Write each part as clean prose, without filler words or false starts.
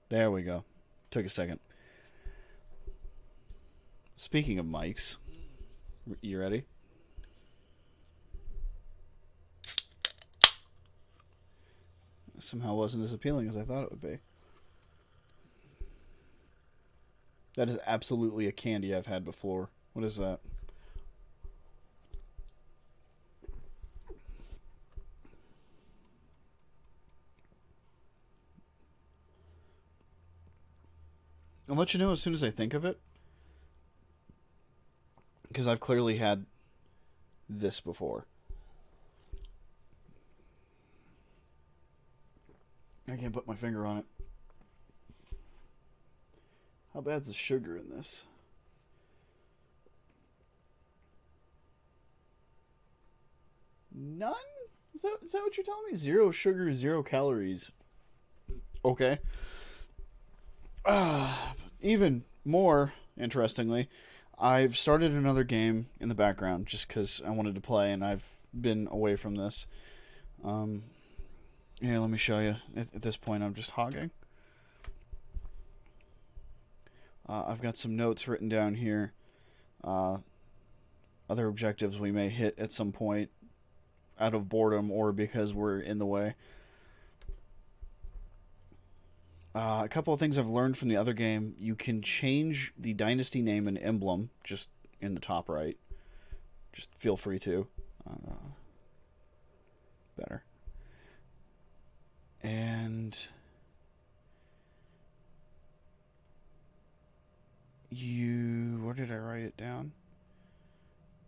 There we go. Took a second. Speaking of mics, you ready? Somehow wasn't as appealing as I thought it would be. That is absolutely a candy I've had before. What is that? I'll let you know as soon as I think of it. Because I've clearly had this before. I can't put my finger on it. How bad's the sugar in this? None? Is that what you're telling me? Zero sugar, 0 calories. Okay. Even more interestingly, I've started another game in the background just because I wanted to play, and I've been away from this. Um, Here, let me show you. At this point, I'm just hogging. I've got some notes written down here. Other objectives we may hit at some point out of boredom or because we're in the way. A couple of things I've learned from the other game. You can change the dynasty name and emblem just in the top right. Just feel free to. Better. And where did I write it down?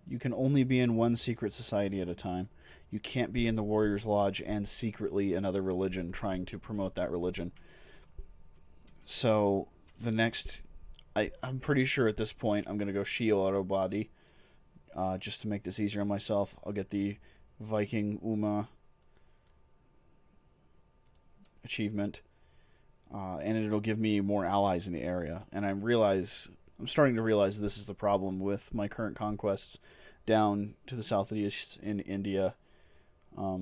You can only be in one secret society at a time. You can't be in the Warriors Lodge and secretly another religion trying to promote that religion. So the next, I'm pretty sure at this point I'm going to go Shio Auto Body just to make this easier on myself. I'll get the Viking Uma achievement, and it'll give me more allies in the area. And I'm starting to realize this is the problem with my current conquests down to the southeast in India. I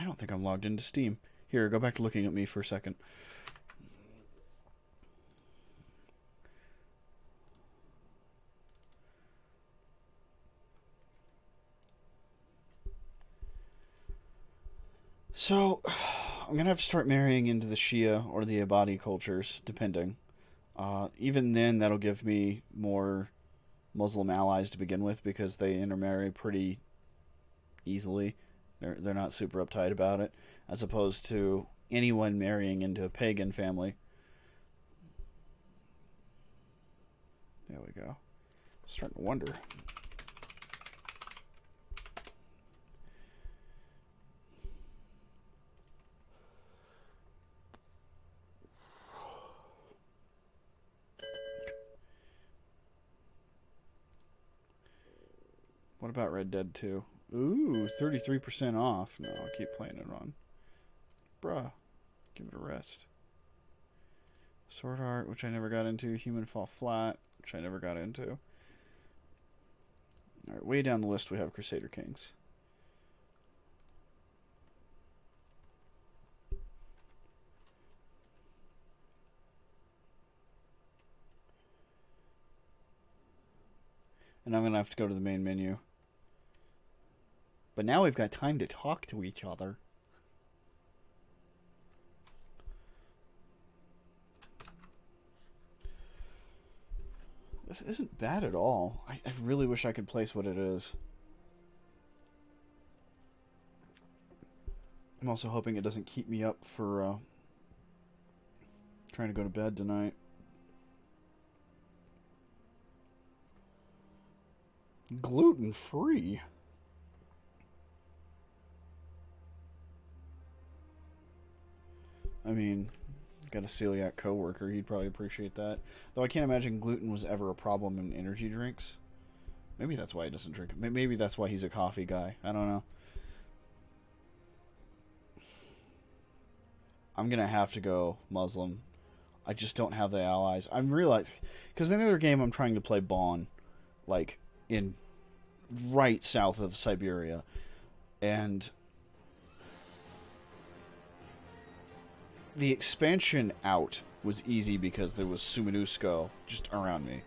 don't think I'm logged into Steam. Here, go back to looking at me for a second. So, I'm going to have to start marrying into the Shia or the Abadi cultures, depending. Even then, that'll give me more Muslim allies to begin with because they intermarry pretty easily. They're not super uptight about it, as opposed to anyone marrying into a pagan family. There we go. Starting to wonder. What about Red Dead 2? Ooh, 33% off. No, I'll keep playing it on. Bruh, give it a rest. Sword Art, which I never got into. Human Fall Flat, which I never got into. Alright, way down the list we have Crusader Kings. And I'm going to have to go to the main menu. But now we've got time to talk to each other. This isn't bad at all. I really wish I could place what it is. I'm also hoping it doesn't keep me up for trying to go to bed tonight. Gluten-free? I mean, got a celiac coworker. He'd probably appreciate that. Though I can't imagine gluten was ever a problem in energy drinks. Maybe that's why he doesn't drink it. Maybe that's why he's a coffee guy. I don't know. I'm going to have to go Muslim. I just don't have the allies. I'm realizing... Because in the other game, I'm trying to play Bon. Like, in... right south of Siberia. And... the expansion out was easy because there was Sumenusko just around me.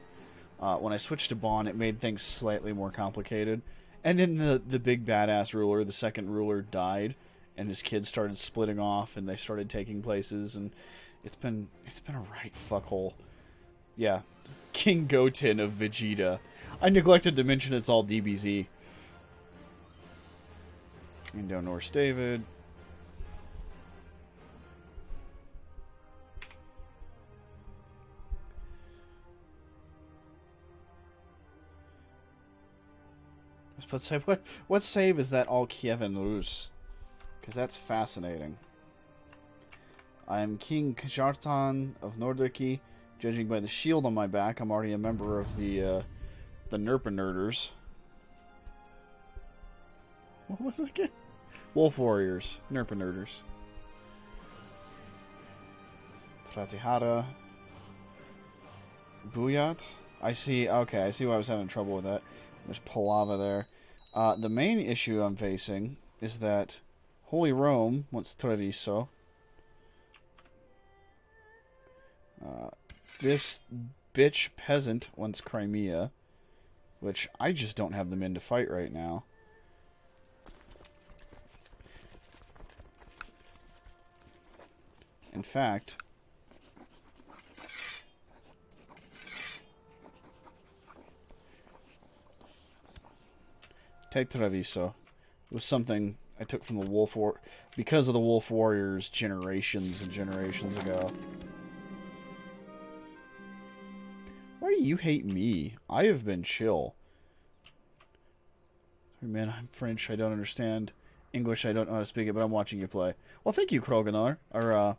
When I switched to Bon, it made things slightly more complicated. And then the big badass ruler, the second ruler, died, and his kids started splitting off, and they started taking places, and it's been a right fuckhole. Yeah, King Goten of Vegeta. I neglected to mention it's all DBZ. Indo-Norse David. But say what save is that all Kievan Rus? Because that's fascinating. I'm King Kjartan of Nordiki. Judging by the shield on my back, I'm already a member of the Nerpenerders. What was it again? Wolf Warriors. Nerpenerders. Pratihara. Buyat. I see. Okay, I see why I was having trouble with that. There's Palava there. The main issue I'm facing is that Holy Rome wants Treviso. This bitch peasant wants Crimea, which I just don't have the men to fight right now. In fact, take Treviso. It was something I took from the Wolf War because of the Wolf Warriors generations and generations ago. Why do you hate me? I have been chill. Sorry, man, I'm French. I don't understand English. I don't know how to speak it, but I'm watching you play. Well, thank you, Kroganar. Or,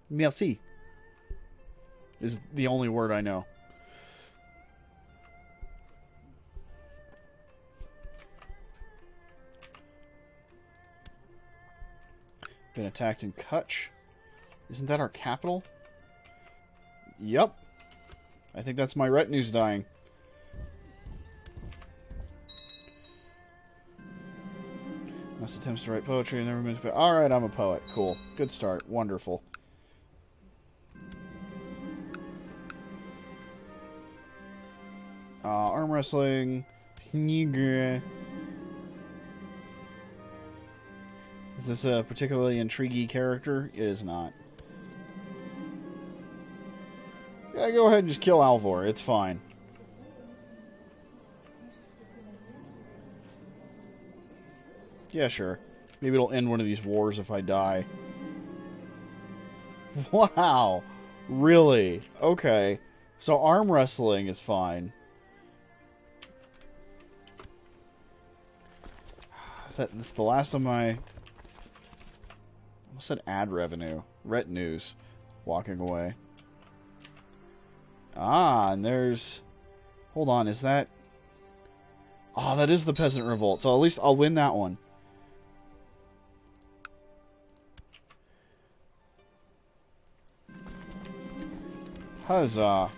merci is the only word I know. Been attacked in Kutch. Isn't that our capital? Yep. I think that's my retinue's dying. Most attempts to write poetry and never meant to be. Alright, I'm a poet. Cool. Good start. Wonderful. Arm wrestling. Is this a particularly intriguing character? It is not. Yeah, go ahead and just kill Alvor. It's fine. Yeah, sure. Maybe it'll end one of these wars if I die. Wow. Really? Okay. So arm wrestling is fine. This is the last of my... I almost said ad revenue. Retinues. Walking away. Ah, and there's... Hold on, is that... Oh, that is the Peasant Revolt. So at least I'll win that one. Huzzah.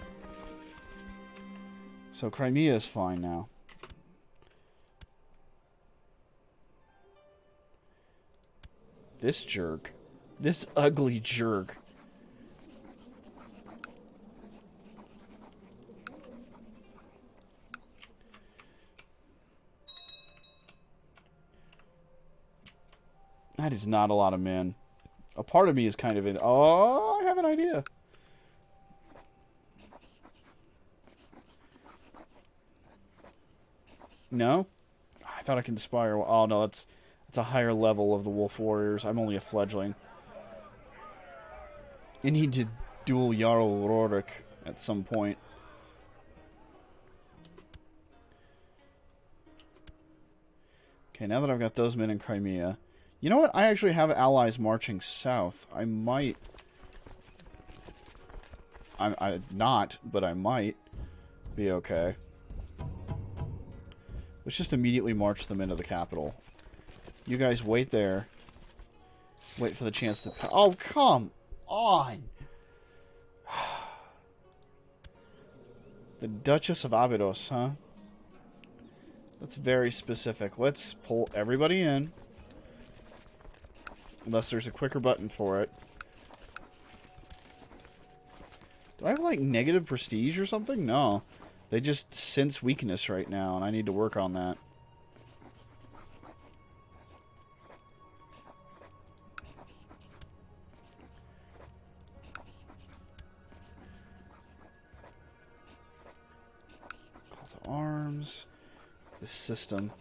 So Crimea is fine now. This jerk. This ugly jerk. That is not a lot of men. A part of me is kind of in... Oh, I have an idea. No? I thought I could inspire... Oh, no, it's a higher level of the Wolf Warriors. I'm only a fledgling. I need to duel Jarl Rorik at some point. Okay, now that I've got those men in Crimea... You know what? I actually have allies marching south. I might... I'm not, but I might be okay. Let's just immediately march them into the capital. You guys wait there. Wait for the chance to... Oh, come on! The Duchess of Abydos, huh? That's very specific. Let's pull everybody in. Unless there's a quicker button for it. like negative prestige or something? No. They just sense weakness right now, and I need to work on that. Call to arms. This system.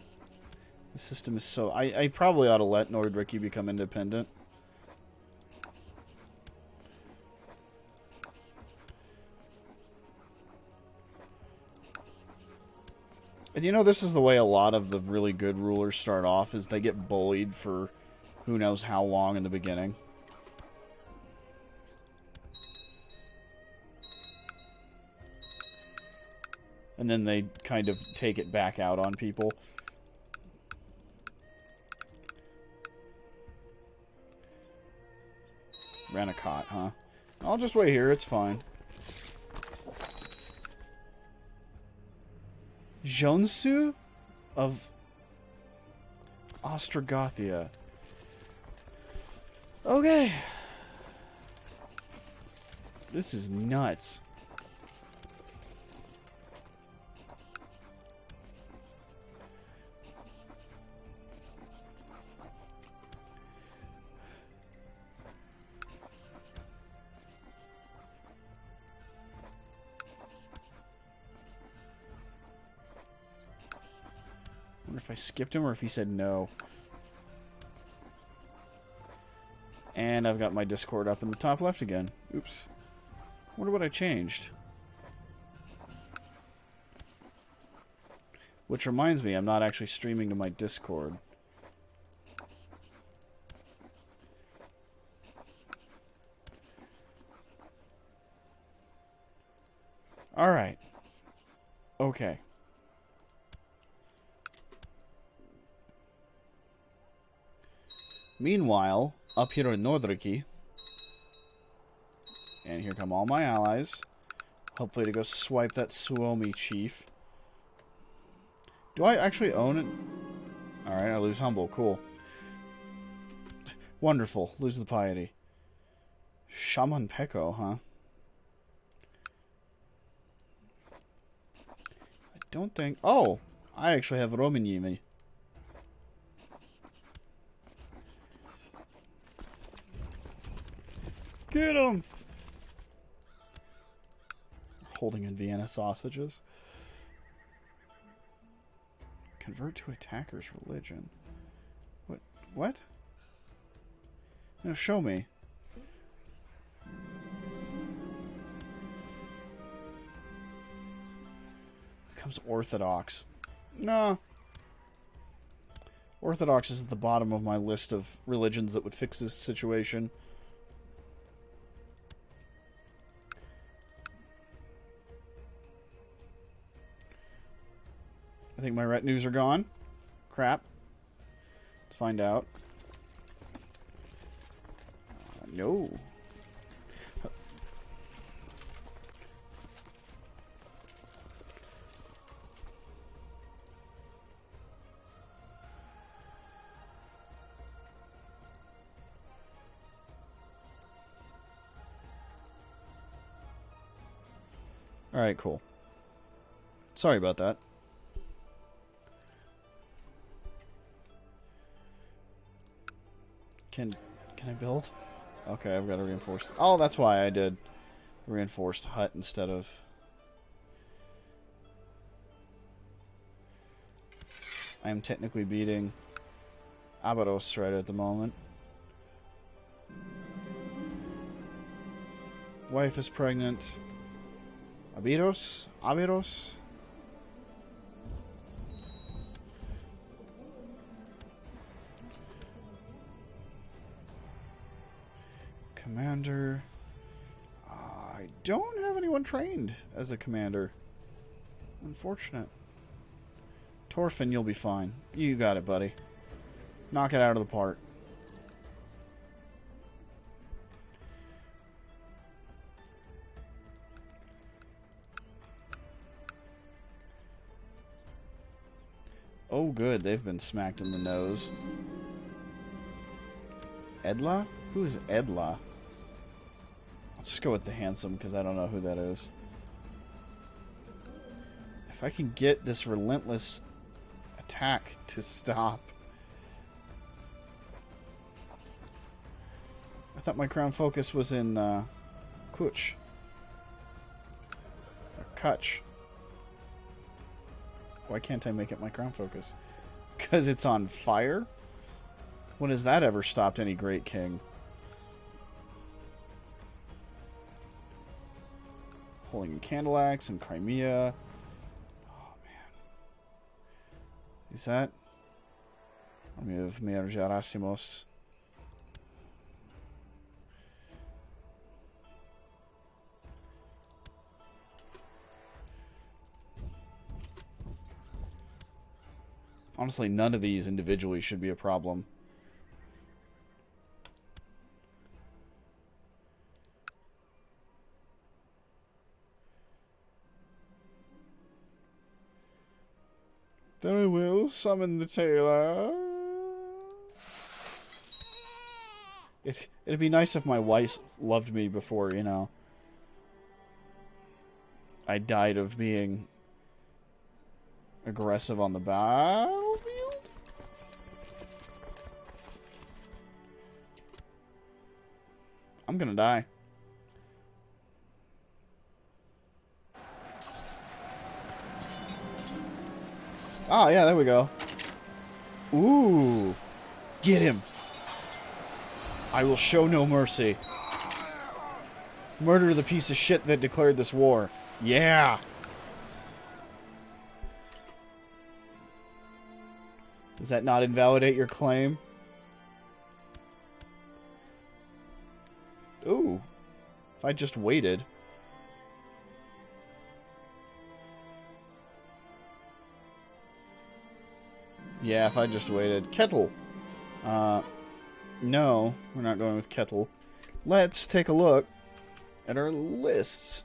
The system is so... I probably ought to let Nordriki become independent. And you know, this is the way a lot of the really good rulers start off, is they get bullied for who knows how long in the beginning. And then they kind of take it back out on people. Ranacot, huh? I'll just wait here, it's fine. Jonsu of Ostrogothia. Okay. This is nuts. I wonder if I skipped him or if he said no. And I've got my Discord up in the top left again. Oops. Wonder what I changed. Which reminds me, I'm not actually streaming to my Discord. Alright. Okay. Meanwhile, up here in Nordriki, and here come all my allies, hopefully to go swipe that Suomi chief. Do I actually own it? Alright, I lose Humble. Cool. Wonderful. Lose the piety. Shaman Peko, huh? I don't think... Oh! I actually have Romanimi. Get him! Holding in Vienna sausages. Convert to attacker's religion. What? What? No, show me. Becomes Orthodox. No. Orthodox is at the bottom of my list of religions that would fix this situation. I think my retinues are gone. Crap. Let's find out. No. Alright, cool. Sorry about that. Can I build? Okay, I've got a reinforced... Oh, that's why I did reinforced hut instead of... I am technically beating Abydos right at the moment. Wife is pregnant. Abydos? Abydos? Commander. I don't have anyone trained as a commander. Unfortunate. Torfin, you'll be fine. You got it, buddy. Knock it out of the park. Oh, good. They've been smacked in the nose. Edla? Who is Edla? Let's just go with the handsome, because I don't know who that is. If I can get this relentless attack to stop. I thought my crown focus was in Kuch. Or Kutch. Why can't I make it my crown focus? Because it's on fire? When has that ever stopped any great king? Holding a candle axe in Crimea. Oh man. Is that Army of Mayor Gerasimos? Honestly, none of these individually should be a problem. Then I will summon the tailor. It'd be nice if my wife loved me before, you know, I died of being aggressive on the battlefield. I'm gonna die. Oh, yeah, there we go. Ooh. Get him. I will show no mercy. Murder the piece of shit that declared this war. Yeah. Does that not invalidate your claim? Ooh. If I just waited. Yeah, if I just waited. Kettle. No, we're not going with Kettle. Let's take a look at our lists.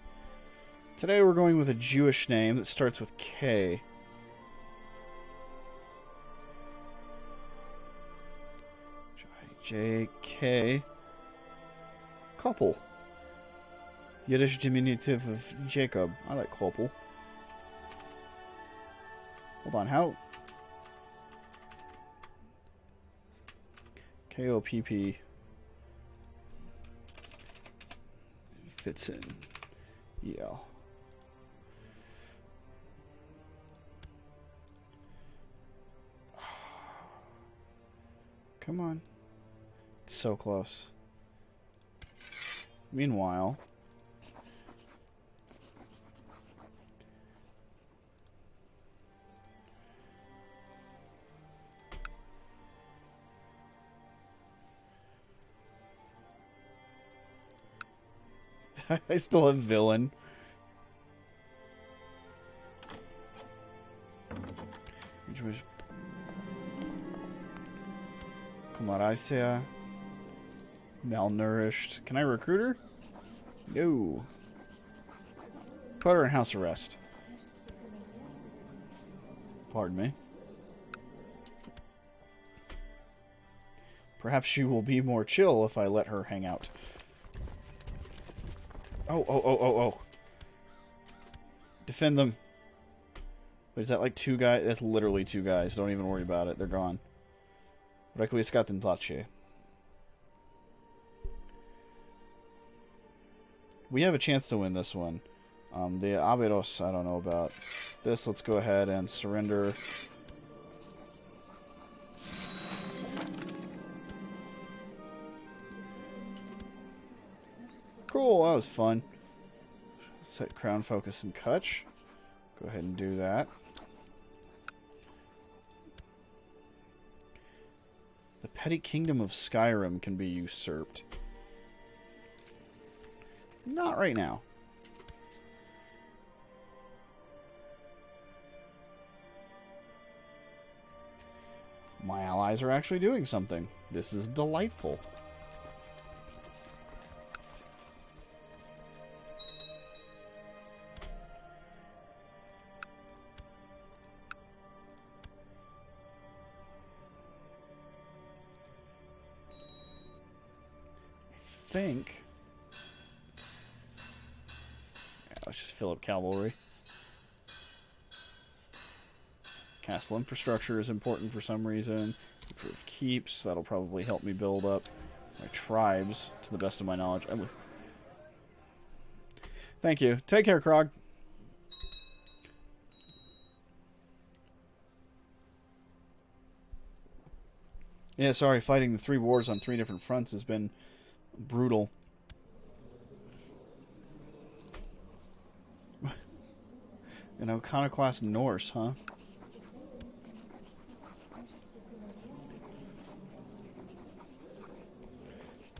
Today we're going with a Jewish name that starts with K. J-K. Couple. Yiddish diminutive of Jacob. I like Koppel. Hold on, how? K-O-P-P. Fits in. Yeah. Come on. It's so close. Meanwhile... I still have villain. Which was... Kumaraisia. Malnourished. Can I recruit her? No. Put her in house arrest. Pardon me. Perhaps she will be more chill if I let her hang out. Oh. Defend them. Wait, is that like two guys? That's literally two guys. Don't even worry about it. They're gone. Requiescat in place. We have a chance to win this one. The Aberos, I don't know about this. Let's go ahead and surrender. Cool, that was fun. Set crown focus and Kutch. Go ahead and do that. The petty kingdom of Skyrim can be usurped. Not right now. My allies are actually doing something. This is delightful. I think Let's just fill up cavalry. Castle infrastructure is important for some reason. Improved keeps. That'll probably help me build up my tribes, to the best of my knowledge. Thank you. Take care, Krog. Yeah, sorry, fighting the 3 wars on 3 different fronts has been brutal. An iconoclast Norse, huh?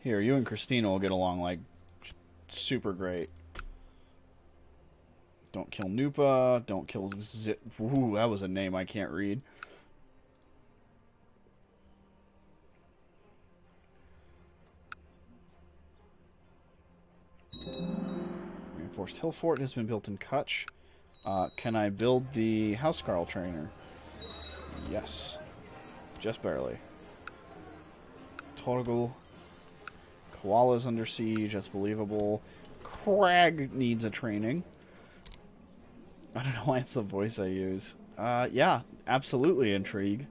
Here, you and Christina will get along, like, super great. Don't kill Nupa. Don't kill Zip. Ooh, that was a name I can't read. Reinforced Hill Fort has been built in Kutch. Can I build the Housecarl trainer? Yes. Just barely. Torgal. Koala's under siege. That's believable. Crag needs a training. I don't know why it's the voice I use. Yeah, absolutely intrigue.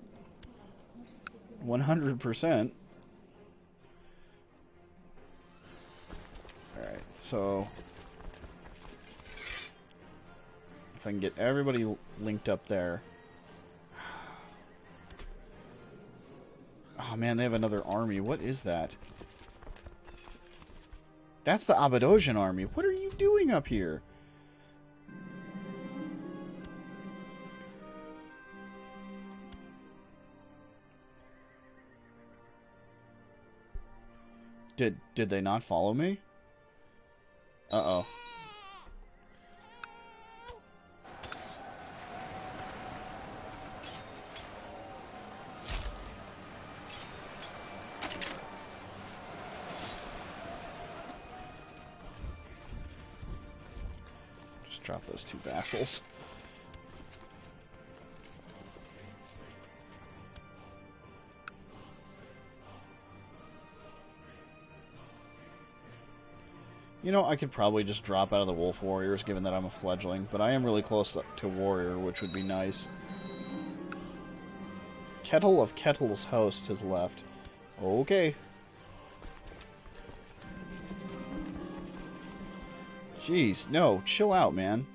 100%. Alright, so if I can get everybody linked up there. Oh man, they have another army. What is that? That's the Abadosian army. What are you doing up here? Did they not follow me? Uh-oh. Just drop those 2 vassals. You know, I could probably just drop out of the Wolf Warriors, given that I'm a fledgling, but I am really close to Warrior, which would be nice. Kettle of Kettle's host has left. Okay. Jeez, no, chill out, man.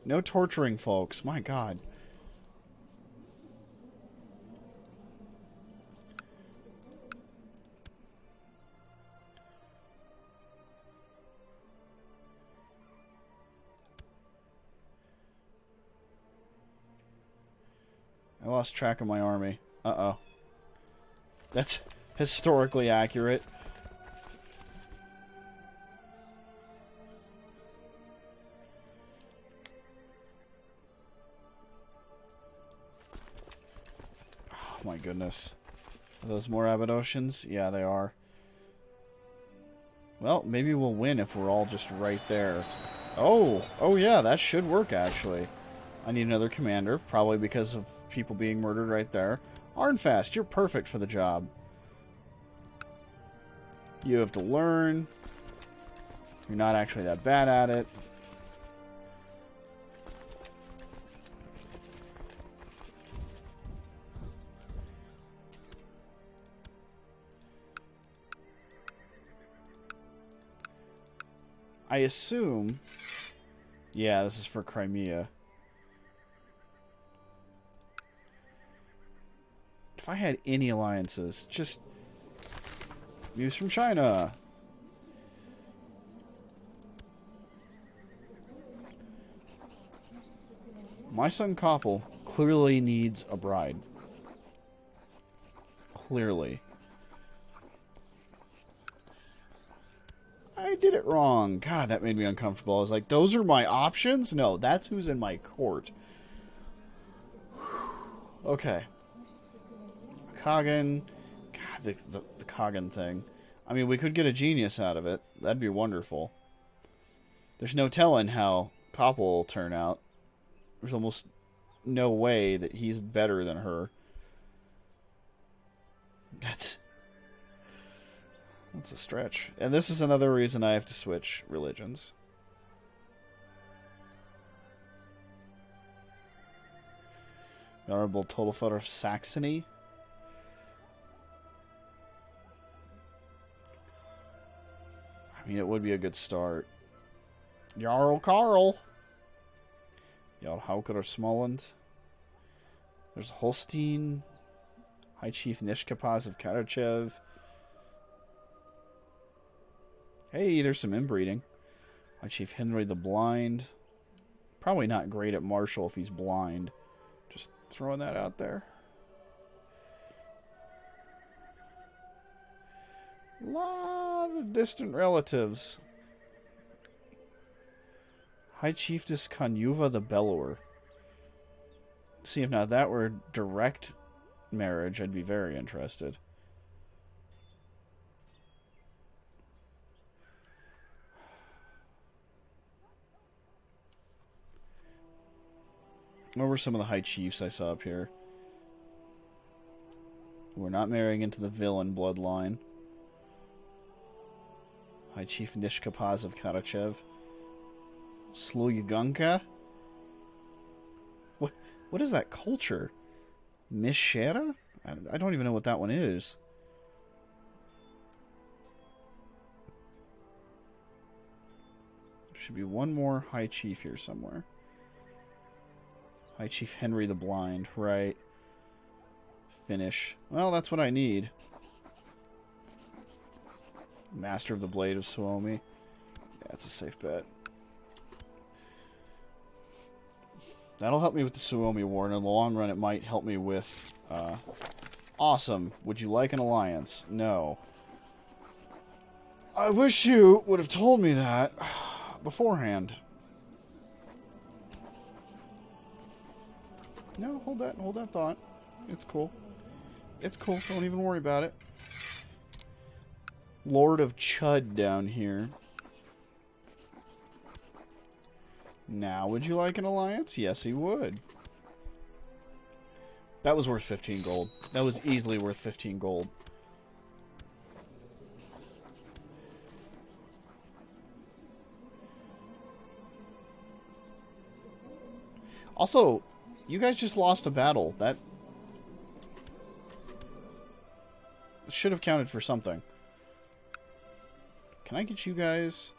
No torturing folks, my god. I lost track of my army. Uh-oh. That's historically accurate. Oh my goodness. Are those more Abadosians? Yeah, they are. Well, maybe we'll win if we're all just right there. Oh yeah, that should work actually. I need another commander, probably because of people being murdered right there. Arnfast, you're perfect for the job. You have to learn. You're not actually that bad at it. I assume... Yeah, this is for Crimea. If I had any alliances, just... News from China. My son Koppel clearly needs a bride. Clearly. I did it wrong. God, that made me uncomfortable. I was like, those are my options? No, that's who's in my court. Okay. Kagan. God, the Kagan thing. I mean, we could get a genius out of it. That'd be wonderful. There's no telling how Koppel will turn out. There's almost no way that he's better than her. That's a stretch. And this is another reason I have to switch religions. Honorable Totalfeder of Saxony. I mean, it would be a good start. Jarl Karl. Jarl Hauker of Smolensk. There's Holstein. High Chief Nishkapaz of Karachev. Hey, there's some inbreeding. High Chief Henry the Blind. Probably not great at martial if he's blind. Just throwing that out there. A lot of distant relatives. High Chiefess Kanyuva the Bellower. See, if now that were direct marriage, I'd be very interested. What were some of the high chiefs I saw up here? We're not marrying into the villain bloodline. High Chief Nishkapaz of Karachev. Sluyagunka? What is that culture? Mishera? I don't even know what that one is. There should be one more High Chief here somewhere. High Chief Henry the Blind, right. Finish. Well, that's what I need. Master of the Blade of Suomi. Yeah, that's a safe bet. That'll help me with the Suomi War, and in the long run it might help me with... awesome. Would you like an alliance? No. I wish you would have told me that beforehand. No, hold that thought. It's cool. It's cool. Don't even worry about it. Lord of Chud down here. Now, would you like an alliance? Yes, he would. That was worth 15 gold. That was easily worth 15 gold. Also, you guys just lost a battle. That should have counted for something. Can I get you guys?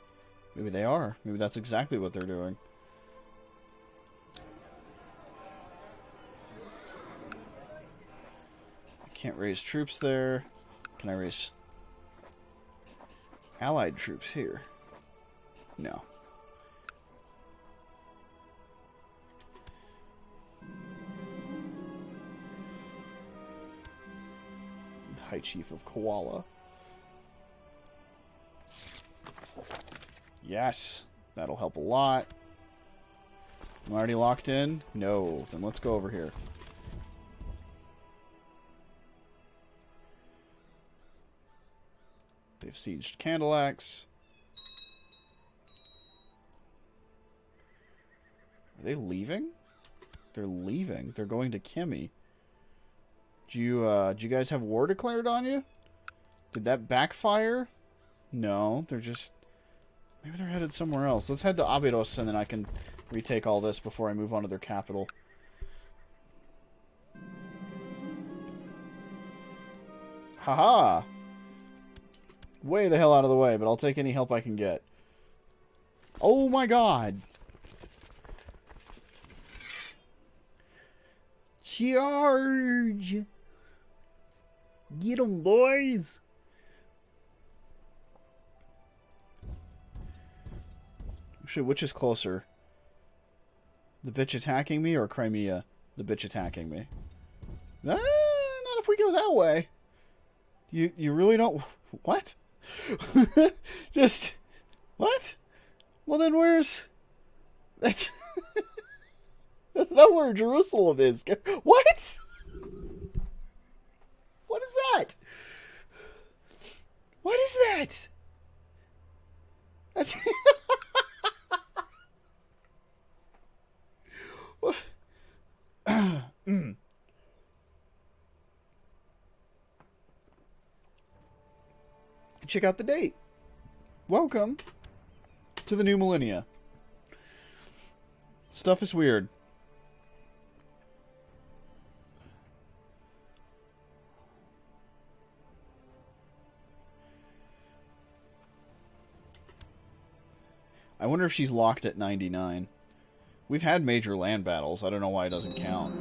Maybe they are. Maybe that's exactly what they're doing. I can't raise troops there. Can I raise allied troops here? No. High Chief of Koala. Yes, that'll help a lot. I'm already locked in? No, then let's go over here. They've sieged Candleaxe. Are they leaving? They're leaving. They're going to Kimmy. Do you guys have war declared on you? Did that backfire? No, they're just... Maybe they're headed somewhere else. Let's head to Abydos, and then I can retake all this before I move on to their capital. Haha! Way the hell out of the way, but I'll take any help I can get. Oh my god! Charge! Get 'em, boys! Actually, which is closer? The bitch attacking me or Crimea? The bitch attacking me. Not if we go that way. You really don't... What? Just... What? Well, then where's... That's... That's not where Jerusalem is. What? What is that? What is that? That's... check out the date. Welcome to the new millennia. Stuff is weird. I wonder if she's locked at 99. We've had major land battles. I don't know why it doesn't count.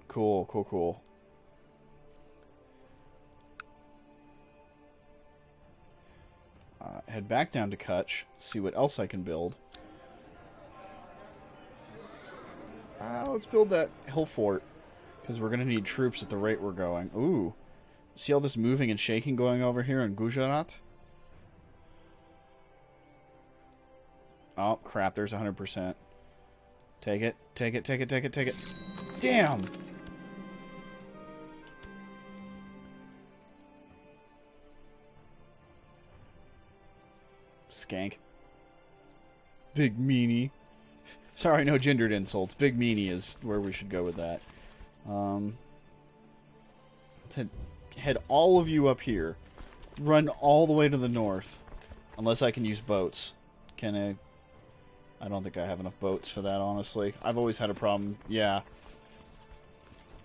Cool, cool, cool. Head back down to Kutch. See what else I can build. Let's build that hill fort. Because we're going to need troops at the rate we're going. Ooh. See all this moving and shaking going over here in Gujarat? Oh, crap. There's 100%. Take it. Take it, take it, take it, take it. Damn! Skank. Big meanie. Sorry, no gendered insults. Big meanie is where we should go with that. To head all of you up here. Run all the way to the north. Unless I can use boats. Can I? I don't think I have enough boats for that, honestly. I've always had a problem. Yeah.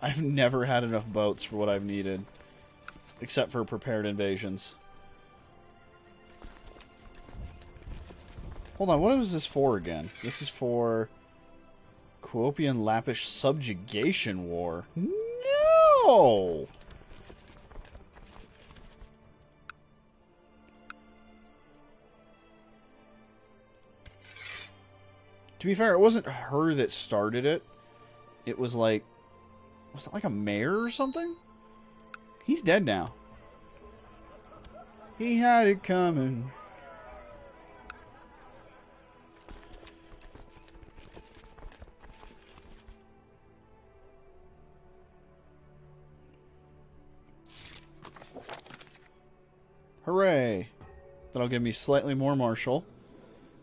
I've never had enough boats for what I've needed. Except for prepared invasions. Hold on, what was this for again? This is for Quopian Lappish Subjugation War. No! To be fair, it wasn't her that started it. It was like... Was it like a mayor or something? He's dead now. He had it coming. Hooray! That'll give me slightly more martial,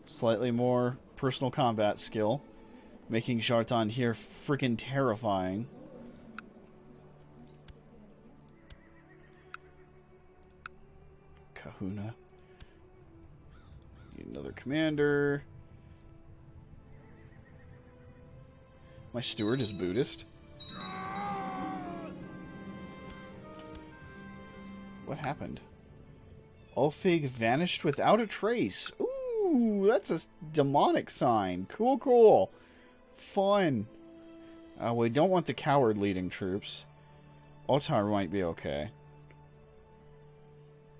slightly more personal combat skill, making Jartan here freaking terrifying. Kahuna. Need another commander. My steward is Buddhist. What happened? Ulfig vanished without a trace. Ooh, that's a demonic sign. Cool, cool. Fun. We don't want the coward leading troops. Otar might be okay.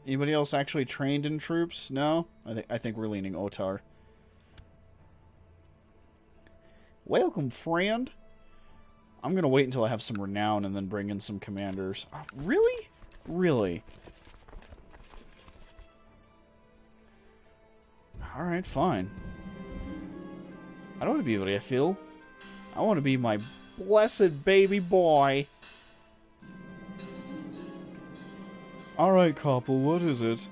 Anybody else actually trained in troops? No? I think we're leaning Otar. Welcome, friend. I'm going to wait until I have some renown and then bring in some commanders. Really? Really? Alright, fine. I don't want to be what I feel. I want to be my blessed baby boy. Alright, couple, what is it?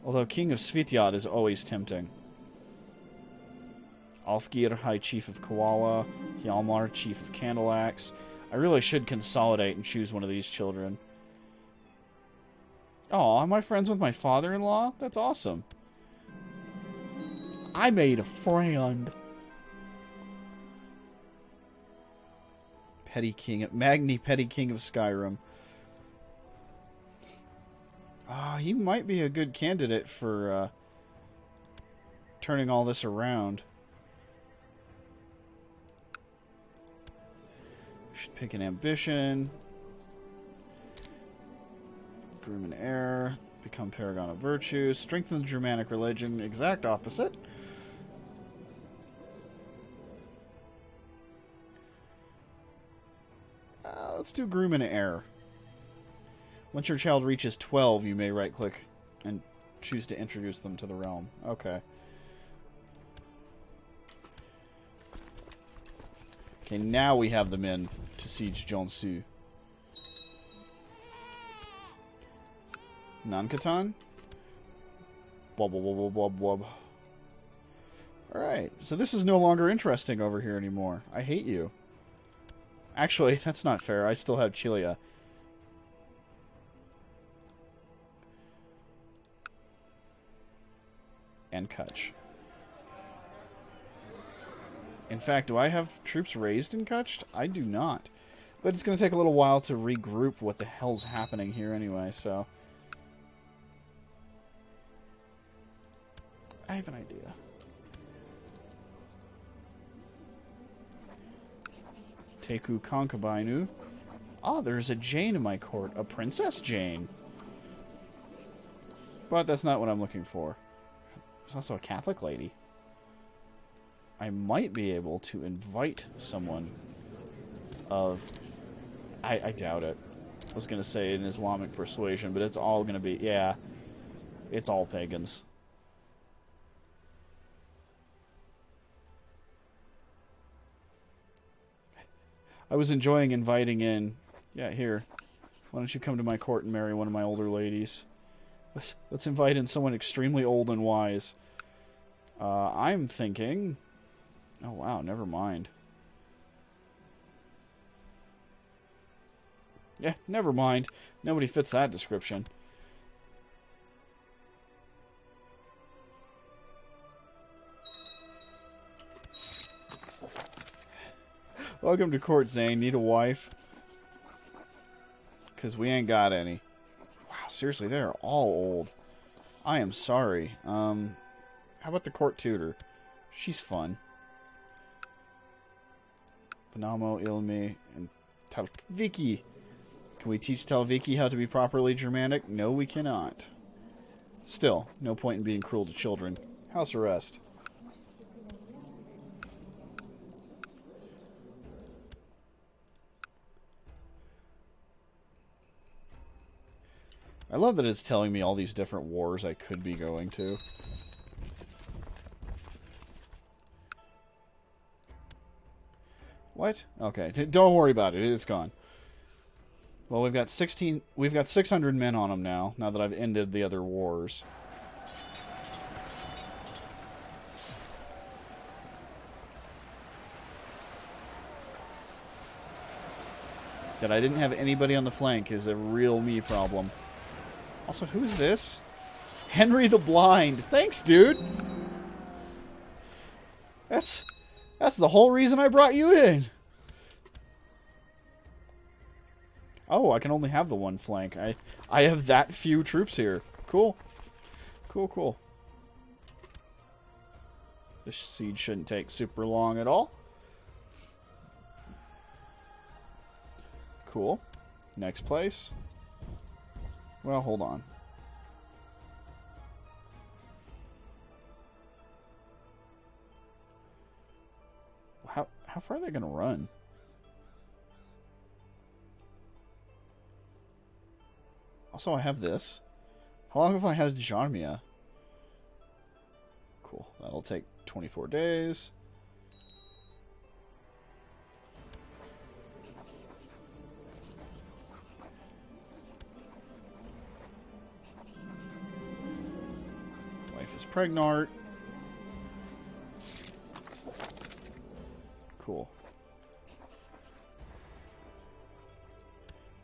Although King of Svityad is always tempting. Alfgir, High Chief of Koala. Hjalmar, Chief of Candleaxe. I really should consolidate and choose one of these children. Oh, am I friends with my father-in-law? That's awesome. I made a friend. Petty King, Magni Petty King of Skyrim. He might be a good candidate for turning all this around. Should pick an ambition. Groom an heir. Become Paragon of Virtue. Strengthen the Germanic religion. Exact opposite. Let's do Groom an heir. Once your child reaches 12, you may right-click and choose to introduce them to the realm. Okay. Okay, now we have the men to siege Jonsu. Nankatan? Wub, wub, wub, wub, wub. Alright, so this is no longer interesting over here anymore. I hate you. Actually, that's not fair. I still have Chilia. And Kutch. In fact, do I have troops raised in Kutch? I do not. But it's going to take a little while to regroup what the hell's happening here anyway, so... I have an idea. Teku Concubinu. Oh, there's a Jane in my court. A Princess Jane. But that's not what I'm looking for. There's also a Catholic lady. I might be able to invite someone of... I doubt it. I was going to say an Islamic persuasion, but it's all going to be... Yeah. It's all pagans. I was enjoying inviting in... Yeah, here. Why don't you come to my court and marry one of my older ladies? Let's invite in someone extremely old and wise. I'm thinking... Oh, wow, never mind. Yeah, never mind. Nobody fits that description. Welcome to court, Zane. Need a wife? Because we ain't got any. Wow, seriously, they're all old. I am sorry. How about the court tutor? She's fun. Fanamo, Ilmi, and Talviki. Can we teach Talviki how to be properly Germanic? No, we cannot. Still, no point in being cruel to children. House arrest. I love that it's telling me all these different wars I could be going to. What? Okay, don't worry about it. It's gone. Well, we've got 600 men on them now that I've ended the other wars. That I didn't have anybody on the flank is a real me problem. Also, who is this? Henry the Blind. Thanks, dude. That's the whole reason I brought you in. Oh, I can only have the one flank. I have that few troops here. Cool. Cool, cool. This siege shouldn't take super long at all. Cool. Next place. Well, hold on. How far are they going to run? Also, I have this. How long have I had Jarmia? Cool. That'll take 24 days. Wife is pregnant. Cool.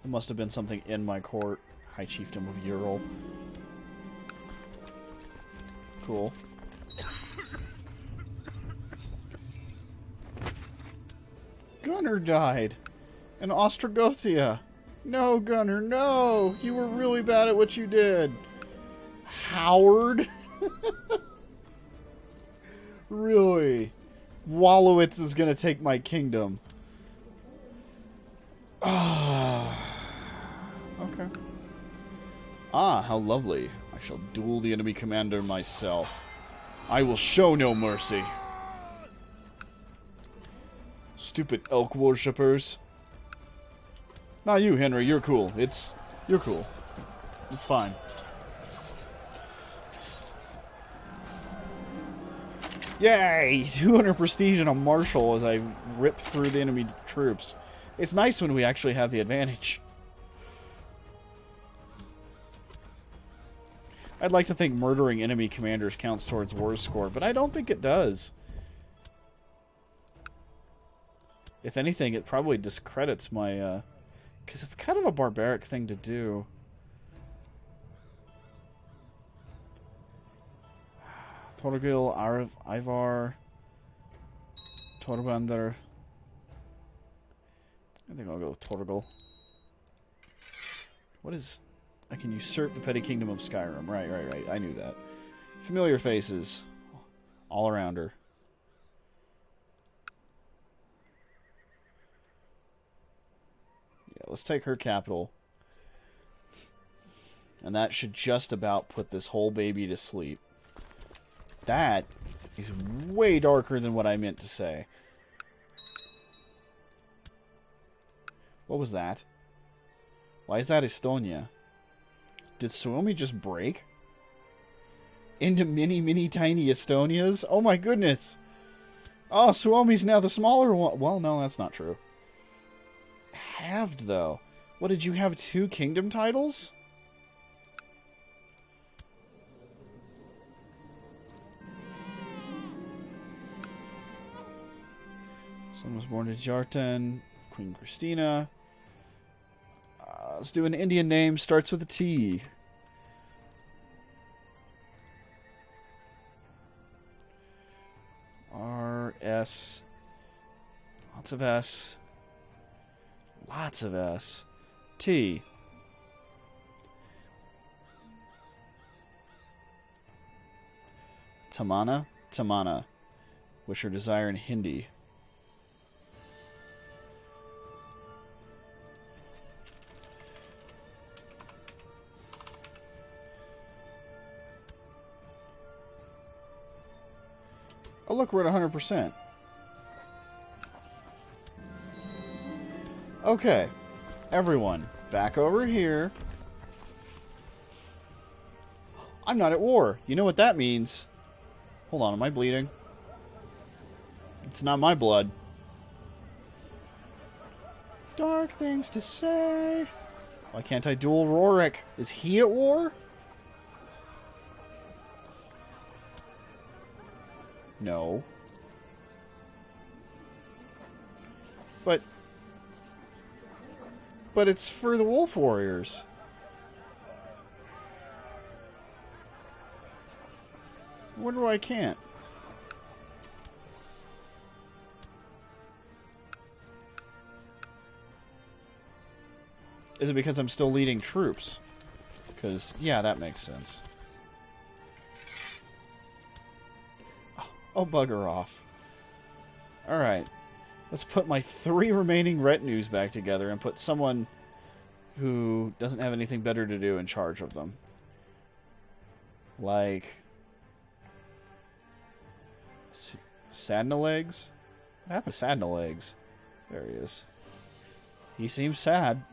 There must have been something in my court. High Chiefdom of Ural. Cool. Gunnar died. In Ostrogothia. No, Gunnar, no! You were really bad at what you did. Howard? Really? Wallowitz is gonna take my kingdom. Ah. Okay. Ah, how lovely. I shall duel the enemy commander myself. I will show no mercy. Stupid elk worshippers. Not you, Henry. You're cool. You're cool. It's fine. Yay! 200 prestige and a marshal as I rip through the enemy troops. It's nice when we actually have the advantage. I'd like to think murdering enemy commanders counts towards war score, but I don't think it does. If anything, it probably discredits my, because it's kind of a barbaric thing to do. Torgil, Ivar, Torbandr. I think I'll go with Torgil. What is... I can usurp the petty kingdom of Skyrim. Right. I knew that. Familiar faces. All around her. Yeah, let's take her capital. And that should just about put this whole baby to sleep. That is way darker than what I meant to say. What was that? Why is that Estonia? Did Suomi just break? Into mini tiny Estonias? Oh my goodness! Oh, Suomi's now the smaller one. Well, no, that's not true. Halved, though. What, did you have 2 kingdom titles? Son was born to Jartan, Queen Christina. Let's do an Indian name. Starts with a T. R-S. Lots of S. Lots of S. T. Tamana? Tamana. Wish her desire in Hindi. Oh, look, we're at 100%. Okay. Everyone, back over here. I'm not at war. You know what that means. Hold on, am I bleeding? It's not my blood. Dark things to say. Why can't I duel Rorik? Is he at war? No. But it's for the Wolf Warriors. I wonder why I can't. Is it because I'm still leading troops? Because, yeah, that makes sense. Oh, bugger off. Alright. Let's put my 3 remaining retinues back together and put someone who doesn't have anything better to do in charge of them. Like... Sadna Legs? What happened to Sadna Legs? There he is. He seems sad.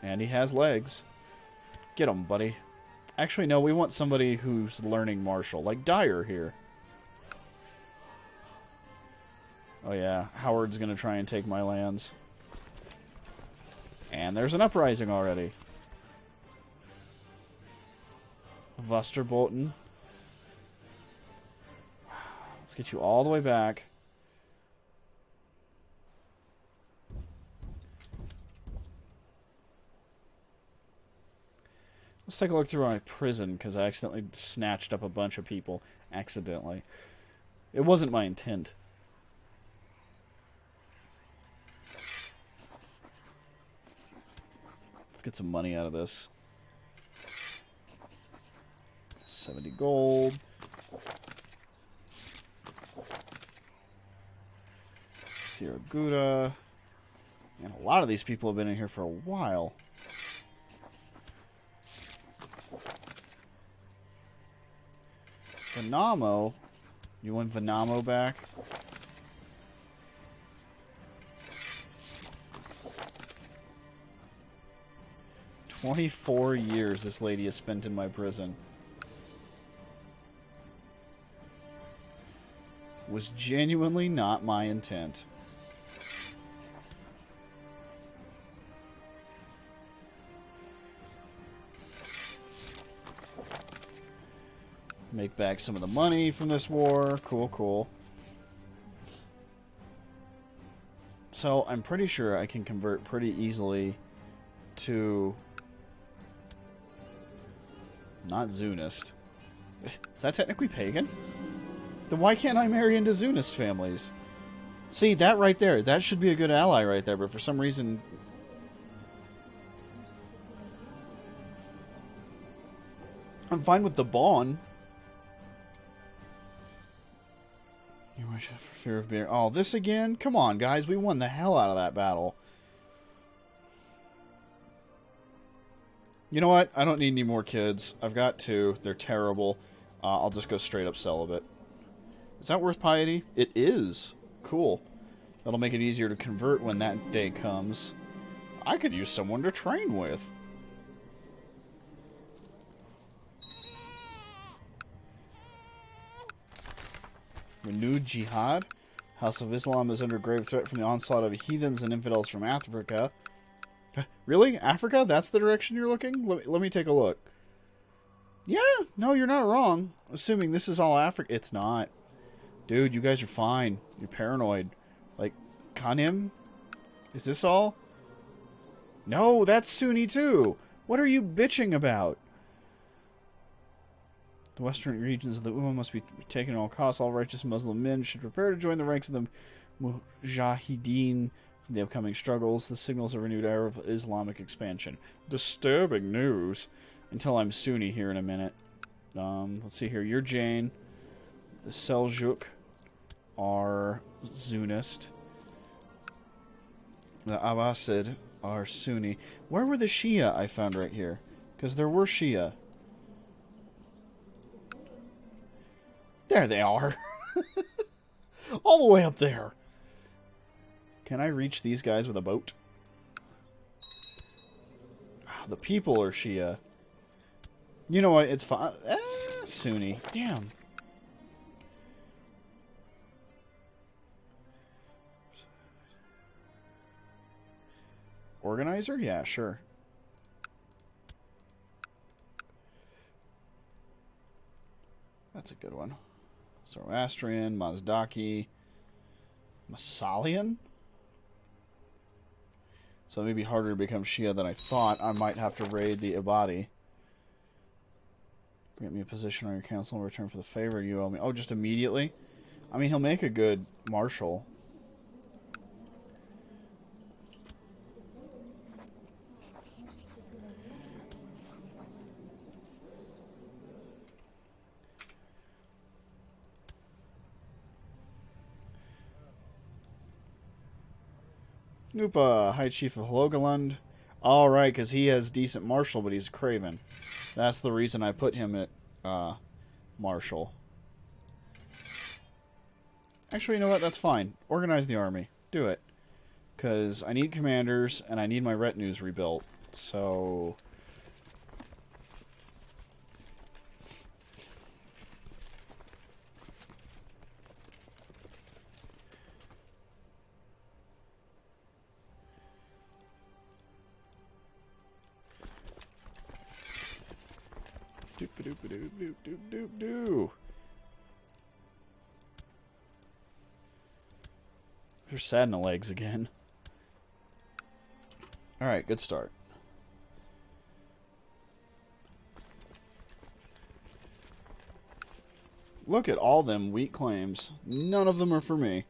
And he has legs. Get him, buddy. Actually, no, we want somebody who's learning martial. Like Dyer here. Oh yeah, Howard's gonna try and take my lands. And there's an uprising already. Vusterbolten. Let's get you all the way back. Let's take a look through my prison, because I accidentally snatched up a bunch of people. Accidentally. It wasn't my intent. Let's get some money out of this. 70 gold. Sierra Gouda. And a lot of these people have been in here for a while. Venamo? You want Venamo back? "24 years this lady has spent in my prison. Was genuinely not my intent. Make back some of the money from this war. Cool, cool. So I'm pretty sure I can convert pretty easily to... Not Zunist. Is that technically pagan? Then why can't I marry into Zunist families? See, that right there. That should be a good ally right there, but for some reason... I'm fine with the Bon. You wish for fear of beer. Oh, this again? Come on, guys. We won the hell out of that battle. You know what? I don't need any more kids. I've got 2. They're terrible. I'll just go straight up celibate. Is that worth piety? It is. Cool. That'll make it easier to convert when that day comes. I could use someone to train with. Renewed jihad. House of Islam is under grave threat from the onslaught of heathens and infidels from Africa. Really? Africa? That's the direction you're looking? Let me take a look. Yeah, no, you're not wrong. Assuming this is all Africa. It's not. Dude, you guys are fine. You're paranoid. Like, Kanim? Is this all? No, that's Sunni too. What are you bitching about? The western regions of the Ummah must be taken at all costs. All righteous Muslim men should prepare to join the ranks of the Mujahideen for the upcoming struggles. The signals of renewed era of Islamic expansion. Disturbing news. Until I'm Sunni here in a minute. Let's see here. You're Jain. The Seljuk are Zunist. The Abbasid are Sunni. Where were the Shia I found right here? Because there were Shia. There they are. All the way up there. Can I reach these guys with a boat? The people are Shia. You know what? It's fine. Sunni. Damn. Organizer? Yeah, sure. That's a good one. Zoroastrian, Mazdaki, Massalian? So it may be harder to become Shia than I thought. I might have to raid the Ibadi. Grant me a position on your council in return for the favor you owe me. Oh, just immediately? I mean, he'll make a good marshal. Nupa, High Chief of Hlogaland. Alright, because he has decent marshal, but he's a craven. That's the reason I put him at marshal. Actually, you know what? That's fine. Organize the army. Do it. Because I need commanders, and I need my retinues rebuilt. So... Doop-a-doop-a-doop-doop-doop-doop-doo. They're sad in the legs again. Alright, good start. Look at all them weak claims. None of them are for me.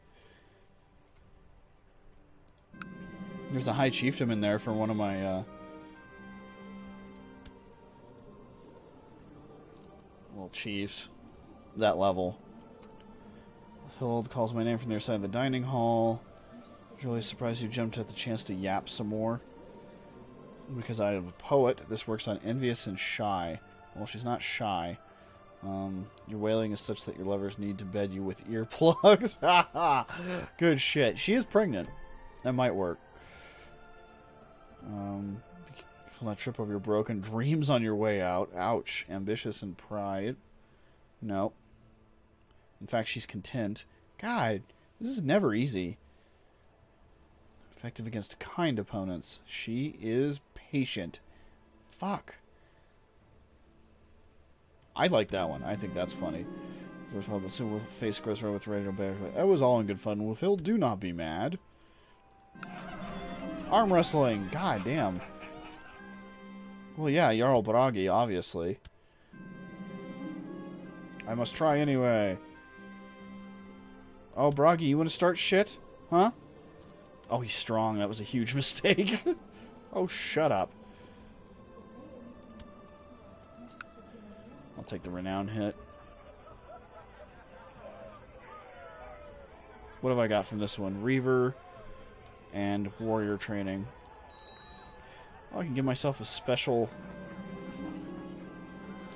There's a high chiefdom in there for one of my, little chiefs. That level. Phil calls my name from their side of the dining hall. I was really surprised you jumped at the chance to yap some more. Because I am a poet, this works on envious and shy. Well, she's not shy. Your wailing is such that your lovers need to bed you with earplugs. Good shit. She is pregnant. That might work. Be careful not to trip over your broken dreams on your way out. Ouch. Ambitious and pride. No. In fact, she's content. God, this is never easy. Effective against kind opponents. She is patient. Fuck. I like that one. I think that's funny. Soon we'll face gross road with radio bear. That was all in good fun. Will Phil, do not be mad. Arm wrestling. God damn. Well, yeah, Jarl Bragi, obviously. I must try anyway. Oh, Bragi, you want to start shit? Huh? Oh, he's strong. That was a huge mistake. Oh, shut up. I'll take the renown hit. What have I got from this one? Reaver and warrior training. Oh, I can give myself a special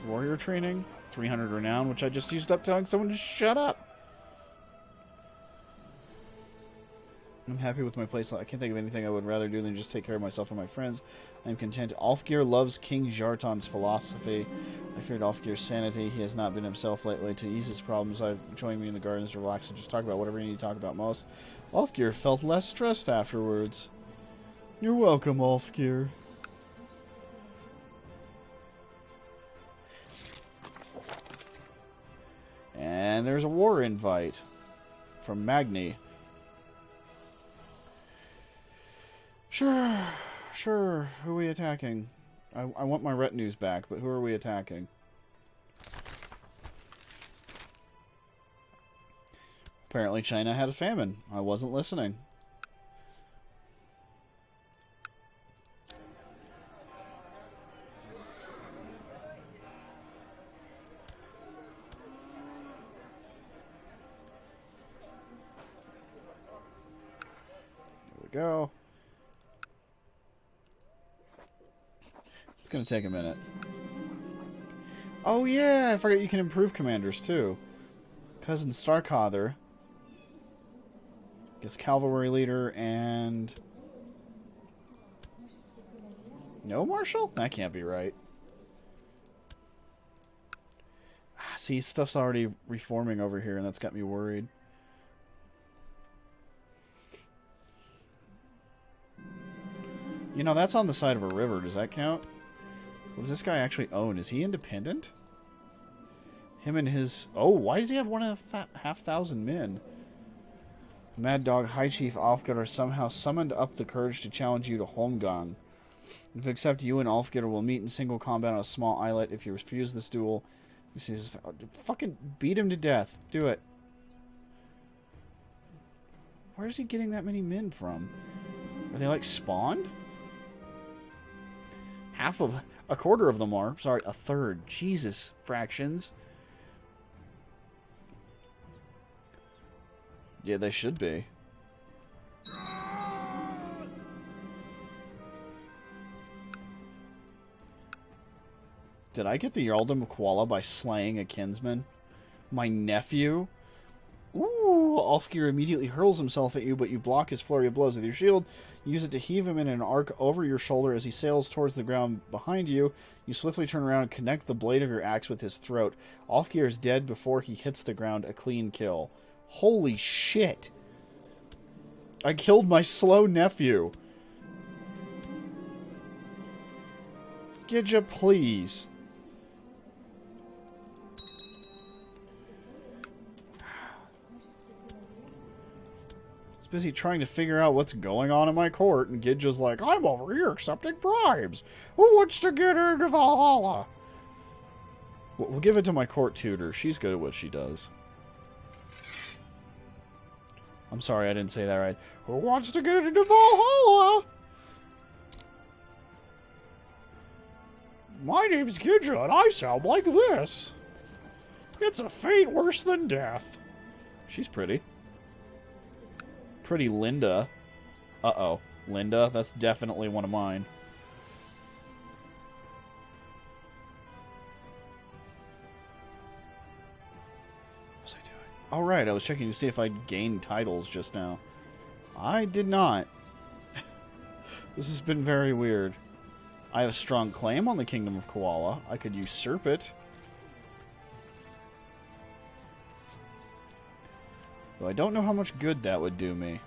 warrior training. 300 renown, which I just used up telling someone to shut up. I'm happy with my playstyle. I can't think of anything I would rather do than just take care of myself and my friends. I'm content. Alfgeir loves King Jarton's philosophy. I feared Alfgeir's sanity. He has not been himself lately. To ease his problems, I've joined me in the gardens to relax and just talk about whatever you need to talk about most. Alfgeir felt less stressed afterwards. You're welcome, Alfgeir. And there's a war invite from Magni. Sure. Who are we attacking? I want my retinues back, but who are we attacking? Apparently China had a famine. I wasn't listening. There we go. It's going to take a minute. Oh, yeah. I forgot you can improve commanders, too. Cousin Starkhather gets cavalry leader and... No marshal? That can't be right. See, stuff's already reforming over here, and that's got me worried. You know, that's on the side of a river. Does that count? What does this guy actually own? Is he independent? Him and his... Oh, why does he have 1,500 men? Mad Dog High Chief Alfgeir somehow summoned up the courage to challenge you to Holmgang. If you accept, you and Alfgeir will meet in single combat on a small islet. If you refuse this duel, he says, fucking beat him to death. Do it. Where is he getting that many men from? Are they like spawned? A quarter of them are. Sorry, a third. Jesus, fractions. Yeah, they should be. Did I get the Jarldom of Koala by slaying a kinsman? My nephew? Ooh, Alfgeir immediately hurls himself at you, but you block his flurry of blows with your shield. You use it to heave him in an arc over your shoulder as he sails towards the ground behind you. You swiftly turn around and connect the blade of your axe with his throat. Alfgeir is dead before he hits the ground, a clean kill. Holy shit! I killed my slow nephew. Gidja, please. Busy trying to figure out what's going on in my court, and Gidja's like, I'm over here accepting bribes. Who wants to get into Valhalla? We'll give it to my court tutor. She's good at what she does. I'm sorry, I didn't say that right. Who wants to get into Valhalla? My name's Gidja, and I sound like this. It's a fate worse than death. She's pretty. Pretty Linda. Uh-oh. Linda? That's definitely one of mine. What was I doing? Oh, right. I was checking to see if I'd gained titles just now. I did not. This has been very weird. I have a strong claim on the Kingdom of Koala. I could usurp it. Though I don't know how much good that would do me.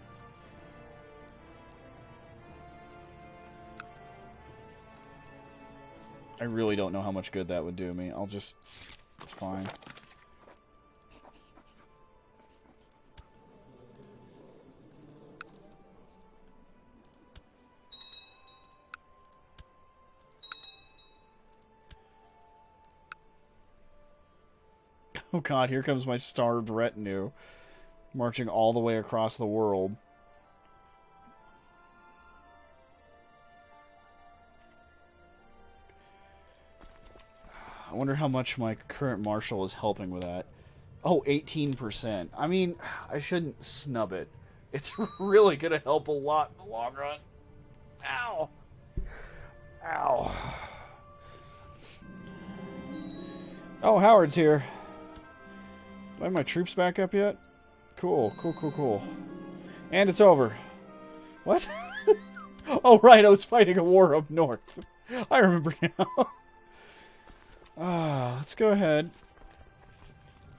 I really don't know how much good that would do me. I'll just... It's fine. Oh god, here comes my starved retinue. Marching all the way across the world. I wonder how much my current marshal is helping with that. Oh, 18%. I mean, I shouldn't snub it. It's really going to help a lot in the long run. Ow. Ow. Oh, Howard's here. Do I have my troops back up yet? Cool, cool, cool, cool. And it's over. What? Oh, right, I was fighting a war up north. I remember now. Let's go ahead.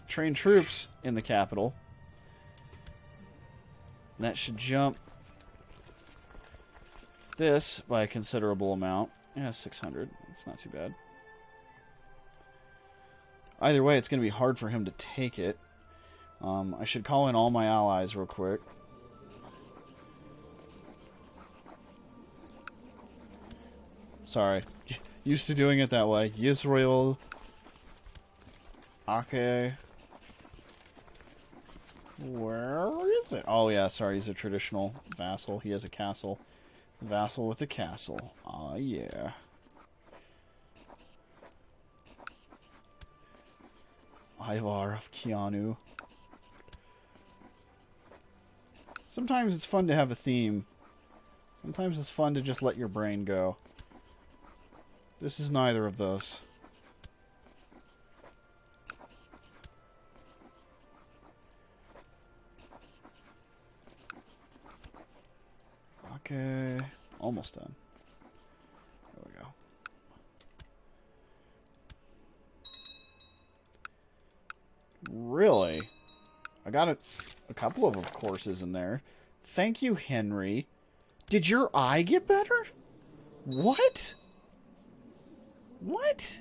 Train troops in the capital. That should jump this by a considerable amount. Yeah, 600. That's not too bad. Either way, it's going to be hard for him to take it. I should call in all my allies real quick. Sorry. Used to doing it that way. Israel. Okay. Where is it? Oh, yeah, sorry. He's a traditional vassal. He has a castle. Vassal with a castle. Ah, yeah. Ivar of Keanu. Sometimes it's fun to have a theme. Sometimes it's fun to just let your brain go. This is neither of those. Okay. Almost done. There we go. Really? I got a couple of courses in there. Thank you, Henry. Did your eye get better? What? What?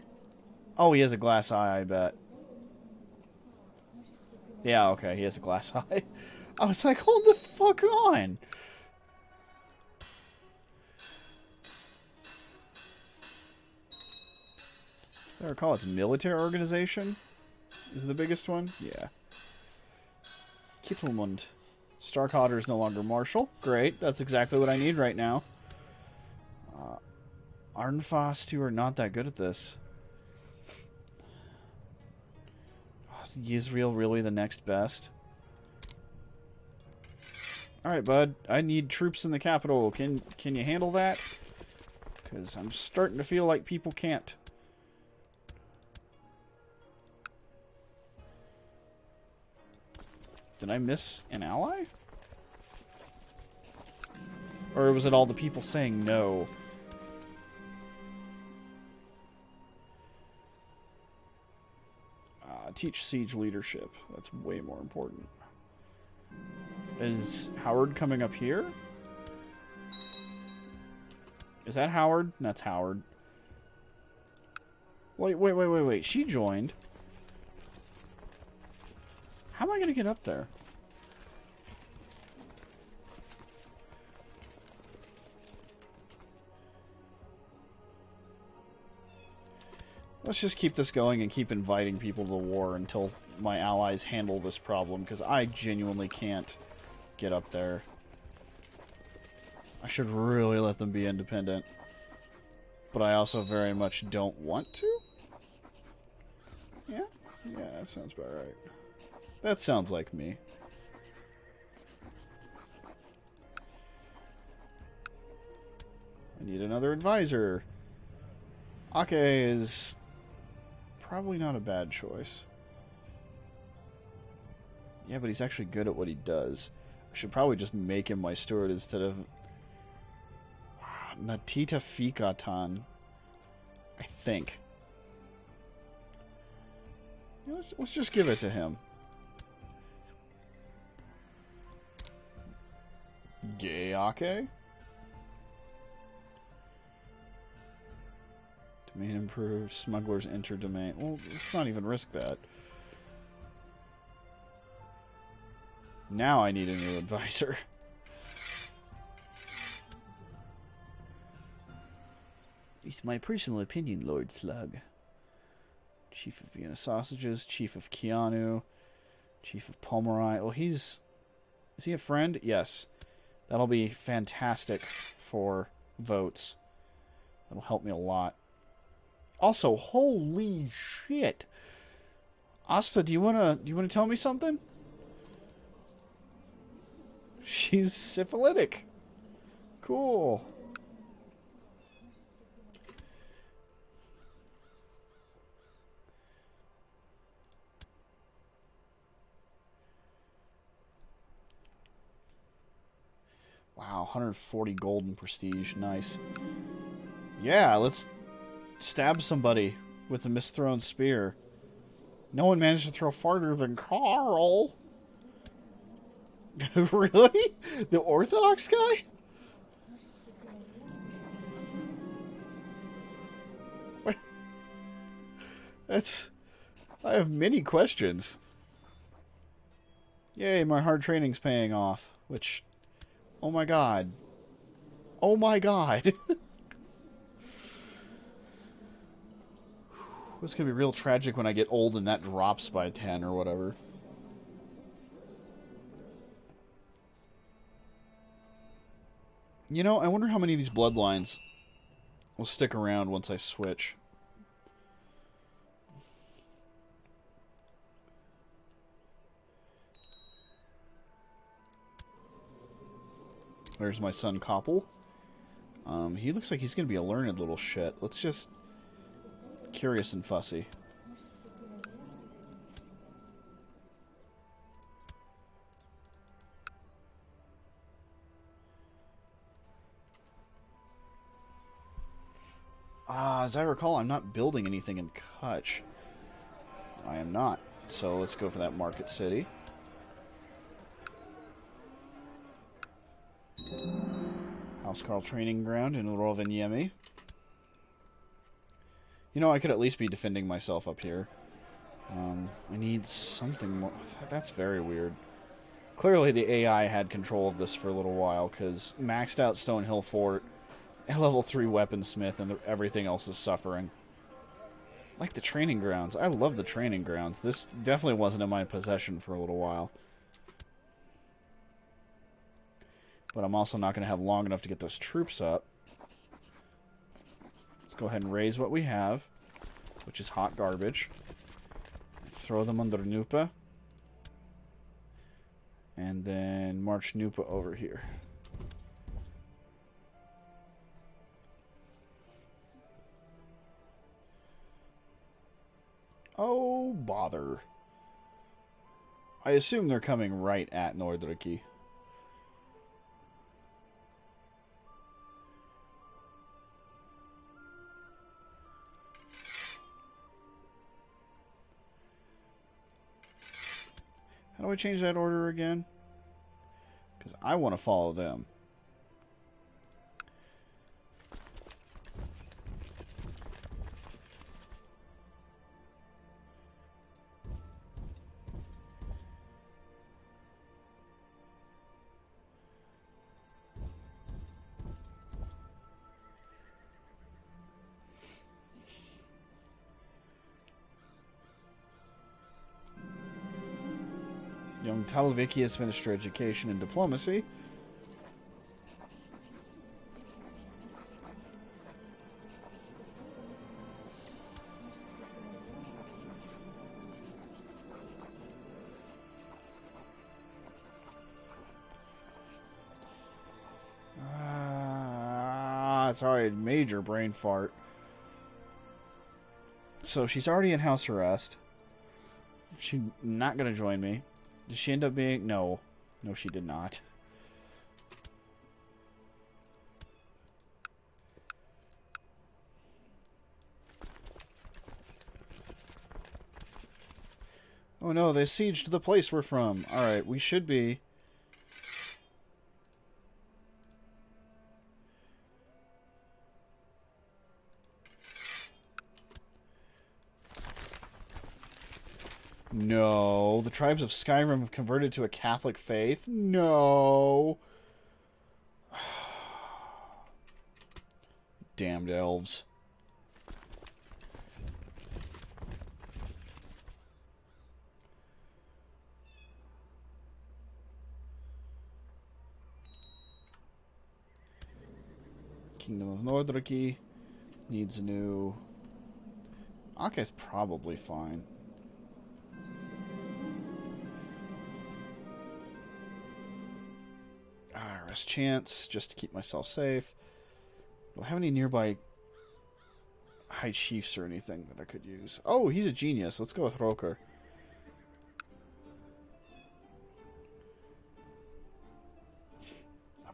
Oh, he has a glass eye, I bet. Yeah, okay, he has a glass eye. I was like, hold the fuck on. As I recall, it's military organization is the biggest one. Yeah. Kittelmund. Starkadr is no longer marshal. Great, that's exactly what I need right now. Arnfast, who are not that good at this. Is Yisrael really the next best? Alright, bud. I need troops in the capital. Can you handle that? Because I'm starting to feel like people can't. Did I miss an ally? Or was it all the people saying no? Teach siege leadership. That's way more important. Is Howard coming up here? Is that Howard? That's Howard. Wait. She joined. How am I going to get up there? Let's just keep this going and keep inviting people to the war until my allies handle this problem, because I genuinely can't get up there. I should really let them be independent. But I also very much don't want to. Yeah? Yeah, that sounds about right. That sounds like me. I need another advisor. Ake is probably not a bad choice. Yeah, but he's actually good at what he does. I should probably just make him my steward instead of Natita Fikatan. I think. Let's just give it to him. Gayake? Domain improved. Smugglers enter domain. Well, let's not even risk that. Now I need a new advisor. It's my personal opinion, Lord Slug. Chief of Vienna Sausages, Chief of Keanu, Chief of Pomeroy. Well, is he a friend? Yes. That'll be fantastic for votes. That'll help me a lot. Also, holy shit. Asta, do you wanna tell me something? She's syphilitic. Cool. Wow, 140 gold and prestige. Nice. Yeah, let's stab somebody with a misthrown spear. No one managed to throw farther than Carl. Really? The Orthodox guy? I have many questions. Yay, my hard training's paying off. Which, oh my god. Oh my god. It's gonna be real tragic when I get old and that drops by 10 or whatever. You know, I wonder how many of these bloodlines will stick around once I switch. There's my son Koppel. He looks like he's gonna be a learned little shit. Let's just... Curious and fussy. As I recall, I'm not building anything in Kutch. I am not. So let's go for that Market City. Housecarl Training Ground in Rovaniemi. You know, I could at least be defending myself up here. I need something more. That's very weird. Clearly the AI had control of this for a little while, because maxed out Stonehill Fort, a level 3 weaponsmith, and everything else is suffering. Like the training grounds. I love the training grounds. This definitely wasn't in my possession for a little while. But I'm also not going to have long enough to get those troops up. Let's go ahead and raise what we have, which is hot garbage. Throw them under Nupa. And then march Nupa over here. Oh, bother. I assume they're coming right at Nordriki. How do I change that order again? Because I want to follow them. Young Talviki has finished her education in diplomacy. Sorry, a major brain fart. So she's already in house arrest. She's not going to join me. Did she end up being... No. No, she did not. Oh no, they sieged the place we're from. Alright, we should be... No, the tribes of Skyrim have converted to a Catholic faith. No. Damned elves. Kingdom of Nordraki needs a new... Aka's probably fine. Rest chance, just to keep myself safe. Do I have any nearby high chiefs or anything that I could use? Oh, he's a genius. Let's go with Roker.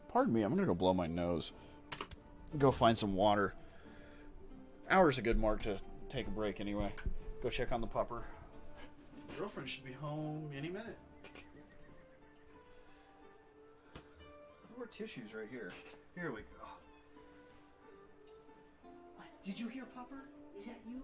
Pardon me, I'm gonna go blow my nose. Go find some water. Hour's a good mark to take a break anyway. Go check on the pupper. Girlfriend should be home any minute. There were tissues right here. Here we go. Did you hear, Pupper? Is that you?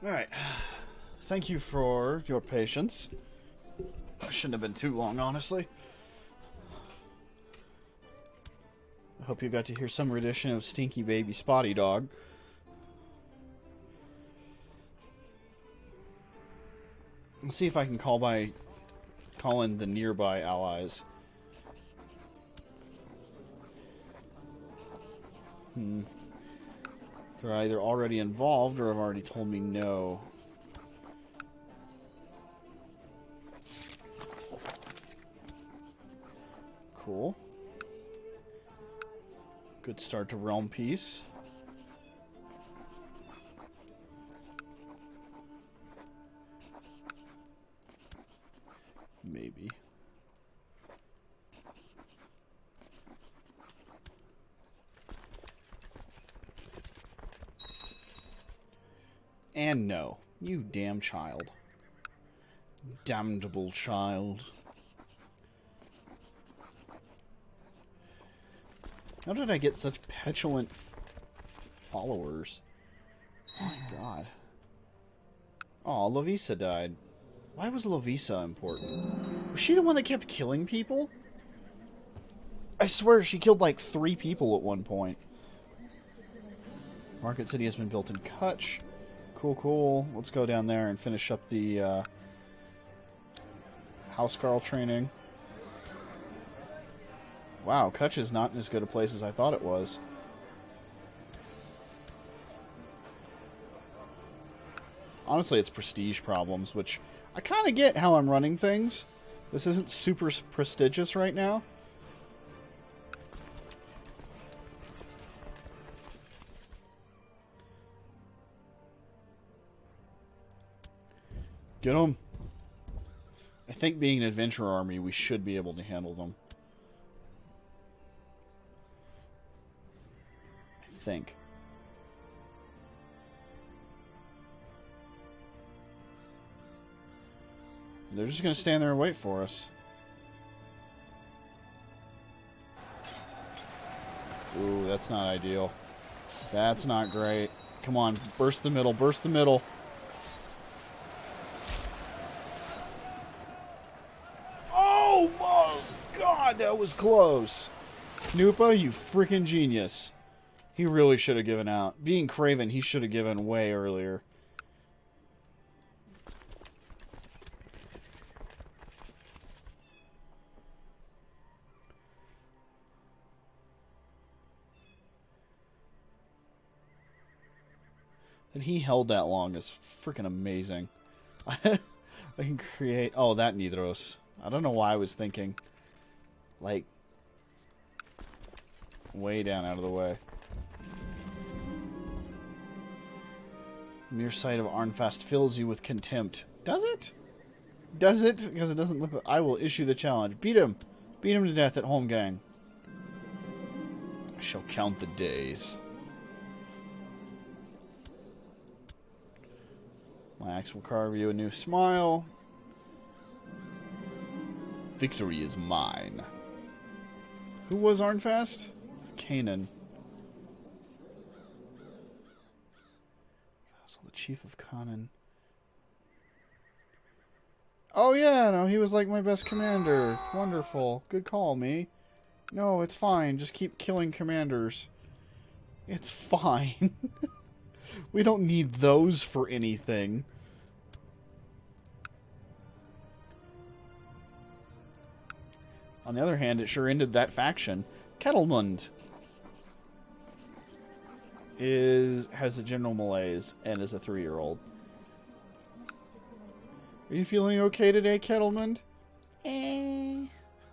Alright. Thank you for your patience. Shouldn't have been too long, honestly. I hope you got to hear some rendition of Stinky Baby Spotty Dog. Let's see if I can call in the nearby allies. They're either already involved or have already told me no. Cool. Good start to realm peace. Maybe. And no. You damn child. Damnable child. How did I get such petulant followers? Oh my god. Oh, Lovisa died. Why was Lovisa important? Was she the one that kept killing people? I swear she killed like 3 people at one point. Market City has been built in Kutch. Cool, cool. Let's go down there and finish up the Housecarl training. Wow, Kutch is not in as good a place as I thought it was. Honestly, it's prestige problems, which I kind of get how I'm running things. This isn't super prestigious right now. Get them. I think being an adventure army, we should be able to handle them. I think. They're just going to stand there and wait for us. Ooh, that's not ideal. That's not great. Come on, burst the middle, burst the middle. Oh my god, that was close. Nupa, you freaking genius. He really should have given out. Being Craven, he should have given way earlier. That he held that long is freaking amazing. I can create... Oh, that Nidros. I don't know why I was thinking. Like... way down out of the way. Mere sight of Arnfast fills you with contempt. Does it? Does it? Because it doesn't look like... I will issue the challenge. Beat him! Beat him to death at home, gang. I shall count the days. My axe will carve you a new smile. Victory is mine. Who was Arnfast? Canaan. So the chief of Canaan. Oh yeah, no, he was like my best commander. Wonderful. Good call, me. No, it's fine. Just keep killing commanders. It's fine. We don't need those for anything. On the other hand, it sure ended that faction. Kettlemund has a general malaise and is a 3-year-old. Are you feeling okay today, Kettlemund?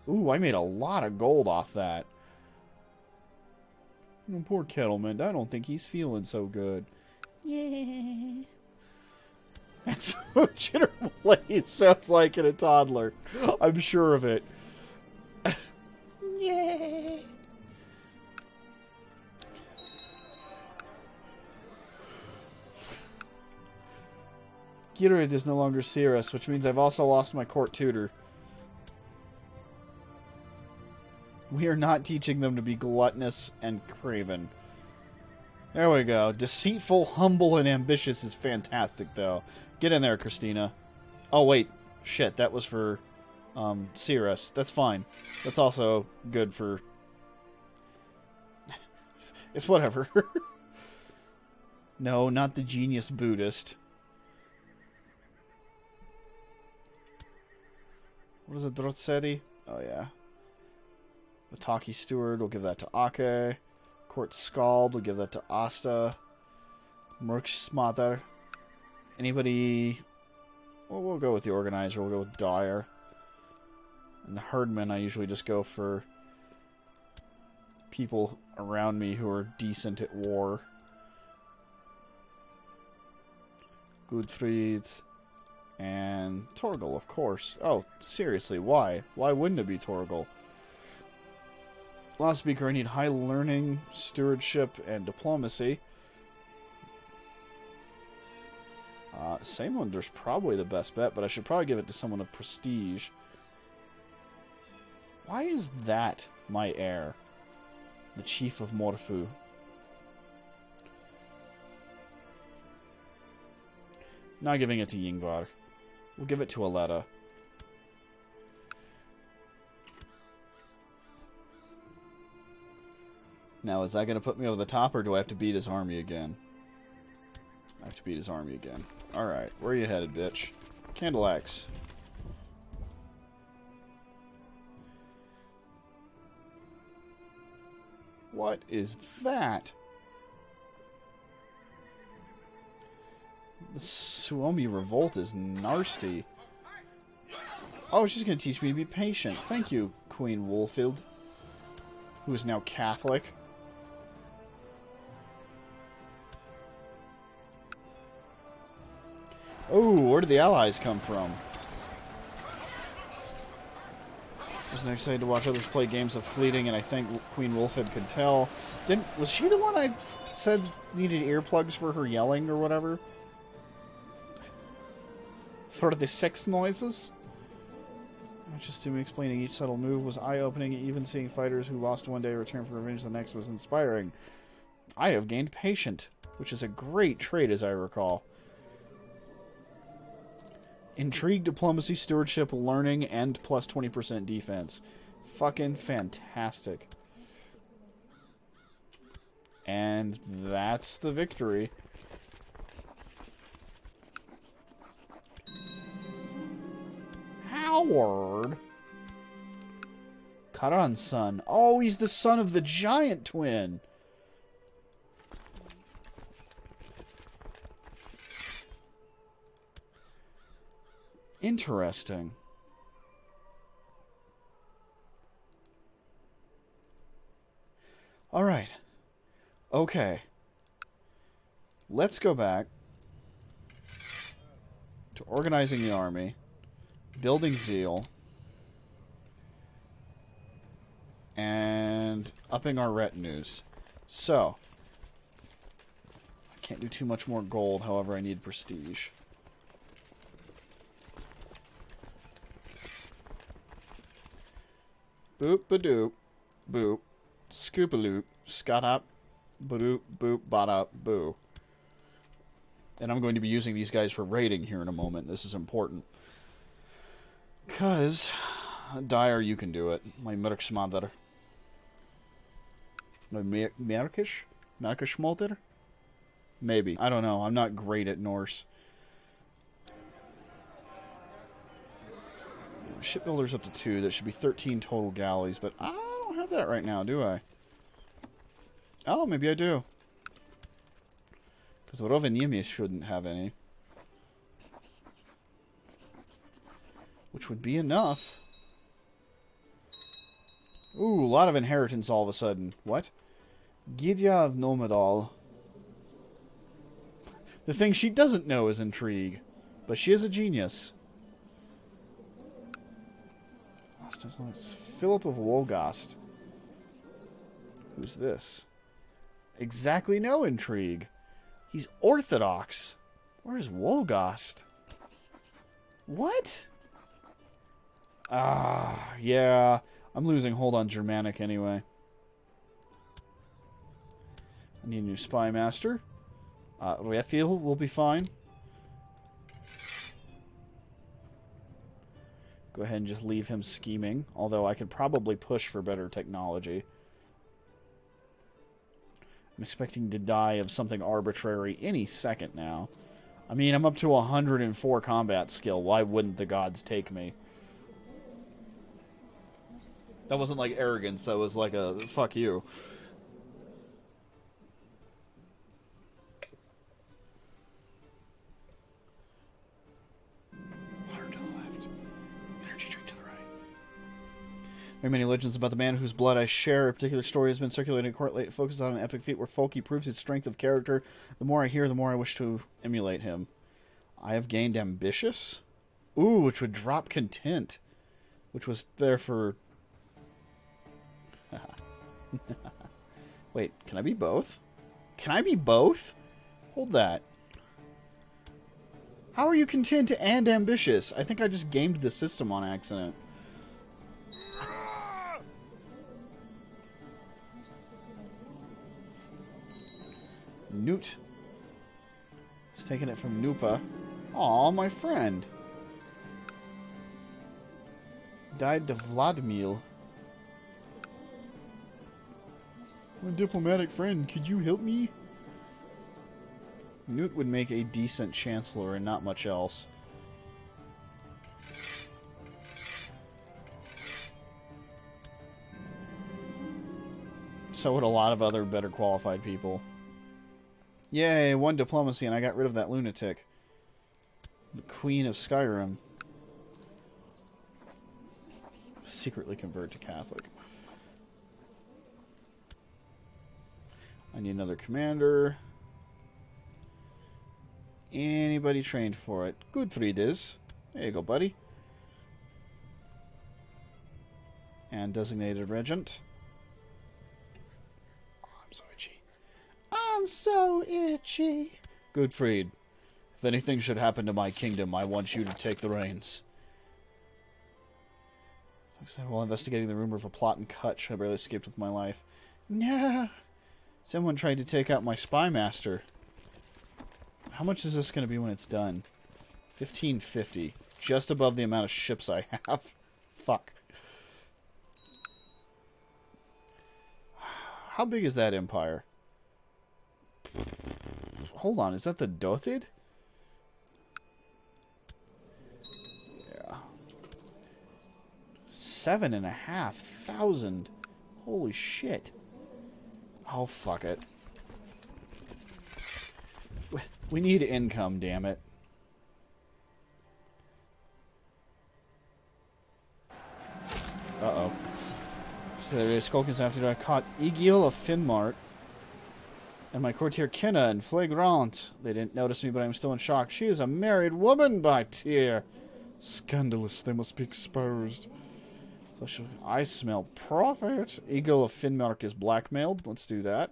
Ooh, I made a lot of gold off that. Oh, poor Kettlemund. I don't think he's feeling so good. Yeah. That's what general malaise sounds like in a toddler. I'm sure of it. Yay! Girid is no longer Cirrus, which means I've also lost my court tutor. We are not teaching them to be gluttonous and craven. There we go. Deceitful, humble, and ambitious is fantastic, though. Get in there, Christina. Oh, wait. Shit, that was for... Cirrus. That's fine. That's also good for... It's whatever. No, not the genius Buddhist. What is it, Drotsetti? Oh, yeah. The Taki Steward, we'll give that to Ake. Court Scald, we'll give that to Asta. Merksmather. Anybody... Well, we'll go with the Organizer. We'll go with Dyer. And the Herdman, I usually just go for people around me who are decent at war. Gudfried. And Torgal, of course. Oh, seriously, why? Why wouldn't it be Torgal? Last speaker, I need high learning, stewardship, and diplomacy. Samelander's probably the best bet, but I should probably give it to someone of prestige. Why is that my heir? The Chief of Morfu. Not giving it to Yngvar. We'll give it to Aletta. Now, is that going to put me over the top, or do I have to beat his army again? I have to beat his army again. Alright, where are you headed, bitch? Candle Axe. What is that? The Suomi Revolt is nasty. Oh, she's going to teach me to be patient. Thank you, Queen Wolfild, who is now Catholic. Oh, where did the Allies come from? I was excited to watch others play games of Fleeting, and I think Queen Wolfid could tell. Was she the one I said needed earplugs for her yelling or whatever? For the sex noises? Just to me explaining each subtle move was eye-opening. Even seeing fighters who lost one day return for revenge the next was inspiring. I have gained patient, which is a great trait as I recall. Intrigue, diplomacy, stewardship, learning, and plus 20% defense. Fucking fantastic. And that's the victory. Howard? Karan's son. Oh, he's the son of the giant twin. Interesting. Alright. Okay. Let's go back to organizing the army, building zeal, and upping our retinues. So, I can't do too much more gold, however I need prestige. Boop ba doop, boop, scoop-a-loop, scot-up, ba-doop, boop, ba-da, boo. And I'm going to be using these guys for raiding here in a moment. This is important. Because, Dyer, you can do it. My Merksmader. My Merkish? Merkishmolder? Maybe. I don't know. I'm not great at Norse. Shipbuilder's up to 2. That should be 13 total galleys, but I don't have that right now, do I? Oh, maybe I do. Because Rovaniemi shouldn't have any. Which would be enough. Ooh, a lot of inheritance all of a sudden. What? Gidya of Nomadal. The thing she doesn't know is intrigue. But she is a genius. Philip of Wolgast. Who's this? Exactly no intrigue. He's Orthodox. Where's Wolgast? What? Ah, yeah. I'm losing hold on Germanic anyway. I need a new spy master. Raphael will be fine. Go ahead and just leave him scheming. Although I could probably push for better technology. I'm expecting to die of something arbitrary any second now. I mean, I'm up to 104 combat skill. Why wouldn't the gods take me? That wasn't like arrogance. That was like a fuck you. Water to the left. Energy drink to the right. There are many legends about the man whose blood I share. A particular story has been circulating in court late. It focuses on an epic feat where Folky proves his strength of character. The more I hear, the more I wish to emulate him. I have gained ambitious. Ooh, which would drop content. Which was there for... Wait, can I be both? Can I be both? Hold that. How are you content and ambitious? I think I just gamed the system on accident. Newt. He's taking it from Nupa. Aw, my friend. Died to Vladimir. My diplomatic friend, could you help me? Newt would make a decent chancellor and not much else. So would a lot of other better qualified people. Yay, 1 diplomacy and I got rid of that lunatic. The Queen of Skyrim. Secretly convert to Catholic. I need another commander. Anybody trained for it? Goodfried is. There you go, buddy. And designated regent. Oh, I'm so itchy. I'm so itchy. Goodfried, if anything should happen to my kingdom, I want you to take the reins. While investigating the rumor of a plot in Kutch, I barely escaped with my life. No. Someone tried to take out my spy master. How much is this going to be when it's done? 1550. Just above the amount of ships I have. Fuck. How big is that empire? Hold on, is that the Dothid? Yeah. 7,500. Holy shit. Oh, fuck it. We need income, damn it. Uh-oh. So there is Skulkins after I caught Egil of Finnmark and my courtier Kenna in Flagrant. They didn't notice me, but I'm still in shock. She is a married woman by Tyr. Scandalous. They must be exposed. I smell profit. Egil of Finnmark is blackmailed. Let's do that.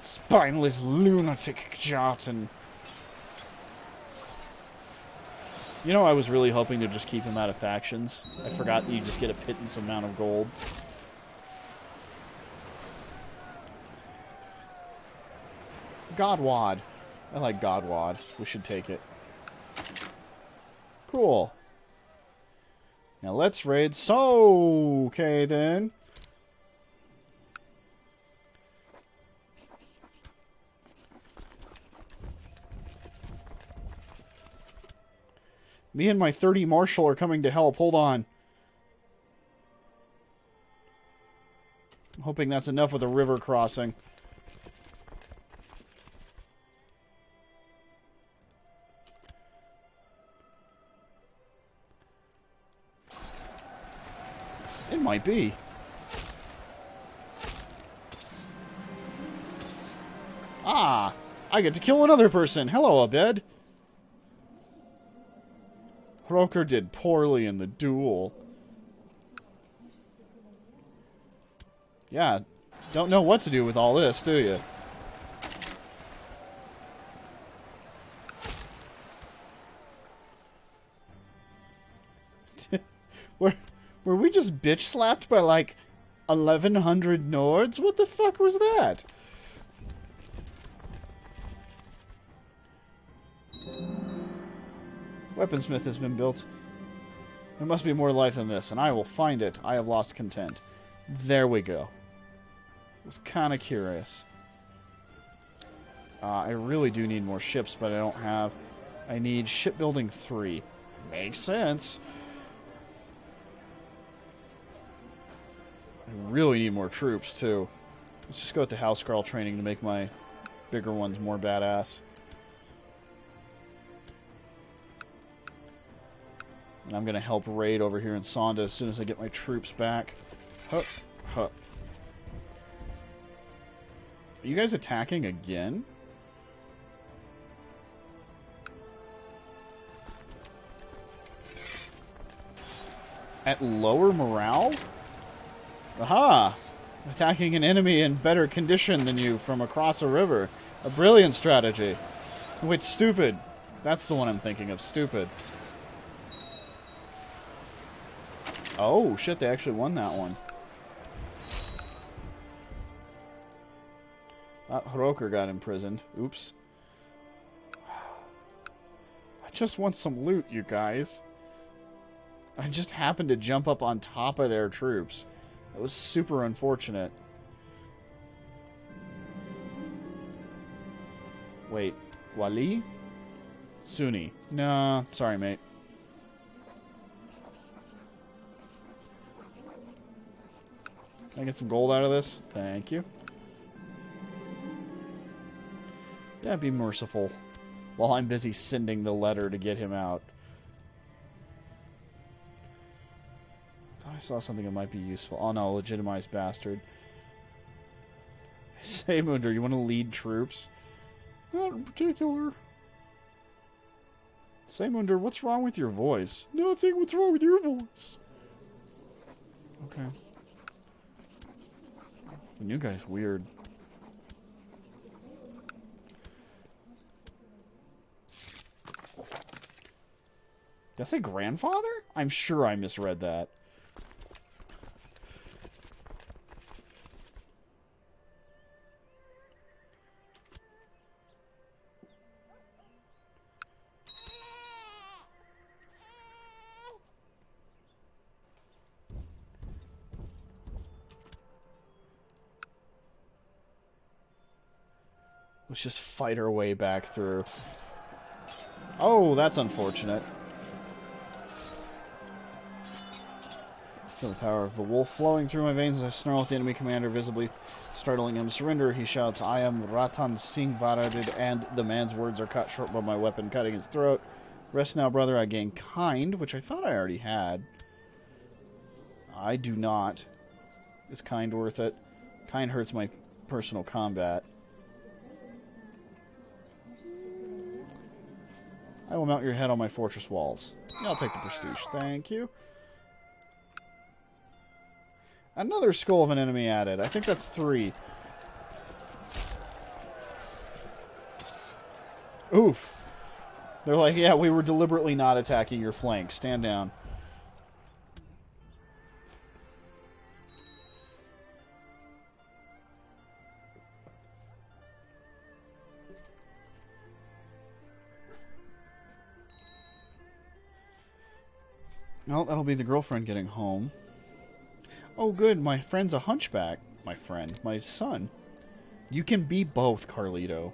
Spineless lunatic Jotin. You know, I was really hoping to just keep him out of factions. I forgot that you just get a pittance amount of gold. Godwad. I like Godwad. We should take it. Cool. Now let's raid. So, okay then. Me and my 30 marshal are coming to help. Hold on. I'm hoping that's enough with a river crossing. It might be. Ah! I get to kill another person. Hello, Abed. Hroker did poorly in the duel. Yeah, don't know what to do with all this, do you? Were we just bitch slapped by like 1,100 Nords? What the fuck was that? Weaponsmith has been built. There must be more life than this, and I will find it. I have lost content. There we go. I was kind of curious. I really do need more ships, but I don't have... I need shipbuilding 3. Makes sense. I really need more troops, too. Let's just go with the Housecarl training to make my bigger ones more badass. And I'm going to help raid over here in Sonda as soon as I get my troops back. Hup, hup. Are you guys attacking again? At lower morale? Aha! Attacking an enemy in better condition than you from across a river. A brilliant strategy. Wait, stupid. That's the one I'm thinking of. Stupid. Oh, shit, they actually won that one. Hroker got imprisoned. Oops. I just want some loot, you guys. I just happened to jump up on top of their troops. That was super unfortunate. Wait. Wali? Sunni. Nah, sorry, mate. Can I get some gold out of this? Thank you. Yeah, be merciful. While I'm busy sending the letter to get him out. Thought I saw something that might be useful. Oh no, legitimized bastard. Say, Munder, you want to lead troops? Not in particular. Say, Munder, what's wrong with your voice? Nothing, what's wrong with your voice? Okay. The new guy's weird. Did I say grandfather? I'm sure I misread that. Let's just fight our way back through. Oh, that's unfortunate. Feel the power of the wolf flowing through my veins as I snarl at the enemy commander, visibly startling him to surrender. He shouts, "I am Ratan Singh Varadid," and the man's words are cut short by my weapon cutting his throat. Rest now, brother. I gain kind, which I thought I already had. I do not. Is kind worth it? Kind hurts my personal combat. I will mount your head on my fortress walls. Yeah, I'll take the prestige. Thank you. Another skull of an enemy added. I think that's 3. Oof. They're like, yeah, we were deliberately not attacking your flank. Stand down. Oh, that'll be the girlfriend getting home. Oh, good. My friend's a hunchback. My friend. My son. You can be both, Carledo.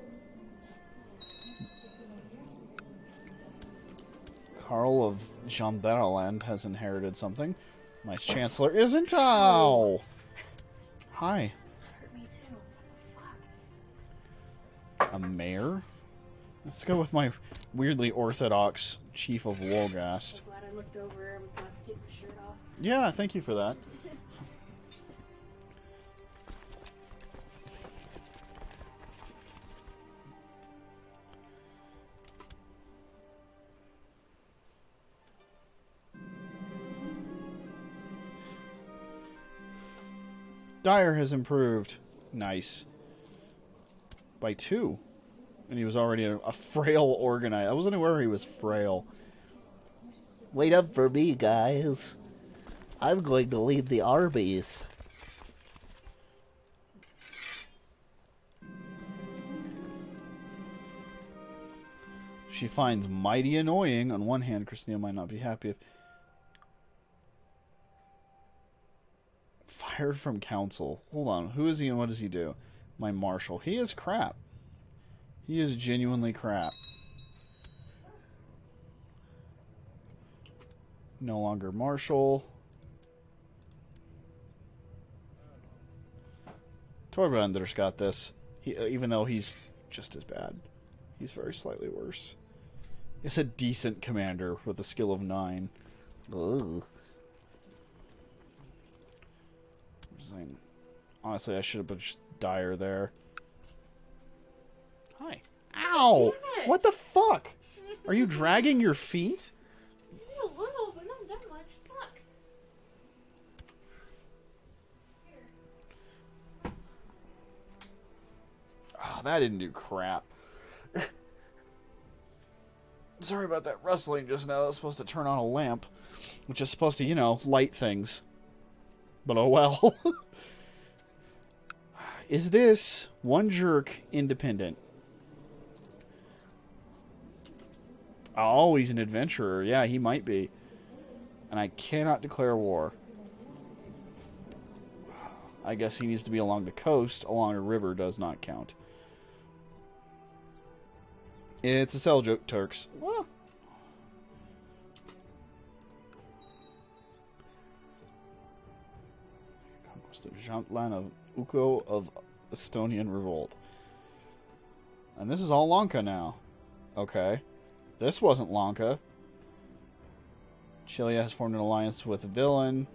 Carl of Jamberaland has inherited something. My chancellor isn't. Oh! Hi. Hurt me too. Fuck. A mayor? Let's go with my weirdly orthodox chief of Wolgast. I'm glad I looked over. I was about to take my shirt off. Yeah, thank you for that. Dyer has improved. Nice. By 2. And he was already a frail organizer. I wasn't aware he was frail. Wait up for me, guys. I'm going to lead the armies. She finds mighty annoying. On one hand, Christina might not be happy if... Fired from council. Hold on. Who is he and what does he do? My marshal. He is crap. He is genuinely crap. No longer marshal. Torbrander's got this. Even though he's just as bad. He's very slightly worse. It's a decent commander with a skill of 9. Ugh. Honestly, I should have put Dyer there. Hi. Ow! What the fuck? Are you dragging your feet? Maybe a little, but not that much. Fuck. Here. Oh, that didn't do crap. Sorry about that rustling just now. That was supposed to turn on a lamp, which is supposed to, you know, light things. But oh well. Is this one jerk independent? Oh, he's an adventurer. Yeah, he might be. And I cannot declare war. I guess he needs to be along the coast. Along a river does not count. It's a Seljuk Turks. Well. Conquest of Jantlan of Uko of Estonian Revolt. And this is all Lanka now. Okay. This wasn't Lanka. Chile has formed an alliance with a villain.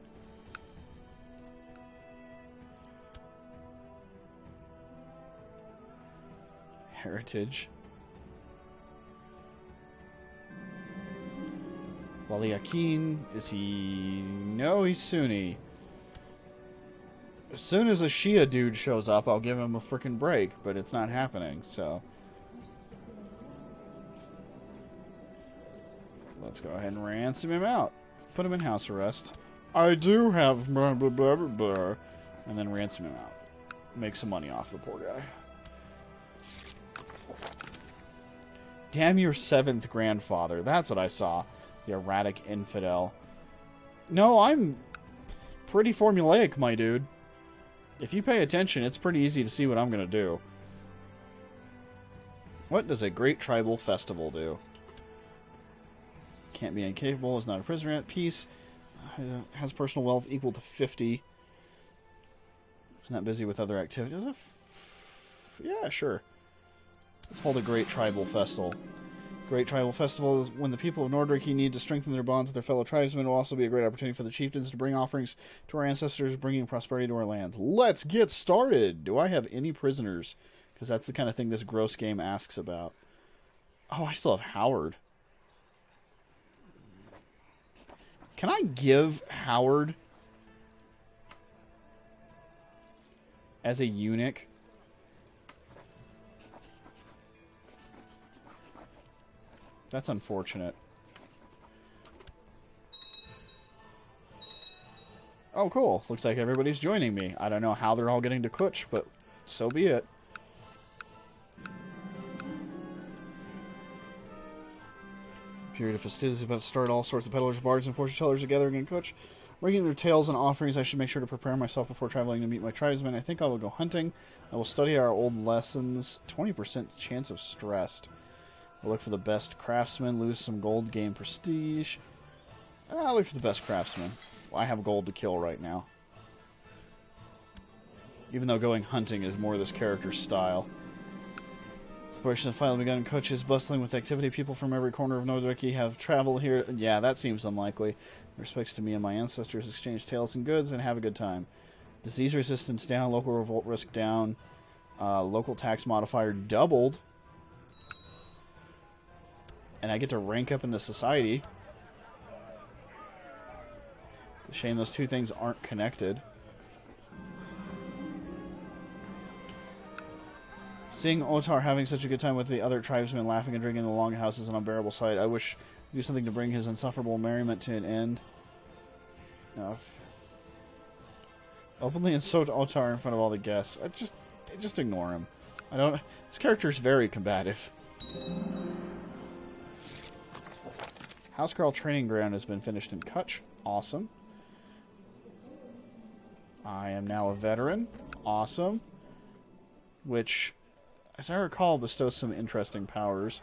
Heritage. Wali Akin, is he... No, he's Sunni. As soon as a Shia dude shows up, I'll give him a frickin' break, but it's not happening, so... Let's go ahead and ransom him out. Put him in house arrest. I do have blah blah blah blah blah. And then ransom him out. Make some money off the poor guy. Damn your 7th grandfather. That's what I saw. The erratic infidel. No, I'm pretty formulaic, my dude. If you pay attention, it's pretty easy to see what I'm going to do. What does a great tribal festival do? Can't be incapable, is not a prisoner at peace. Has personal wealth equal to 50. Is not busy with other activities. Yeah, sure. Let's hold a great tribal festival. Great tribal festival when the people of Nordriki need to strengthen their bonds with their fellow tribesmen. It will also be a great opportunity for the chieftains to bring offerings to our ancestors, bringing prosperity to our lands. Let's get started! Do I have any prisoners? Because that's the kind of thing this gross game asks about. Oh, I still have Howard. Can I give Howard as a eunuch? That's unfortunate. Oh, cool. Looks like everybody's joining me. I don't know how they're all getting to Kutch, but so be it. Period of festivities about to start. All sorts of peddlers, bards, and fortune tellers are gathering in Kutch, bringing their tales and offerings. I should make sure to prepare myself before traveling to meet my tribesmen. I think I will go hunting. I will study our old lessons. 20% chance of stressed. I'll look for the best craftsman, lose some gold, gain prestige. I'll look for the best craftsman. I have gold to kill right now. Even though going hunting is more this character's style. Operation has finally begun. Kutch is bustling with activity. People from every corner of Nordriki have traveled here. Yeah, that seems unlikely. Respects to me and my ancestors, exchange tales and goods, and have a good time. Disease resistance down, local revolt risk down. Local tax modifier doubled. And I get to rank up in the society. It's a shame those two things aren't connected. Seeing Otar having such a good time with the other tribesmen laughing and drinking in the longhouse is an unbearable sight. I wish to do something to bring his insufferable merriment to an end. Openly insult Otar in front of all the guests. Just ignore him. His character is very combative. Housecarl Training Ground has been finished in Kutch. Awesome. I am now a veteran. Awesome. Which, as I recall, bestows some interesting powers.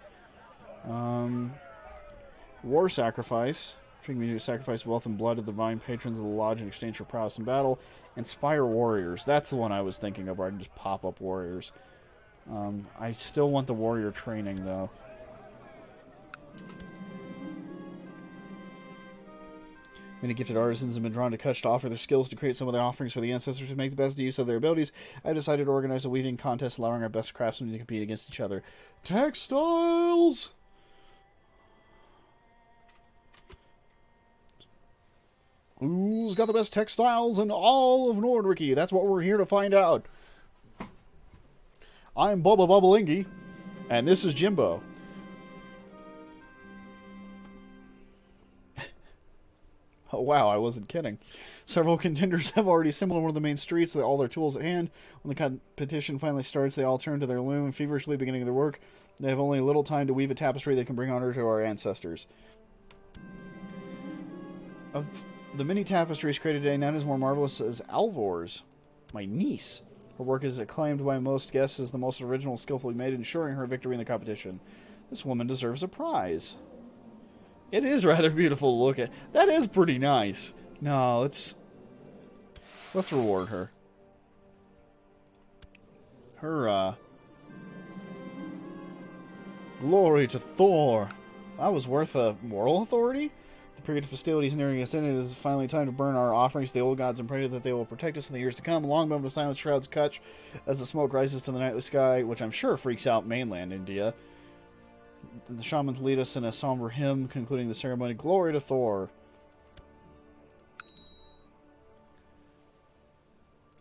War Sacrifice. Triggering me to sacrifice wealth and blood of the divine patrons of the lodge in exchange for prowess in battle. Inspire Warriors. That's the one I was thinking of, where I can just pop up warriors. I still want the warrior training, though. Many gifted artisans have been drawn to Kutch to offer their skills to create some of their offerings for the ancestors to make the best use of their abilities. I decided to organize a weaving contest allowing our best craftsmen to compete against each other. Textiles! Who's got the best textiles in all of Nordriki? That's what we're here to find out. I'm Bubba Bubblingy, and this is Jimbo. Oh, wow, I wasn't kidding. Several contenders have already assembled on one of the main streets with all their tools at hand. When the competition finally starts, they all turn to their loom, feverishly beginning their work. They have only a little time to weave a tapestry that can bring honor to our ancestors. Of the many tapestries created today, none is more marvelous as Alvor's, my niece. Her work is acclaimed by most guests as the most original and skillfully made, ensuring her victory in the competition. This woman deserves a prize. It is rather beautiful to look at. That is pretty nice. No, let's reward her. Glory to Thor. That was worth a moral authority? The period of festivities nearing its end. It is finally time to burn our offerings to the old gods and pray that they will protect us in the years to come. A long moment of silence shrouds Kutch as the smoke rises to the nightly sky, which I'm sure freaks out mainland India. The shamans lead us in a somber hymn, concluding the ceremony. Glory to Thor.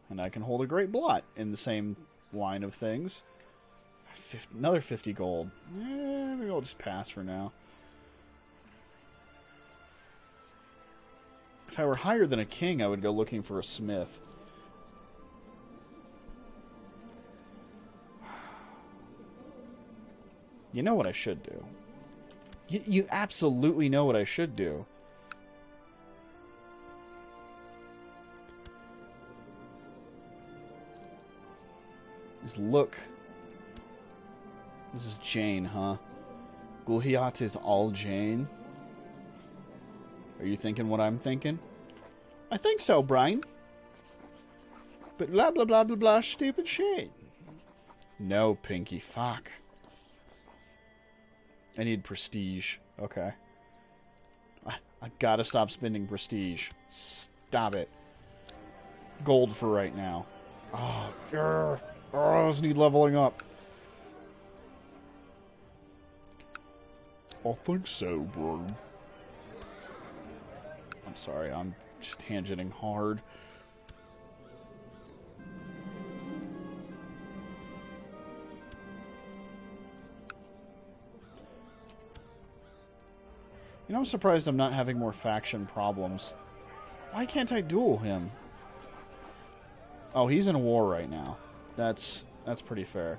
And I can hold a great blot in the same line of things. Another 50 gold. Maybe I'll just pass for now. If I were higher than a king, I would go looking for a smith. You know what I should do. You absolutely know what I should do. Is look. This is Jane, huh? Gulhiat is all Jane? Are you thinking what I'm thinking? I think so, Brian. But blah blah blah blah blah stupid shit. No, Pinky, fuck. I need prestige. Okay. I gotta stop spending prestige. Stop it. Gold for right now. Oh, those need leveling up. I think so, bro. I'm sorry, I'm just tangenting hard. You know, I'm surprised I'm not having more faction problems. Why can't I duel him? Oh, he's in a war right now. That's pretty fair.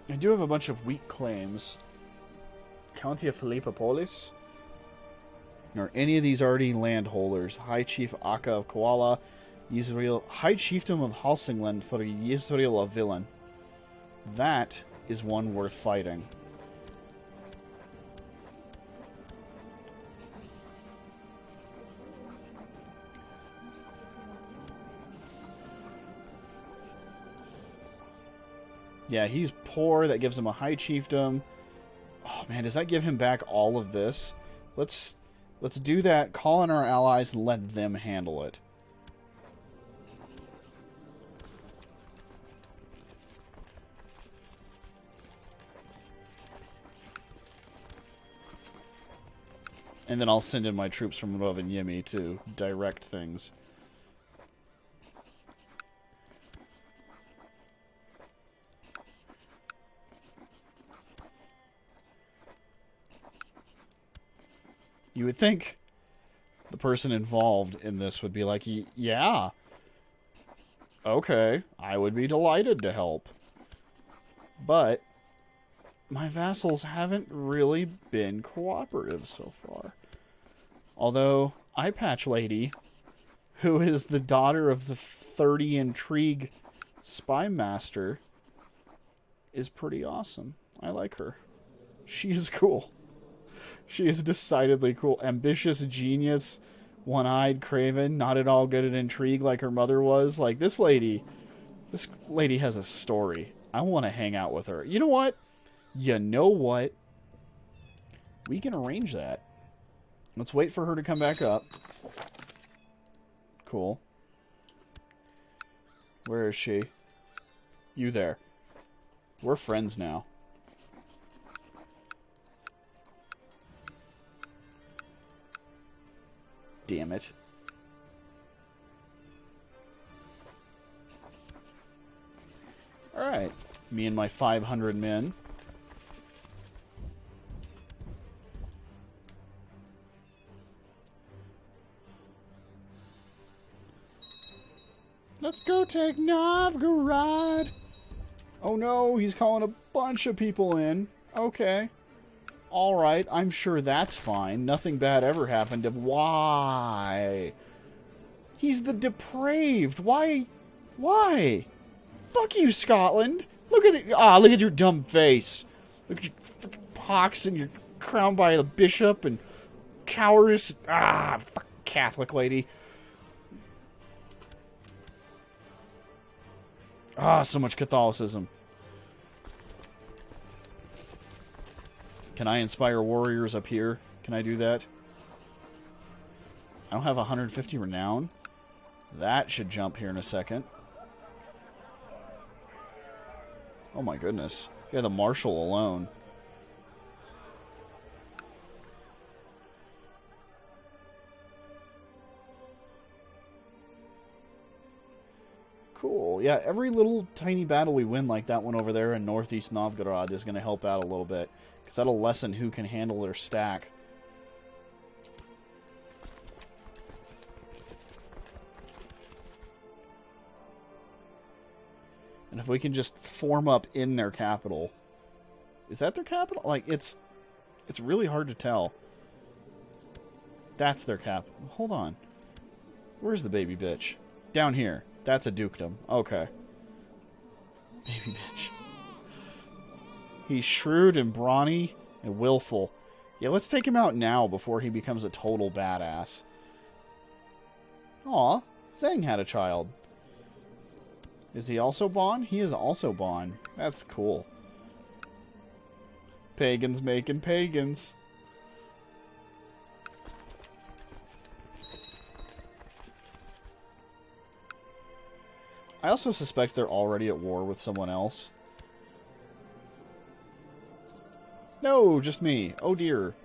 I do have a bunch of weak claims. County of Philippopolis. Are any of these already landholders? High Chief Akka of Koala. Yisrael, High Chiefdom of Halsingland for Yisrael of Villain. That is one worth fighting. Yeah, he's poor. That gives him a High Chiefdom. Oh man, does that give him back all of this? Let's do that. Call in our allies and let them handle it. And then I'll send in my troops from Rovaniemi to direct things. You would think the person involved in this would be like, yeah, okay, I would be delighted to help. But my vassals haven't really been cooperative so far. Although, Eye Patch Lady, who is the daughter of the 30 Intrigue Spy Master, is pretty awesome. I like her. She is cool. She is decidedly cool. Ambitious genius, one-eyed craven, not at all good at intrigue like her mother was. Like, this lady has a story. I want to hang out with her. You know what? We can arrange that. Let's wait for her to come back up. Cool. Where is she? You there. We're friends now. Damn it. Alright. Me and my 500 men. Let's go take Novgorod. Oh no, he's calling a bunch of people in. Okay. Alright, I'm sure that's fine. Nothing bad ever happened to... Why? He's the depraved. Why? Why? Fuck you, Scotland. Look at it. Look at your dumb face. Look at your pox and you're crowned by the bishop and cowardice. Fuck Catholic lady. So much Catholicism. Can I inspire warriors up here? Can I do that? I don't have 150 renown. That should jump here in a second. Oh my goodness. Yeah, the marshal alone. Cool. Yeah, every little tiny battle we win like that one over there in northeast Novgorod is going to help out a little bit. Because that'll lessen who can handle their stack. And if we can just form up in their capital. Is that their capital? Like, it's really hard to tell. That's their capital. Hold on. Where's the baby bitch? Down here. That's a dukedom. Okay. Baby bitch. He's shrewd and brawny and willful. Yeah, let's take him out now before he becomes a total badass. Aw, Zhang had a child. Is he also Bon? He is also Bon. That's cool. Pagans making pagans. I also suspect they're already at war with someone else. No, just me. Oh dear.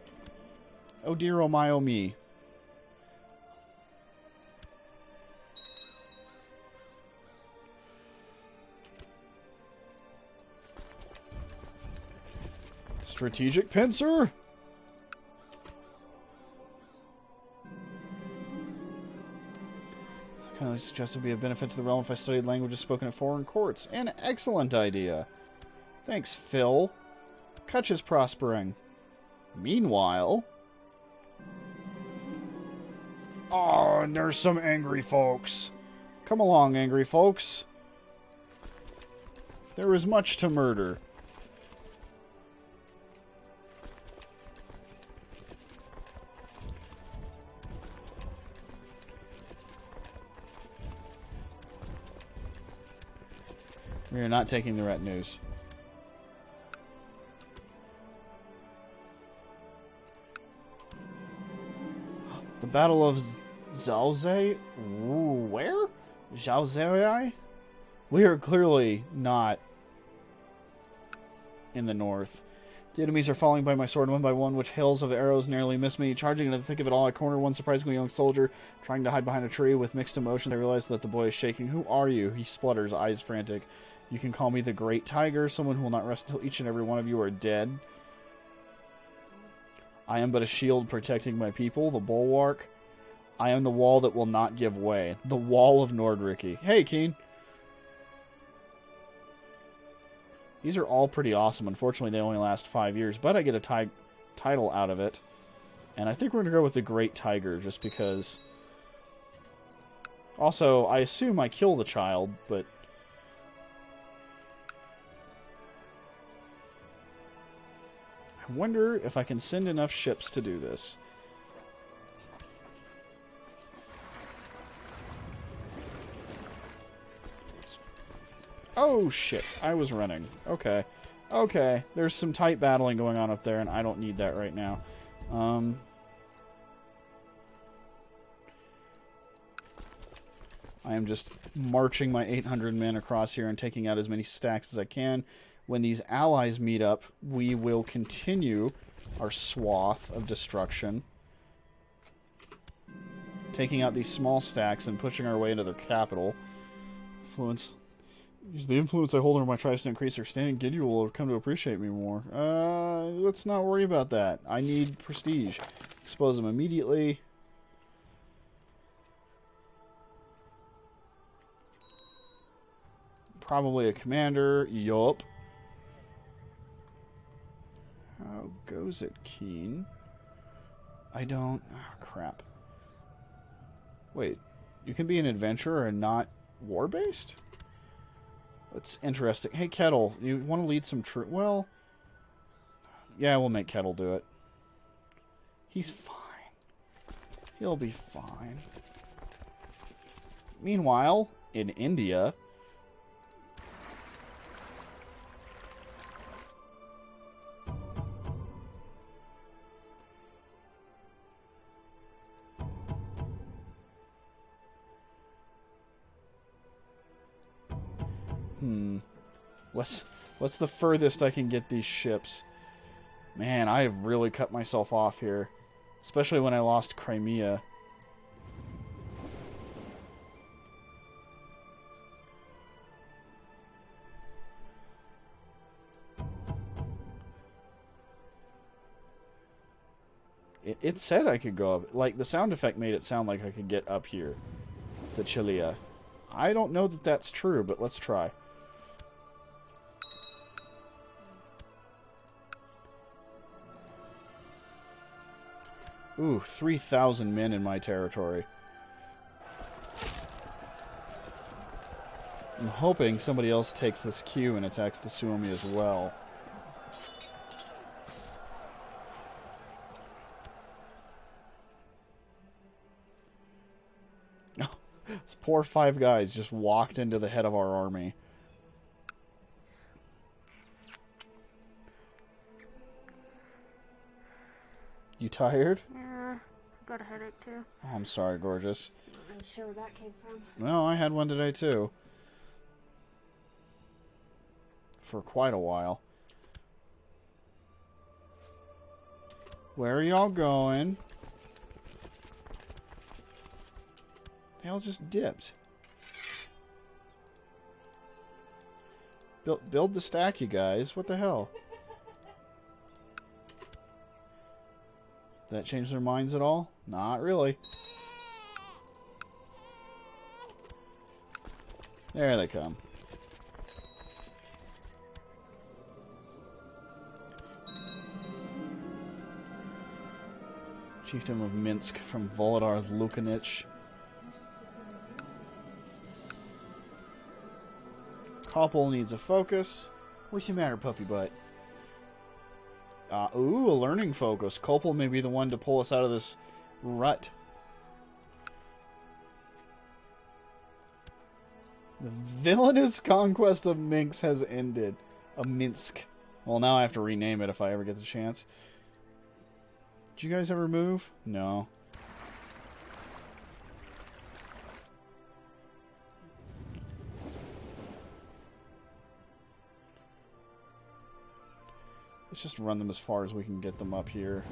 Oh dear, oh my, oh me. Strategic pincer! Kind of suggests it would be a benefit to the realm if I studied languages spoken at foreign courts. An excellent idea. Thanks, Phil. Kutch is prospering. Meanwhile... Oh, and there's some angry folks. Come along, angry folks. There is much to murder. We are not taking the retinues. The Battle of Zhaozhe? Ooh, where? Zhaozhe? We are clearly not in the north. The enemies are falling by my sword one by one, which hails of arrows nearly miss me. Charging into the thick of it all, I corner one surprisingly young soldier, trying to hide behind a tree. With mixed emotions, I realize that the boy is shaking. Who are you? He splutters, eyes frantic. You can call me the Great Tiger, someone who will not rest until each and every one of you are dead. I am but a shield protecting my people, the bulwark. I am the wall that will not give way. The wall of Nordriki. Hey, Keen. These are all pretty awesome. Unfortunately, they only last 5 years, but I get a title out of it. And I think we're going to go with the Great Tiger, just because... Also, I assume I kill the child, but... I wonder if I can send enough ships to do this. Oh, shit. I was running. Okay. Okay. There's some tight battling going on up there, and I don't need that right now. I am just marching my 800 men across here and taking out as many stacks as I can. When these allies meet up, we will continue our swath of destruction. Taking out these small stacks and pushing our way into their capital. Influence. Use the influence I hold over my tribes to increase their standing. Gideon will come to appreciate me more. Let's not worry about that. I need prestige. Expose them immediately. Probably a commander. Yup. How goes it, Keen? I don't... Oh, crap. Wait. You can be an adventurer and not war-based? That's interesting. Hey, Kettle, you want to lead some troop? Well... Yeah, we'll make Kettle do it. He's fine. He'll be fine. Meanwhile, in India... What's the furthest I can get these ships? Man, I have really cut myself off here. Especially when I lost Crimea. It said I could go up. Like, the sound effect made it sound like I could get up here. To Chilia. I don't know that that's true, but let's try. Ooh, 3,000 men in my territory. I'm hoping somebody else takes this queue and attacks the Suomi as well. Oh, this poor 5 guys just walked into the head of our army. You tired? Yeah, got a headache too. Oh, I'm sorry, gorgeous. I'm sure where that came from. No, I had one today too. For quite a while. Where are y'all going? They all just dipped. Build the stack, you guys. What the hell? Did that change their minds at all? Not really. There they come. Chieftain of Minsk from Volodar Lukanich. Koppel needs a focus. What's the matter, puppy butt? Ooh, a learning focus. Koppel may be the one to pull us out of this rut. The villainous conquest of Minsk has ended. Of Minsk. Well, now I have to rename it if I ever get the chance. Did you guys ever move? No. Let's just run them as far as we can get them up here.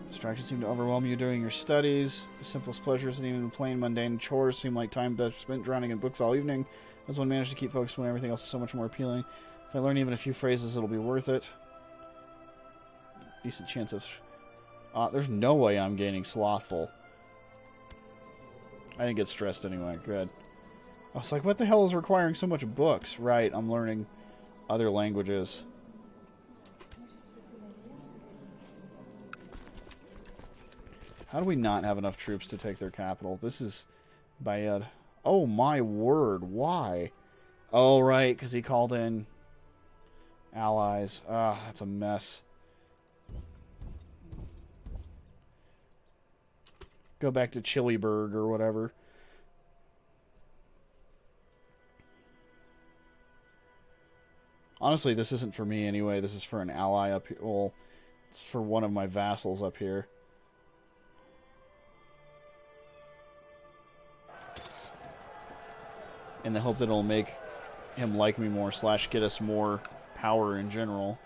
Distractions seem to overwhelm you during your studies. The simplest pleasures and even the plain mundane chores seem like time best spent drowning in books all evening. As one manages to keep focused when everything else is so much more appealing. If I learn even a few phrases, it'll be worth it. Decent chance of... there's no way I'm gaining slothful. I didn't get stressed anyway. Good. I was like, what the hell is requiring so much books? Right, I'm learning other languages. How do we not have enough troops to take their capital? This is bad. Oh my word, why? Oh, right, because he called in allies. Ah, that's a mess. Go back to Chiliburg or whatever. Honestly, this isn't for me anyway. This is for an ally up here. Well, it's for one of my vassals up here. In the hope that it'll make him like me more, / get us more power in general.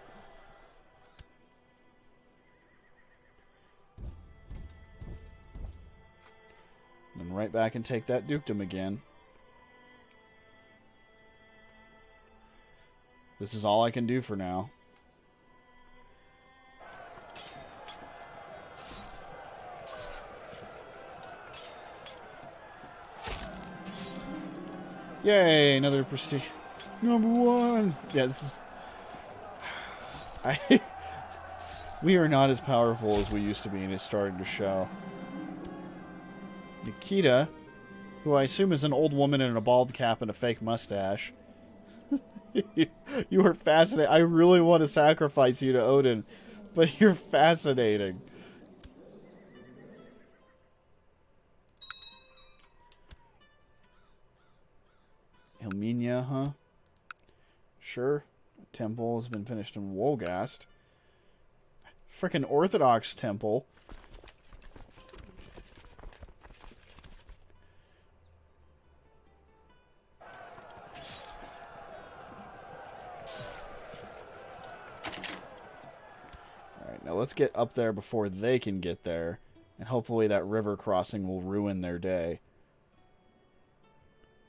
And then right back and take that dukedom again. This is all I can do for now. Yay, another prestige. #1! Yeah, this is... We are not as powerful as we used to be, and it's starting to show. Nikita, who I assume is an old woman in a bald cap and a fake mustache. You are fascinating. I really want to sacrifice you to Odin, but you're fascinating. Helminia, huh? Sure. Temple has been finished in Wolgast. Frickin' Orthodox temple. Alright, now let's get up there before they can get there. And hopefully that river crossing will ruin their day.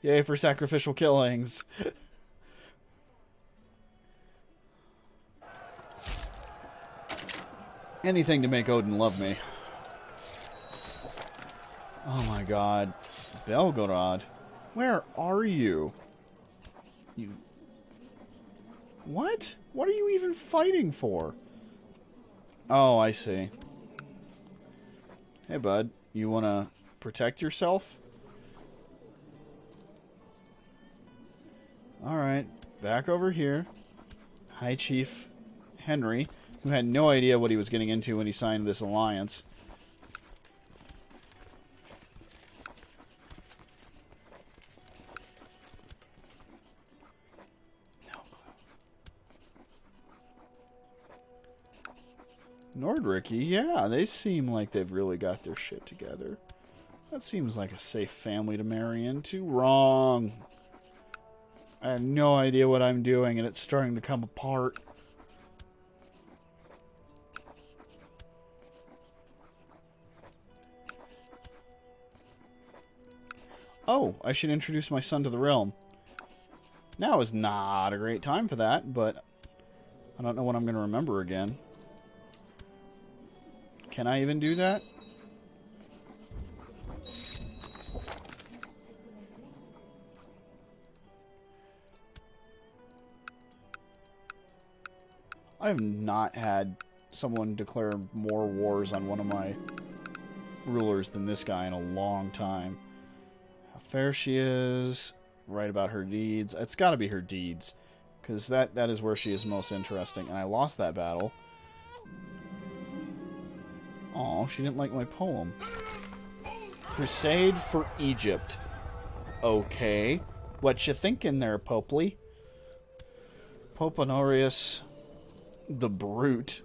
Yay for sacrificial killings. Anything to make Odin love me. Oh my god. Belgorod. Where are you? You... What? What are you even fighting for? Oh, I see. Hey, bud. You want to protect yourself? Alright. Back over here. High Chief Henry. who had no idea what he was getting into when he signed this alliance. Nordricky, yeah, they seem like they've really got their shit together. That seems like a safe family to marry into. Wrong. I have no idea what I'm doing, and it's starting to come apart. Oh, I should introduce my son to the realm. Now is not a great time for that, but I don't know when I'm going to remember again. Can I even do that? I have not had someone declare more wars on one of my rulers than this guy in a long time. How fair she is. Right about her deeds. It's got to be her deeds, because that is where she is most interesting. And I lost that battle. Aw, she didn't like my poem. Crusade for Egypt. Okay. What you thinking there, Popely? Pope Honorius the Brute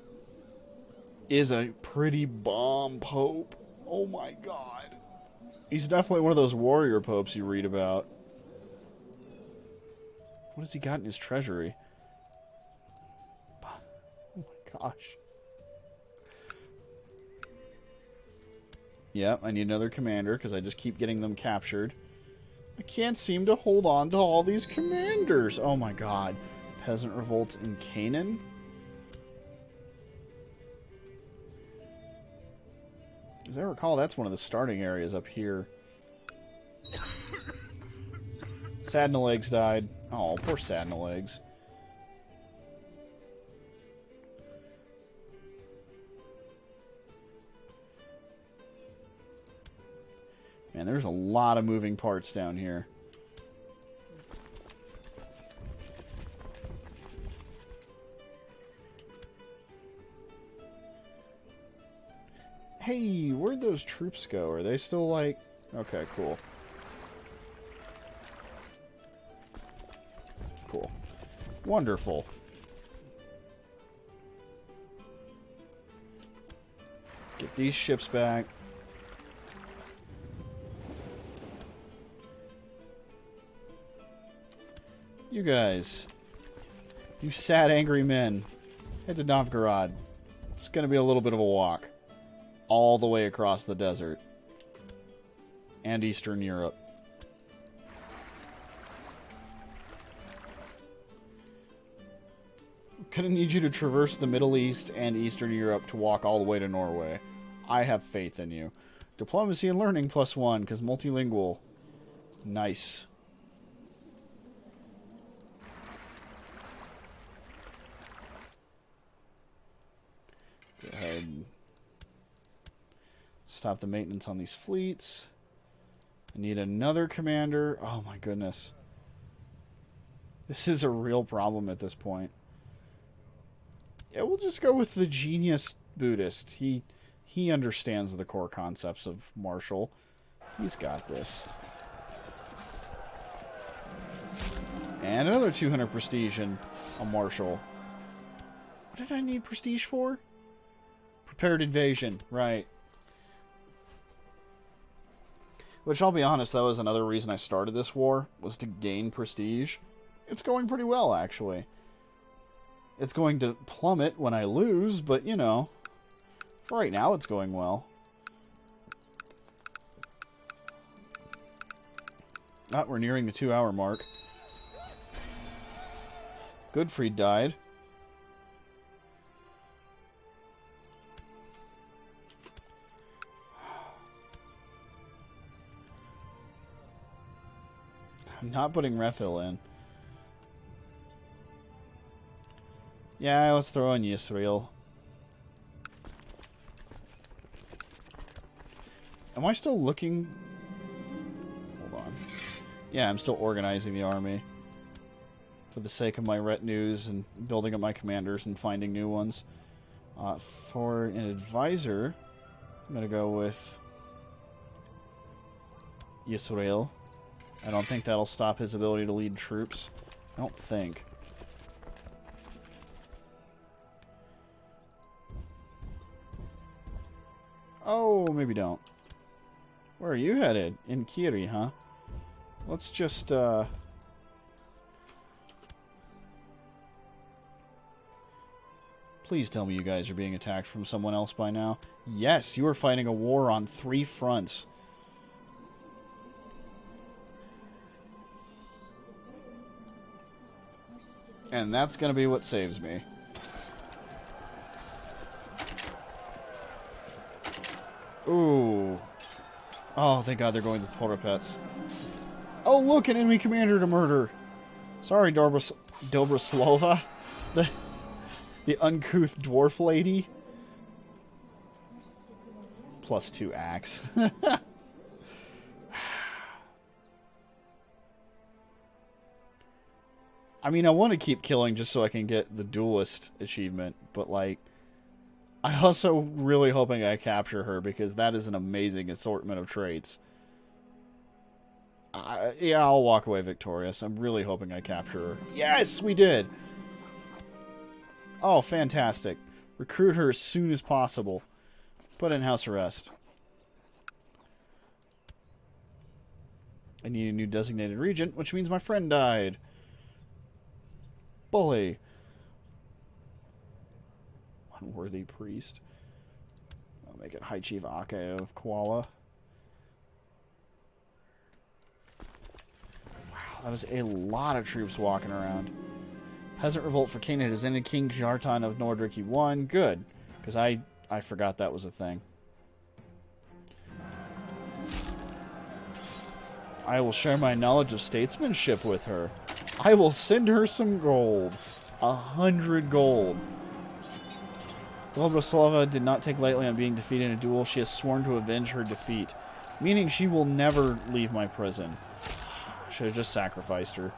is a pretty bomb pope. Oh my god. He's definitely one of those warrior popes you read about. What has he got in his treasury? Oh my gosh. Yep, I need another commander because I just keep getting them captured. I can't seem to hold on to all these commanders. Oh my god. Peasant revolt in Canaan? As I recall, that's one of the starting areas up here. Sadnalegs died. Oh, poor Sadnalegs. Man, there's a lot of moving parts down here. Hey, where'd those troops go? Are they still like... Okay, cool. Cool. Wonderful. Get these ships back. You guys. You sad, angry men. Head to Novgorod. It's going to be a little bit of a walk. All the way across the desert. And Eastern Europe. I'm gonna need you to traverse the Middle East and Eastern Europe to walk all the way to Norway. I have faith in you. Diplomacy and learning +1, because multilingual. Nice. Go ahead and stop the maintenance on these fleets. I need another commander. Oh my goodness. This is a real problem at this point. Yeah, we'll just go with the genius Buddhist. He understands the core concepts of martial. He's got this. And another 200 prestige in a martial. What did I need prestige for? Prepared invasion, right. Which, I'll be honest, that was another reason I started this war, was to gain prestige. It's going pretty well, actually. It's going to plummet when I lose, but, you know, for right now it's going well. Ah, we're nearing the 2-hour mark. Goodfried died. I'm not putting refill in. Yeah, let's throw in Yisrael. Am I still looking? Hold on. Yeah, I'm still organizing the army. For the sake of my retinues and building up my commanders and finding new ones. For an advisor, I'm going to go with Yisrael. I don't think that'll stop his ability to lead troops. I don't think. Oh, maybe don't. Where are you headed? In Kiri, huh? Let's just, Please tell me you guys are being attacked from someone else by now. Yes, you are fighting a war on 3 fronts. And that's going to be what saves me. Ooh. Oh, thank God they're going to Toropets. Oh, look, an enemy commander to murder. Sorry, Dobroslova. The uncouth dwarf lady. +2 axe. I mean, I want to keep killing just so I can get the duelist achievement, but, like, I'm also really hoping I capture her, because that is an amazing assortment of traits. Yeah, I'll walk away victorious. I'm really hoping I capture her. Yes, we did! Oh, fantastic. Recruit her as soon as possible. Put in house arrest. I need a new designated regent, which means my friend died. Bully. Unworthy priest. I'll make it High Chief Ake of Kuala. Wow, that is a lot of troops walking around. Peasant revolt for Canaan has ended. King Jartan of Nordric, he won. Good. Because I forgot that was a thing. I will share my knowledge of statesmanship with her. I will send her some gold. 100 gold. Dobroslava did not take lightly on being defeated in a duel. She has sworn to avenge her defeat. Meaning she will never leave my prison. Should have just sacrificed her.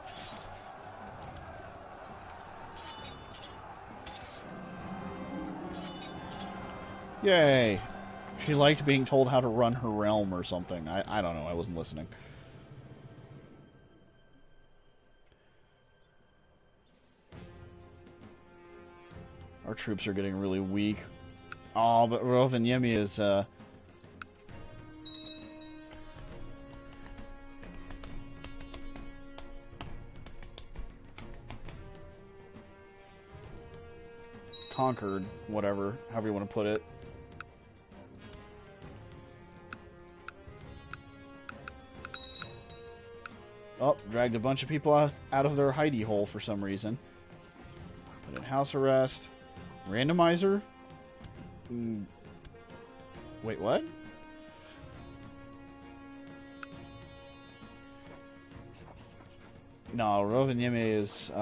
Yay. She liked being told how to run her realm or something. I don't know. I wasn't listening. Our troops are getting really weak. Oh, but Rovaniemi is, conquered, whatever, however you want to put it. Oh, dragged a bunch of people out of their hidey hole for some reason. Put in house arrest. Randomizer? Wait, what? No, Rovaniemi is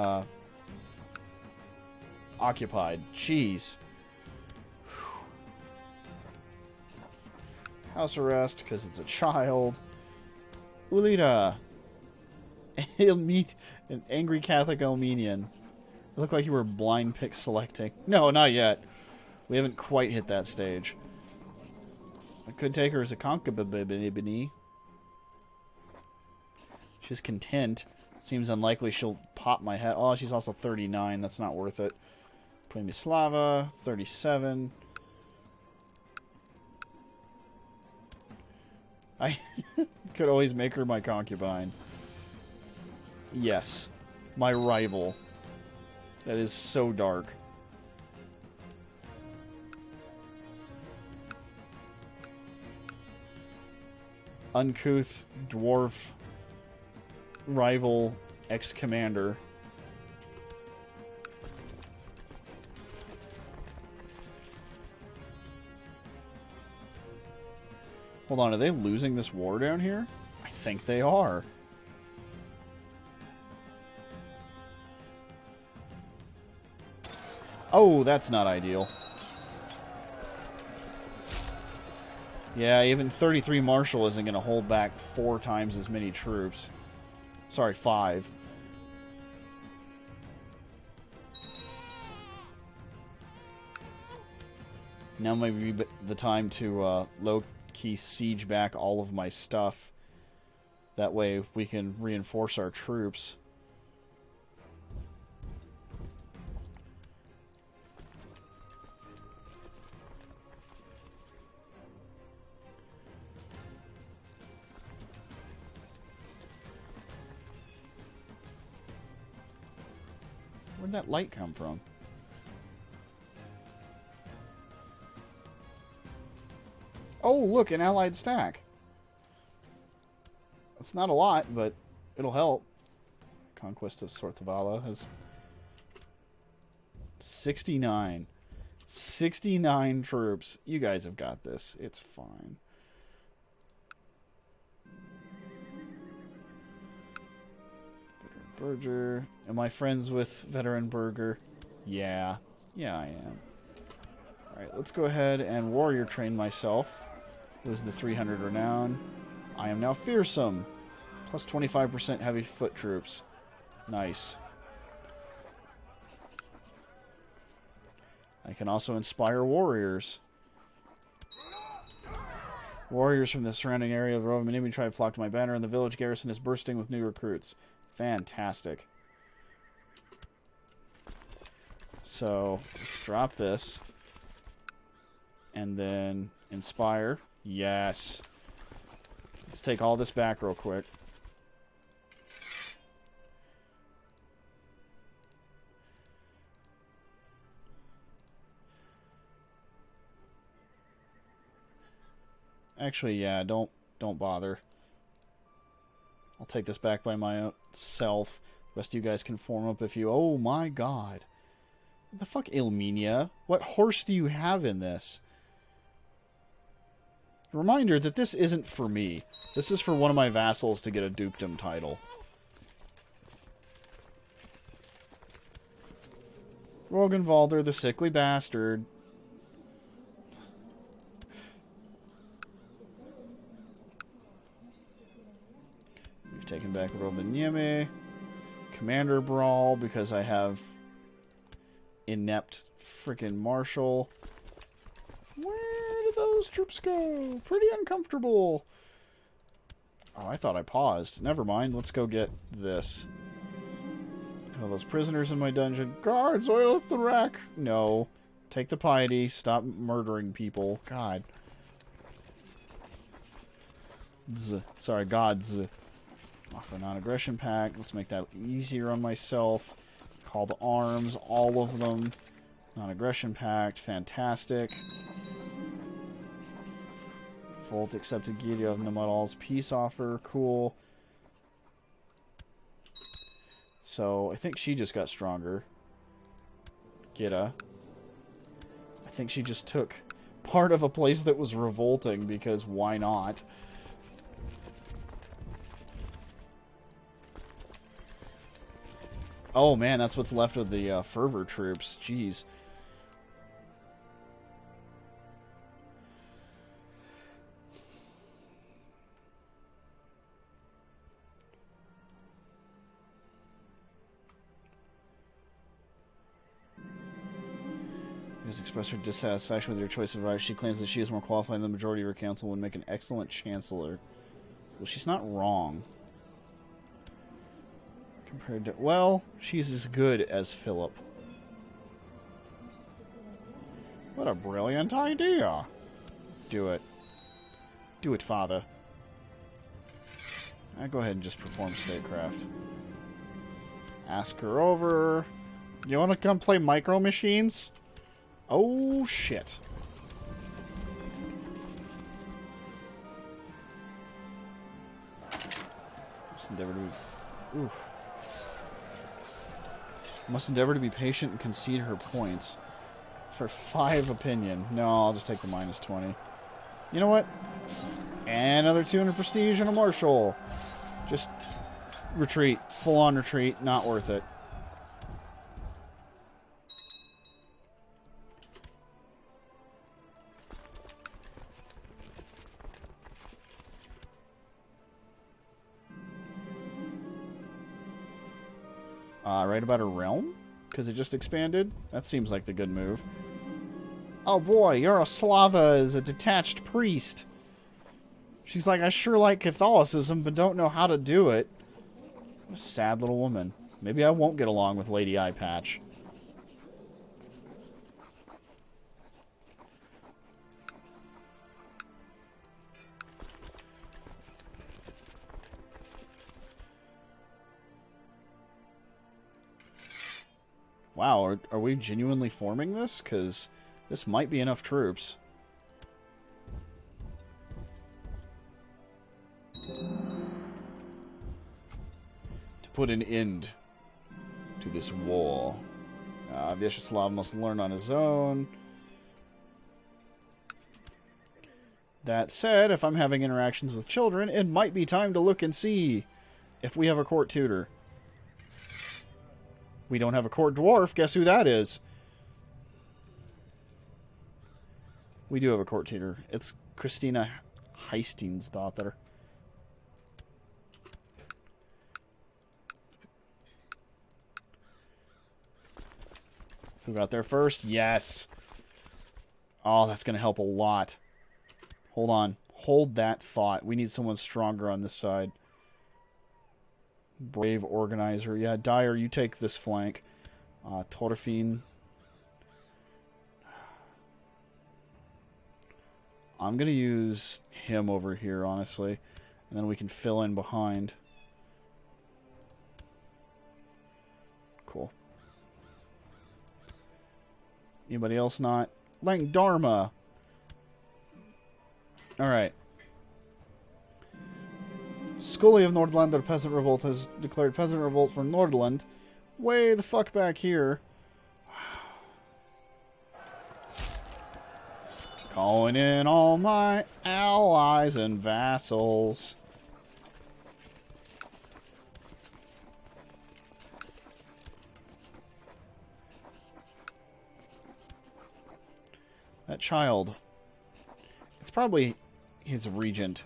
occupied. Jeez. House arrest because it's a child. Ulita. He'll meet an angry Catholic Armenian. It looked like you were blind pick selecting. No, not yet. We haven't quite hit that stage. I could take her as a concubine. She's content. Seems unlikely she'll pop my head. Oh, she's also 39. That's not worth it. Premislava, 37. I could always make her my concubine. Yes. My rival. That is so dark. Uncouth dwarf rival ex-commander. Hold on, are they losing this war down here? I think they are. Oh, that's not ideal. Yeah, even 33 Marshal isn't going to hold back 4 times as many troops. Sorry, 5. Now might be the time to low-key siege back all of my stuff. That way we can reinforce our troops. Where'd that light come from? Oh, look, an allied stack. It's not a lot, but it'll help. Conquest of Sorthavala has 69. 69 troops. You guys have got this. It's fine. Berger. Am I friends with Veteran Berger? Yeah. Yeah, I am. Alright, let's go ahead and warrior train myself. Lose the 300 renown. I am now fearsome. Plus 25% heavy foot troops. Nice. I can also inspire warriors. Warriors from the surrounding area of the Roman enemy tribe flock to my banner, and the village garrison is bursting with new recruits. Fantastic. So, let's drop this. And then inspire. Yes. Let's take all this back real quick. Actually, yeah, don't bother. I'll take this back by myself. The rest of you guys can form up if you... Oh my god. What the fuck, Ilmenia? What horse do you have in this? Reminder that this isn't for me. This is for one of my vassals to get a dukedom title. Rogenvalder, the sickly bastard. We've taken back Rovaniemi. Commander Brawl, because I have inept freaking marshal. Where did those troops go? Pretty uncomfortable. Oh, I thought I paused. Never mind. Let's go get this. Throw those prisoners in my dungeon. Guards, oil up the rack. No. Take the piety. Stop murdering people. God. Sorry, gods. Offer a non-aggression pact. Let's make that easier on myself. Call to arms. All of them. Non-aggression pact. Fantastic. Volt accepted Gita of Namadal's peace offer. Cool. So, I think she just got stronger. Gita. I think she just took part of a place that was revolting, because why not? Oh man, that's what's left of the fervor troops. Jeez. Has expressed her dissatisfaction with your choice of advice. She claims that she is more qualified than the majority of her council and would make an excellent chancellor. Well, she's not wrong. Compared to... Well, she's as good as Philip. What a brilliant idea. Do it. Do it, father. I go ahead and just perform statecraft. Ask her over. You want to come play Micro Machines? Oh, shit. Must endeavor to be... Oof. Must endeavor to be patient and concede her points. For 5 opinion. No, I'll just take the minus 20. You know what? Another 200 prestige and a marshal. Just retreat. Full-on retreat. Not worth it. Right about her realm? Because it just expanded? That seems like the good move. Oh boy, Yaroslava is a detached priest. She's like, I sure like Catholicism, but don't know how to do it. What a sad little woman. Maybe I won't get along with Lady Eye Patch. Wow, are we genuinely forming this? Because this might be enough troops. To put an end to this war. Vyacheslav must learn on his own. That said, if I'm having interactions with children, it might be time to look and see if we have a court tutor. We don't have a court dwarf. Guess who that is? We do have a court tutor. It's Christina Heistings's daughter. Who got there first? Yes. Oh, that's going to help a lot. Hold on. Hold that thought. We need someone stronger on this side. Brave organizer. Yeah, Dyer, you take this flank. Torfine. I'm going to use him over here, honestly. And then we can fill in behind. Cool. Anybody else not? Lang Dharma. Alright. Scully of Nordlander Peasant Revolt has declared Peasant Revolt for Nordland. Way the fuck back here. Calling in all my allies and vassals. That child. It's probably his regent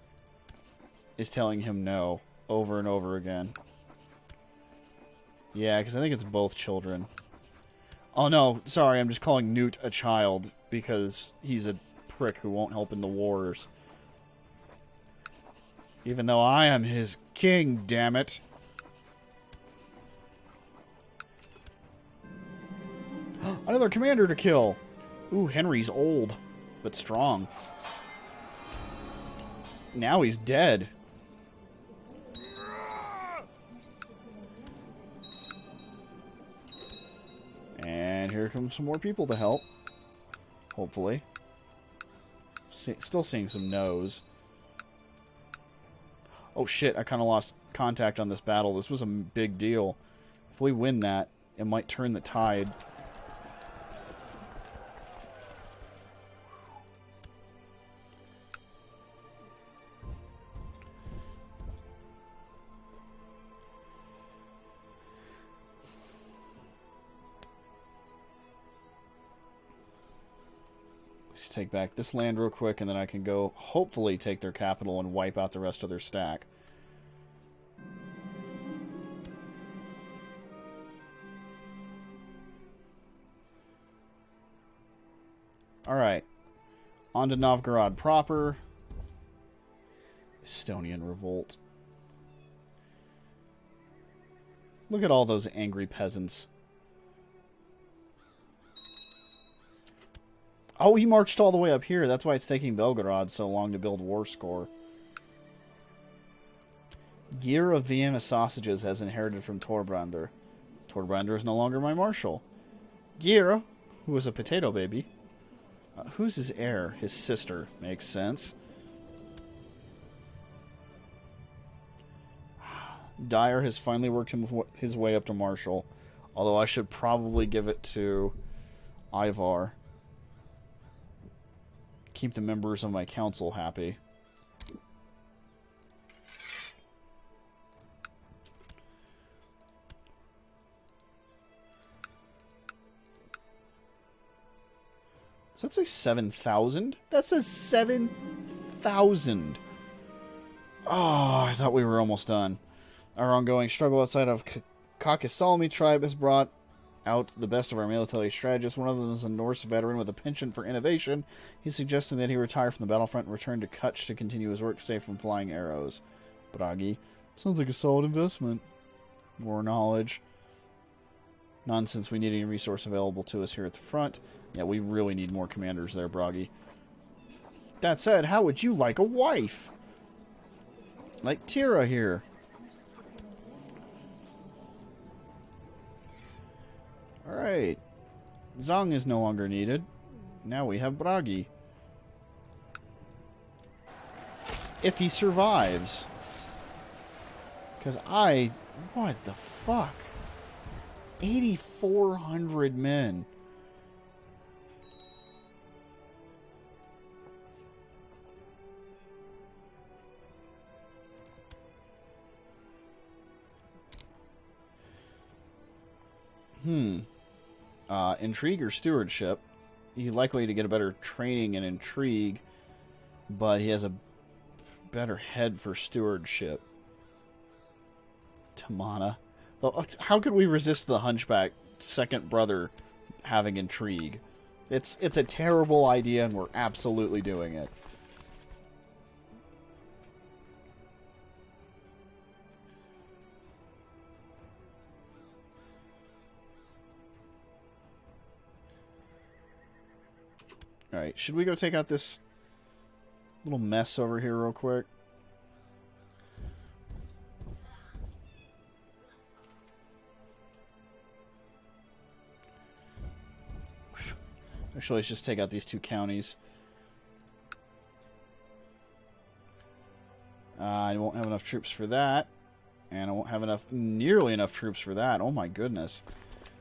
is telling him no over and over again. Yeah, because I think it's both children. Oh no, sorry, I'm just calling Newt a child because he's a prick who won't help in the wars. Even though I am his king, damn it. Another commander to kill. Ooh, Henry's old, but strong. Now he's dead. And here comes some more people to help. Hopefully. Still seeing some no's. Oh shit, I kind of lost contact on this battle. This was a big deal. If we win that, it might turn the tide. Let's take back this land real quick, and then I can go, hopefully, take their capital and wipe out the rest of their stack. Alright. On to Novgorod proper. Estonian revolt. Look at all those angry peasants. Oh, he marched all the way up here. That's why it's taking Belgorod so long to build war score. Gear of Vienna sausages has inherited from Torbrander. Torbrander is no longer my marshal. Gear, who was a potato baby. Who's his heir? His sister. Makes sense. Dyer has finally worked his way up to marshal. Although I should probably give it to Ivar. Keep the members of my council happy. Does that say 7,000? That says 7,000. Oh, I thought we were almost done. Our ongoing struggle outside of Caucasalmi tribe has brought out the best of our military strategists. One of them is a Norse veteran with a penchant for innovation. He's suggesting that he retire from the battlefront and return to Kutch to continue his work safe from flying arrows. Bragi. Sounds like a solid investment. More knowledge. Nonsense, we need any resource available to us here at the front. Yeah, we really need more commanders there, Bragi. That said, how would you like a wife? Like Tira here. Alright. Zong is no longer needed. Now we have Bragi. If he survives. Because what the fuck? 8,400 men. Intrigue or stewardship. He's likely to get a better training in intrigue, but he has a better head for stewardship. Tamana. How could we resist the Hunchback second brother having intrigue? It's a terrible idea, and we're absolutely doing it. Alright, should we go take out this little mess over here real quick? Actually, let's just take out these two counties. I won't have enough troops for that. And I won't have nearly enough troops for that. Oh my goodness.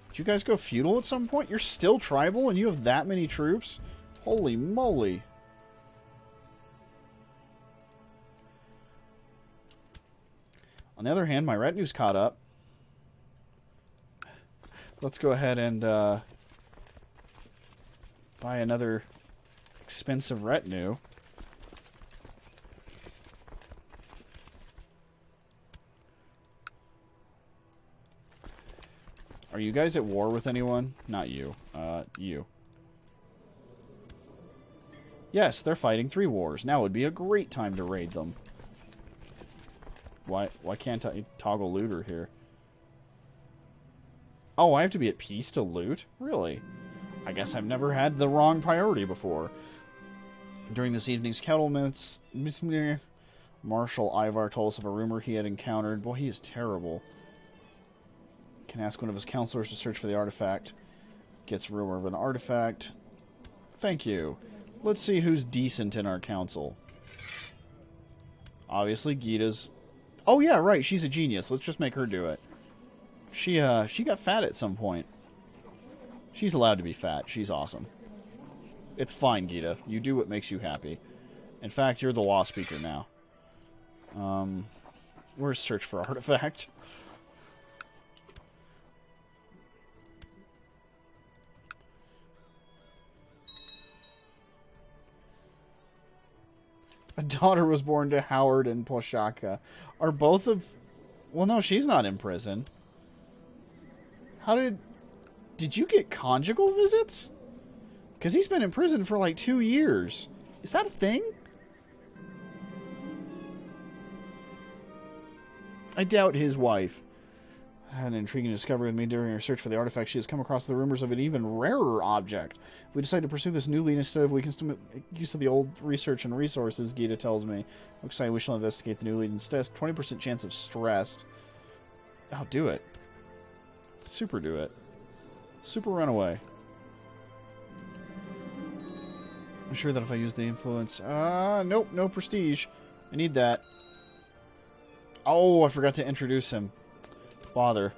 Did you guys go feudal at some point? You're still tribal and you have that many troops? Holy moly. On the other hand, my retinue's caught up. Let's go ahead and buy another expensive retinue. Are you guys at war with anyone? Not you. You. Yes, they're fighting 3 wars. Now would be a great time to raid them. Why can't I toggle looter here? Oh, I have to be at peace to loot? Really? I guess I've never had the wrong priority before. During this evening's settlements, Marshal Ivar told us of a rumor he had encountered. Boy, he is terrible. Can ask one of his counselors to search for the artifact. Gets rumor of an artifact. Thank you. Let's see who's decent in our council. Obviously, Gita's... Oh, yeah, right. She's a genius. Let's just make her do it. She got fat at some point. She's allowed to be fat. She's awesome. It's fine, Gita. You do what makes you happy. In fact, you're the law speaker now. Where's search for artifact? A daughter was born to Howard and Poshaka. Are both of... Well, no, she's not in prison. How did... Did you get conjugal visits? Because he's been in prison for like 2 years. Is that a thing? I doubt his wife had an intriguing discovery with me during her search for the artifact. She has come across the rumors of an even rarer object. We decided to pursue this new lead instead of we can make use of the old research and resources, Gita tells me. I'm excited we shall investigate the new lead instead. 20% chance of stressed. I'll do it. Super do it. Super runaway. I'm sure that if I use the influence... nope, no prestige. I need that. Oh, I forgot to introduce him. Father.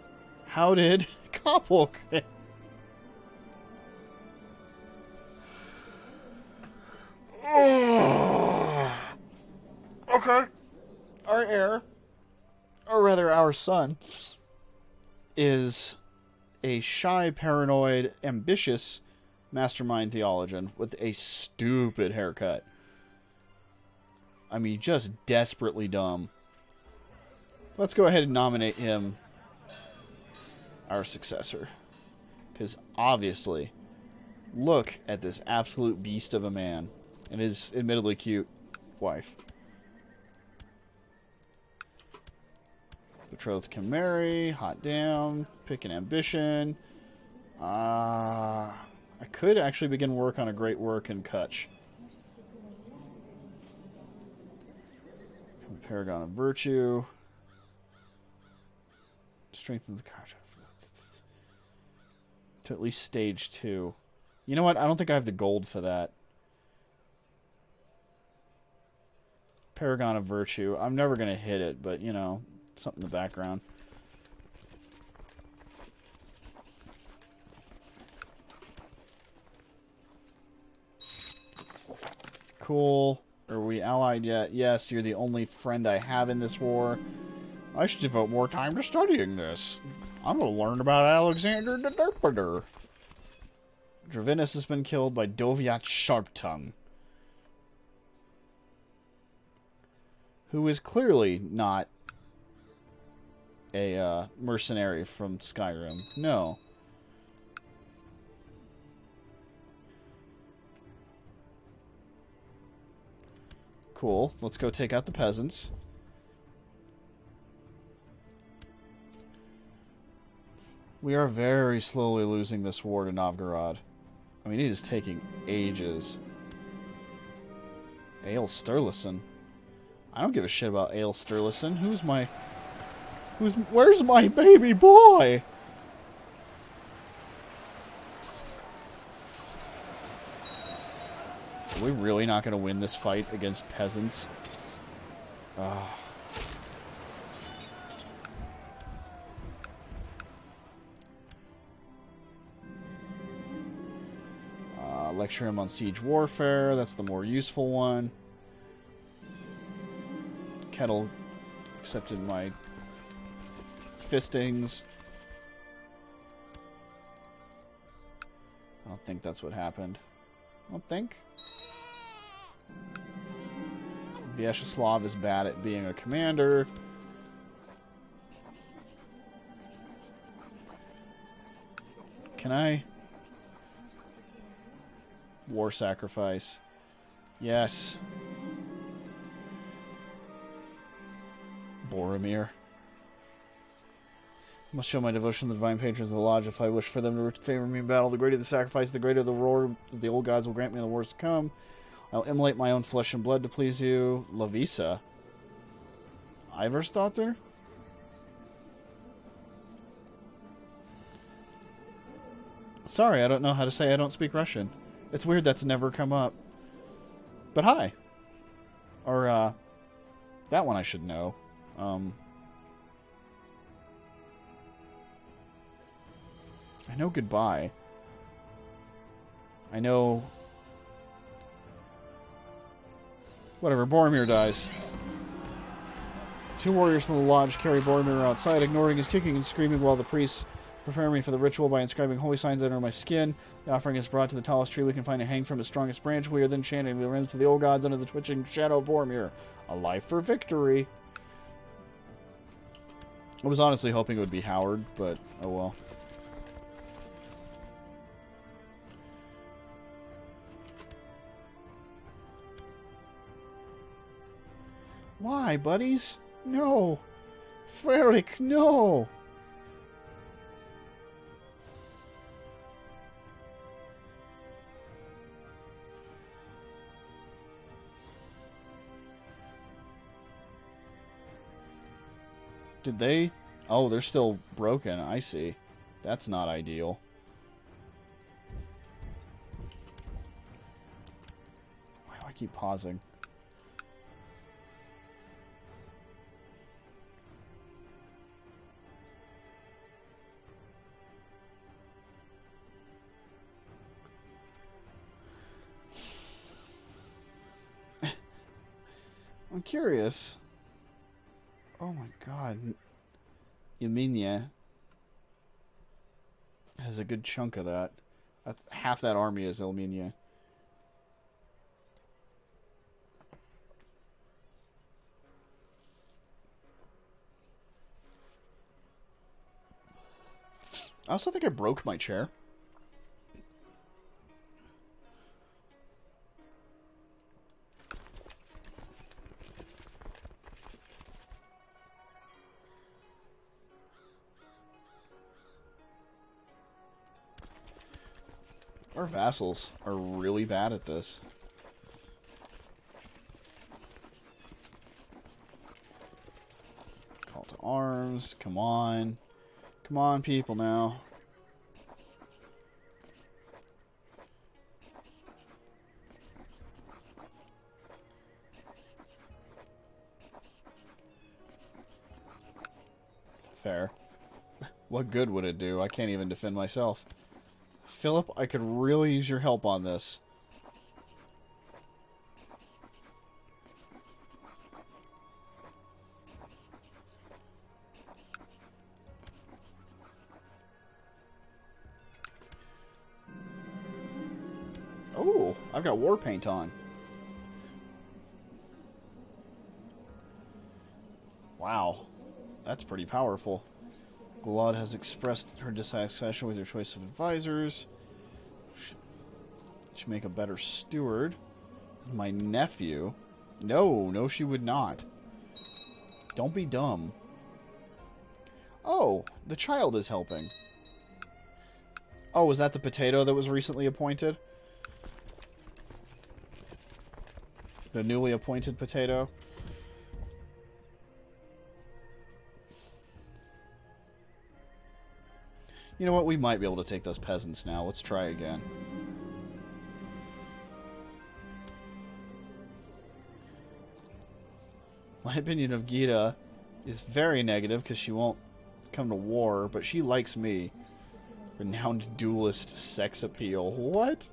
How did... Koppel... Okay. Our heir, or rather our son, is a shy, paranoid, ambitious mastermind theologian with a stupid haircut. I mean, just desperately dumb. Let's go ahead and nominate him our successor. Because obviously, look at this absolute beast of a man and his admittedly cute wife. Betrothed can marry. Hot damn. Pick an ambition. I could actually begin work on a great work in Kutch. Paragon of Virtue. Strengthen the card. To at least stage 2. You know what? I don't think I have the gold for that. Paragon of Virtue. I'm never going to hit it, but, you know, something in the background. Cool. Are we allied yet? Yes, you're the only friend I have in this war. I should devote more time to studying this. I'm going to learn about Alexander the Derpader. Dravinus has been killed by Doviat Sharptongue, who is clearly not a mercenary from Skyrim. No. Cool. Let's go take out the peasants. We are very slowly losing this war to Novgorod. I mean, it is taking ages. Ale Sturluson. I don't give a shit about Ale Sturluson. Where's my baby boy? Are we really not going to win this fight against peasants? Lecture him on siege warfare. That's the more useful one. Kettle accepted my fistings. I don't think that's what happened. I don't think. Vyacheslav is bad at being a commander. Can I? War sacrifice. Yes. Boromir. Must show my devotion to the divine patrons of the lodge. If I wish for them to favor me in battle, the greater the sacrifice, the greater the reward of the old gods will grant me in the wars to come. I'll immolate my own flesh and blood to please you. Lavisa. Ivarstottir? Sorry, I don't know how to say I don't speak Russian. It's weird that's never come up. But hi. Or, that one I should know. I know goodbye. I know... Whatever, Boromir dies. 2 warriors from the lodge carry Boromir outside, ignoring his kicking and screaming while the priests prepare me for the ritual by inscribing holy signs under my skin. The offering is brought to the tallest tree we can find and hang from its strongest branch. We are then chanting the remnants of the old gods under the twitching shadow of Boromir. A life for victory. I was honestly hoping it would be Howard, but oh well. Why, buddies? No. Frerick, no. Did they? Oh, they're still broken. I see. That's not ideal. Why do I keep pausing? I'm curious. Oh my god. Yeminia has a good chunk of that. Half that army is Elminia. I also think I broke my chair. Our vassals are really bad at this. Call to arms. Come on. Come on, people, now. Fair. What good would it do? I can't even defend myself. Philip, I could really use your help on this. Oh, I've got war paint on. Wow, that's pretty powerful. Glad has expressed her dissatisfaction with your choice of advisors. Should make a better steward. My nephew? No, she would not. Don't be dumb. Oh, the child is helping. Oh, was that the potato that was recently appointed? The newly appointed potato? You know what? We might be able to take those peasants now. Let's try again. My opinion of Gita is very negative because she won't come to war, but she likes me. Renowned duelist sex appeal. What?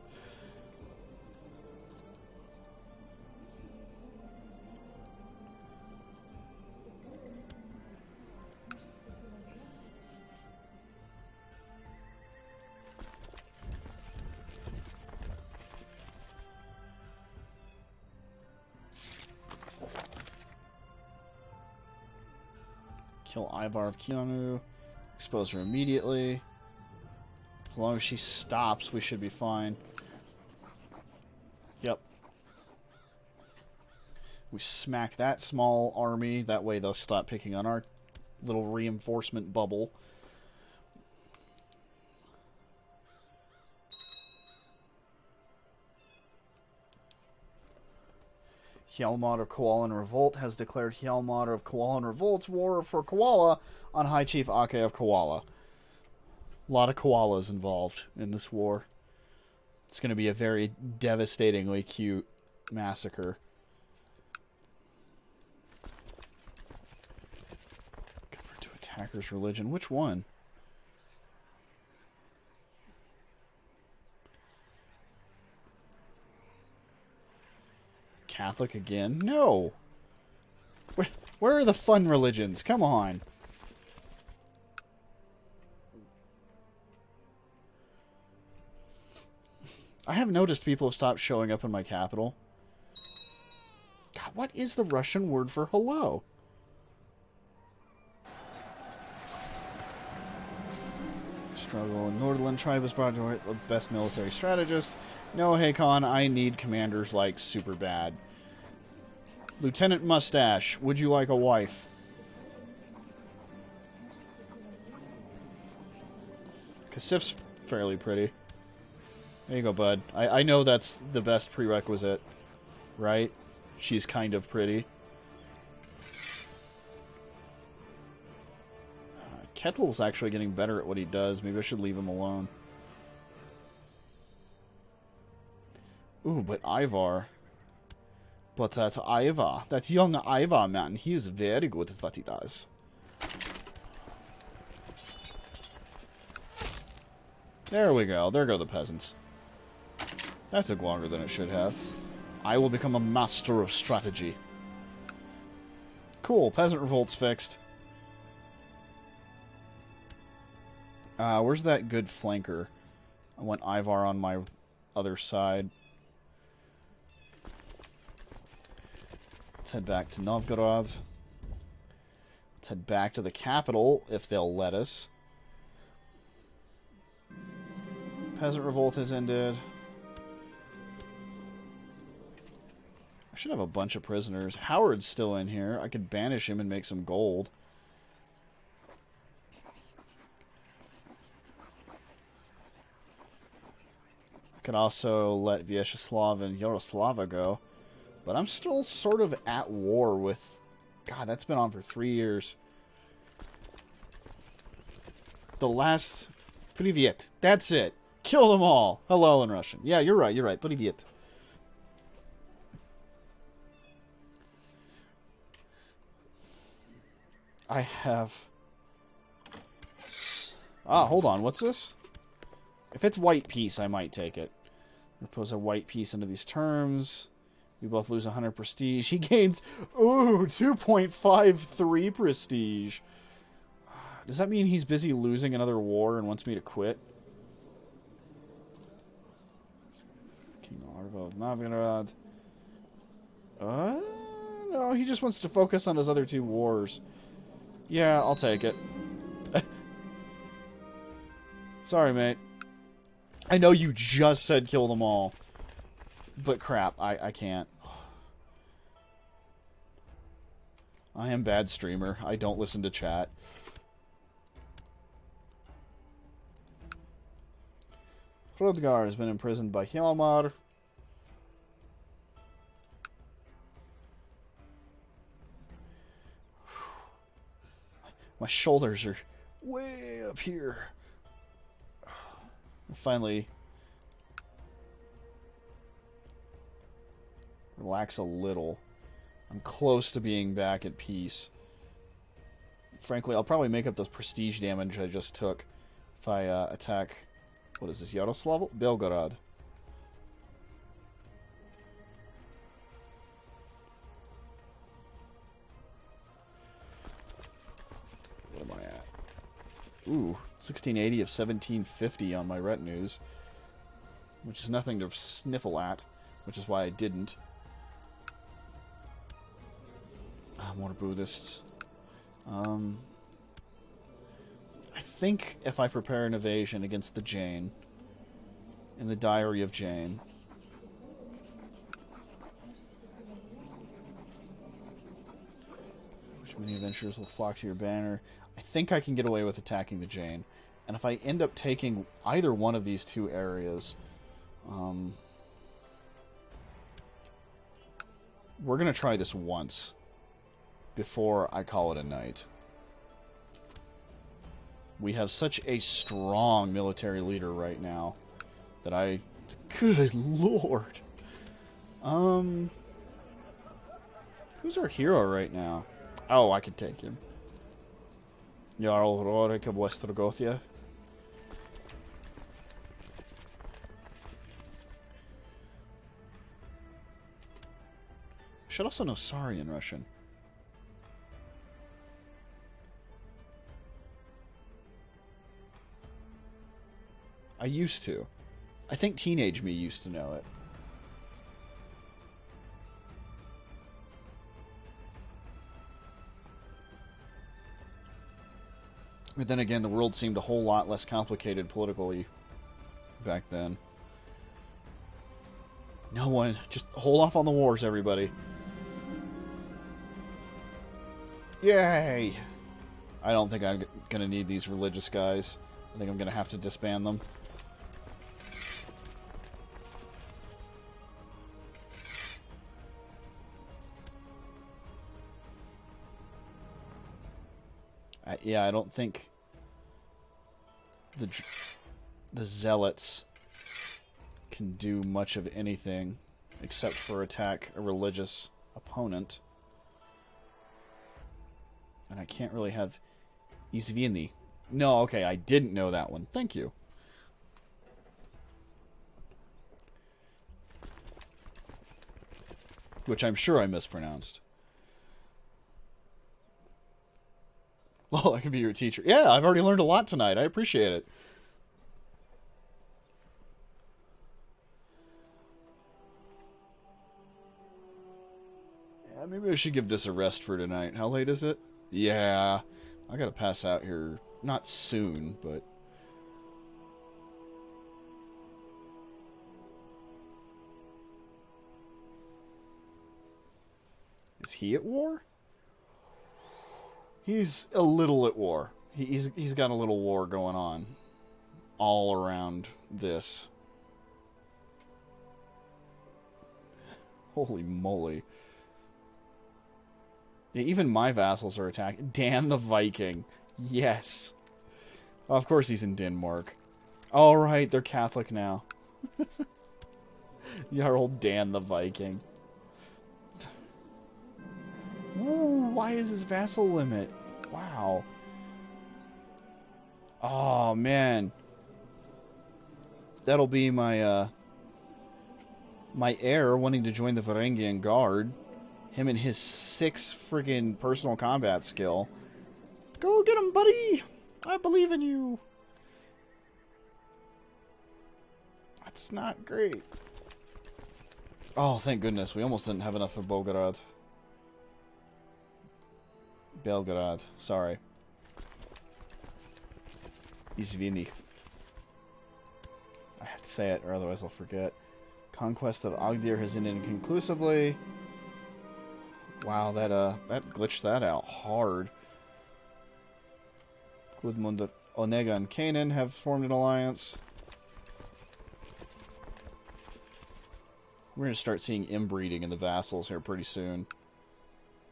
Kill Ivar of Keanu. Expose her immediately. As long as she stops, we should be fine. Yep. We smack that small army. That way they'll stop picking on our little reinforcement bubble. Hjalmar of Koalan Revolt has declared Hjalmar of Koalan Revolt's war for Koala on High Chief Ake of Koala. A lot of koalas involved in this war. It's going to be a very devastatingly cute massacre. Convert to attacker's religion. Which one? Catholic again? No! Where are the fun religions? Come on! I have noticed people have stopped showing up in my capital. God, what is the Russian word for hello? Struggle. Nordland tribe is brought to the best military strategist. No, Hakon, I need commanders like super bad. Lieutenant Mustache, would you like a wife? Kasif's fairly pretty. There you go, bud. I know that's the best prerequisite, right? She's kind of pretty. Kettle's actually getting better at what he does. Maybe I should leave him alone. Ooh, but Ivar. But that Ivar, that young Ivar, man, he is very good at what he does. There we go. There go the peasants. That took longer than it should have. I will become a master of strategy. Cool. Peasant revolt's fixed. Where's that good flanker? I want Ivar on my other side. Let's head back to Novgorod. Let's head back to the capital, if they'll let us. Peasant revolt has ended. I should have a bunch of prisoners. Howard's still in here. I could banish him and make some gold. could also let Vyacheslav and Yaroslava go. But I'm still sort of at war with... God, that's been on for 3 years. The last... Privyet. That's it. Kill them all. Hello in Russian. Yeah, you're right. You're right. Privyet. I have... Ah, hold on. What's this? If it's white peace, I might take it. Propose a white peace into these terms. We both lose 100 prestige. He gains, ooh, 2.53 prestige. Does that mean he's busy losing another war and wants me to quit? King Arvo of Novgorod. No, he just wants to focus on his other 2 wars. Yeah, I'll take it. Sorry, mate. I know you just said kill them all. But crap, I can't. I am bad streamer. I don't listen to chat. Hrodgar has been imprisoned by Hjalmar. My shoulders are way up here. Finally relax a little. I'm close to being back at peace. Frankly, I'll probably make up the prestige damage I just took if I attack... What is this? Yaroslav? Belgorod. What am I at? Ooh, 1680 of 1750 on my retinues. Which is nothing to sniffle at. Which is why I didn't. More Buddhists. I think if I prepare an evasion against the Jane, in the Diary of Jane, which many adventurers will flock to your banner, I think I can get away with attacking the Jane. And if I end up taking either one of these 2 areas, we're going to try this once before I call it a night. We have such a strong military leader right now that I... Good lord. Who's our hero right now? Oh, I could take him. Jarl Rorik of Westergothia. Should also know sorry in Russian. I used to. I think teenage me used to know it. But then again, the world seemed a whole lot less complicated politically back then. No one. Just hold off on the wars, everybody. Yay! I don't think I'm gonna need these religious guys. I think I'm gonna have to disband them. Yeah, I don't think the zealots can do much of anything except for attack a religious opponent. And I can't really have Izvini. No, okay, I didn't know that one. Thank you. Which I'm sure I mispronounced. Oh, I can be your teacher. Yeah, I've already learned a lot tonight. I appreciate it. Yeah, maybe I should give this a rest for tonight. How late is it? Yeah, I gotta pass out here. Not soon, but... Is he at war? He's a little at war. He's got a little war going on all around this. Holy moly. Yeah, even my vassals are attacking. Dan the Viking. Yes. Of course he's in Denmark. All right, they're Catholic now. Yeah, old Dan the Viking. Ooh, why is his vassal limit? Wow. Oh, man. That'll be my, my heir wanting to join the Varangian Guard. Him and his 6 friggin' personal combat skill. Go get him, buddy! I believe in you. That's not great. Oh, thank goodness. We almost didn't have enough for Belgrade. Belgrade. Sorry. Izvini. I have to say it, or otherwise I'll forget. Conquest of Agdir has ended inconclusively. Wow, that glitched that out hard. Gudmund, Onega, and Canaan have formed an alliance. We're going to start seeing inbreeding in the vassals here pretty soon.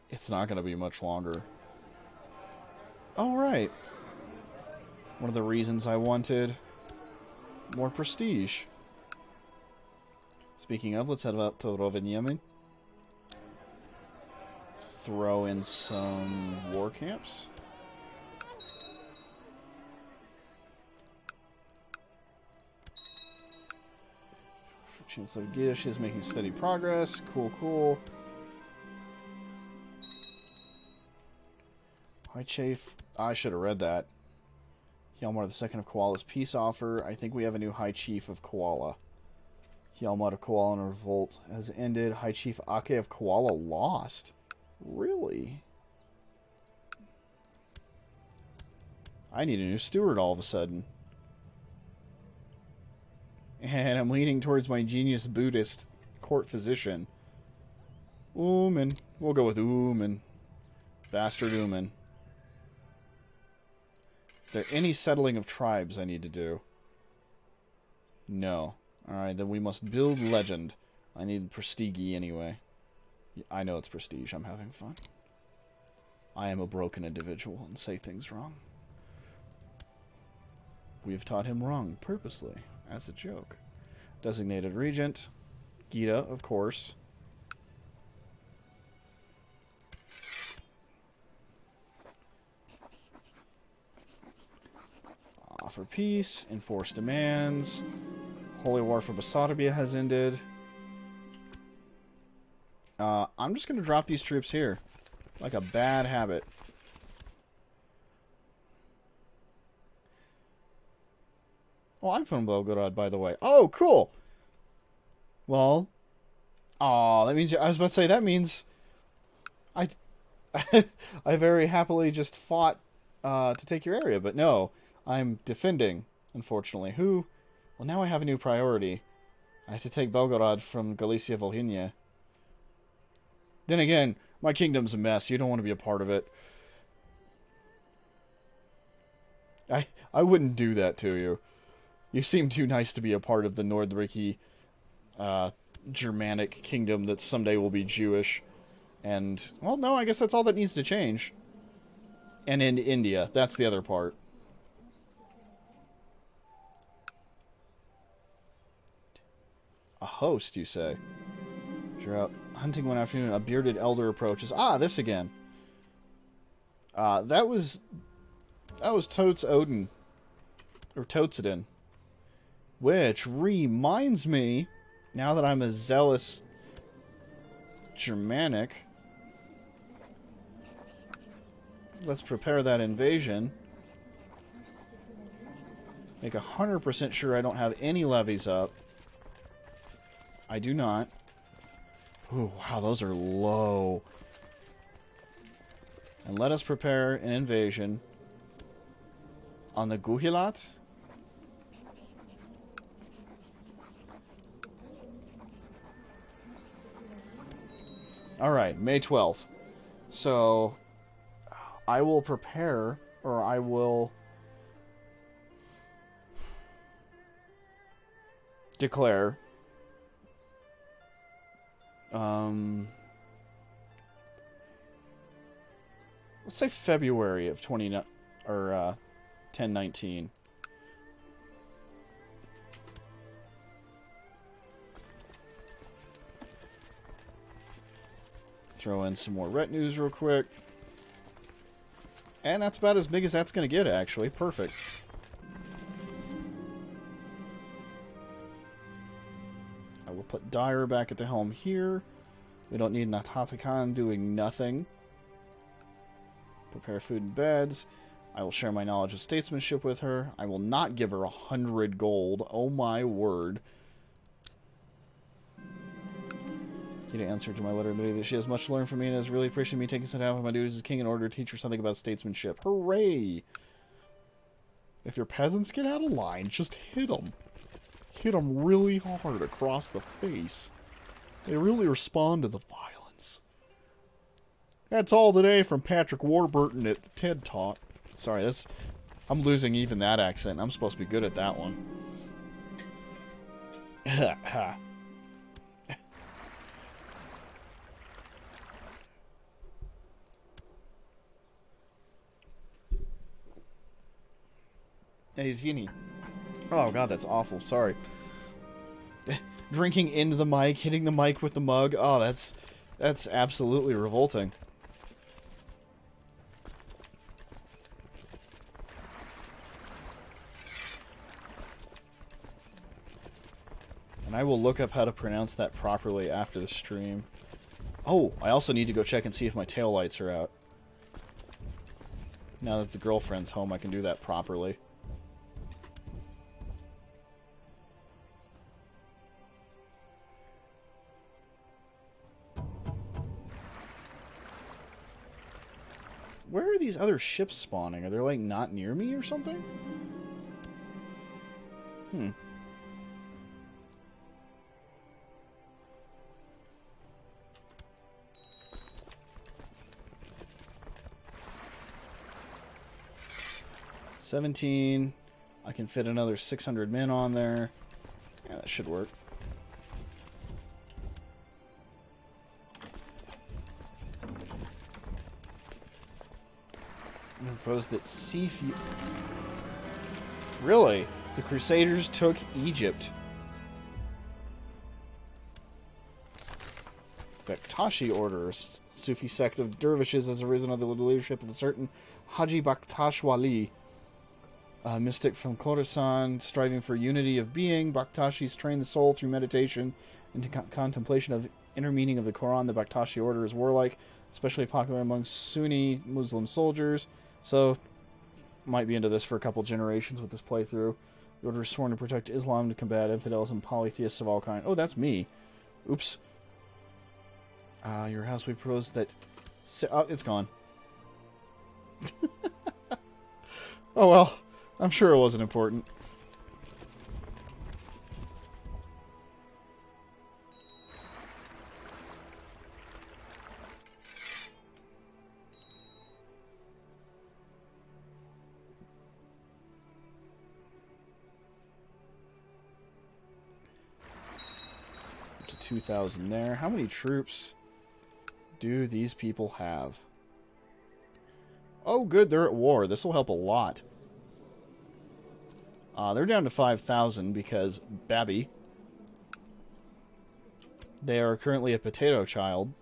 It's not going to be much longer. Oh, right. One of the reasons I wanted more prestige. Speaking of, let's head up to Rovaniemi. Throw in some war camps. Chancellor Gish is making steady progress. Cool, cool. High Chief. I should have read that. Hjalmar II of Koala's peace offer. I think we have a new High Chief of Koala. Hjalmar of Koala in revolt has ended. High Chief Ake of Koala lost. Really? I need a new steward all of a sudden. And I'm leaning towards my genius Buddhist court physician. Ooman. We'll go with Ooman. Bastard Ooman. Is there any settling of tribes I need to do? No. Alright, then we must build legend. I need prestige anyway. I know it's prestige. I'm having fun. I am a broken individual and say things wrong. We have taught him wrong purposely. As a joke. Designated Regent. Gita, of course. Offer peace. Enforce demands. Holy War for Basarabia has ended. I'm just going to drop these troops here. Like a bad habit. Oh, I'm from Belgorod, by the way. Oh, cool. Well, oh, that means I was about to say that means I very happily just fought to take your area, but no, I'm defending. Unfortunately, who? Well, now I have a new priority. I have to take Belgorod from Galicia Volhynia. Then again, my kingdom's a mess. You don't want to be a part of it. I wouldn't do that to you. You seem too nice to be a part of the Nordriki Germanic kingdom that someday will be Jewish. And, well, no, I guess that's all that needs to change. And in India. That's the other part. A host, you say? You're out hunting one afternoon. A bearded elder approaches. Ah, this again. That was Totes Odin. Or Totsedin. Which reminds me, now that I'm a zealous Germanic, let's prepare that invasion. Make 100% sure I don't have any levies up. I do not. Ooh, wow, those are low. And let us prepare an invasion on the Guhilat. Alright, May 12th. So, I will prepare, or I will declare Let's say February of 1019. Throw in some more retinues real quick. And that's about as big as that's going to get, actually. Perfect. I will put Dyer back at the helm here. We don't need Natatakan doing nothing. Prepare food and beds. I will share my knowledge of statesmanship with her. I will not give her 100 gold. Oh my word. Get an answer to my letter admitting that she has much to learn from me and has really appreciated me taking some time of my duties as king in order to teach her something about statesmanship. Hooray! If your peasants get out of line, just hit them. Hit them really hard across the face. They really respond to the violence. That's all today from Patrick Warburton at the TED Talk. Sorry, I'm losing even that accent. I'm supposed to be good at that one. Ha. Hey, Zvini. Oh god, that's awful. Sorry. Drinking into the mic, hitting the mic with the mug. Oh, that's absolutely revolting. And I will look up how to pronounce that properly after the stream. Oh, I also need to go check and see if my taillights are out. Now that the girlfriend's home, I can do that properly. Where are these other ships spawning? Are they, like, not near me or something? Hmm. $17. I can fit another 600 men on there. Yeah, that should work. I propose that Really? The Crusaders took Egypt. Bektashi Order, Sufi sect of dervishes, has arisen under the leadership of a certain Haji Bakhtash Wali, a mystic from Khorasan, striving for unity of being. Bakhtashis train the soul through meditation into contemplation of the inner meaning of the Quran. The Bakhtashi Order is warlike, especially popular among Sunni Muslim soldiers. So, might be into this for a couple generations with this playthrough. The Order is sworn to protect Islam, to combat infidels and polytheists of all kinds. Oh, that's me. Oops. Your house, we propose that... Oh, it's gone. Oh, well. I'm sure it wasn't important. Up to 2,000 there. How many troops do these people have? Oh, good, they're at war. This will help a lot. They're down to 5,000 because Babby. They are currently a potato child.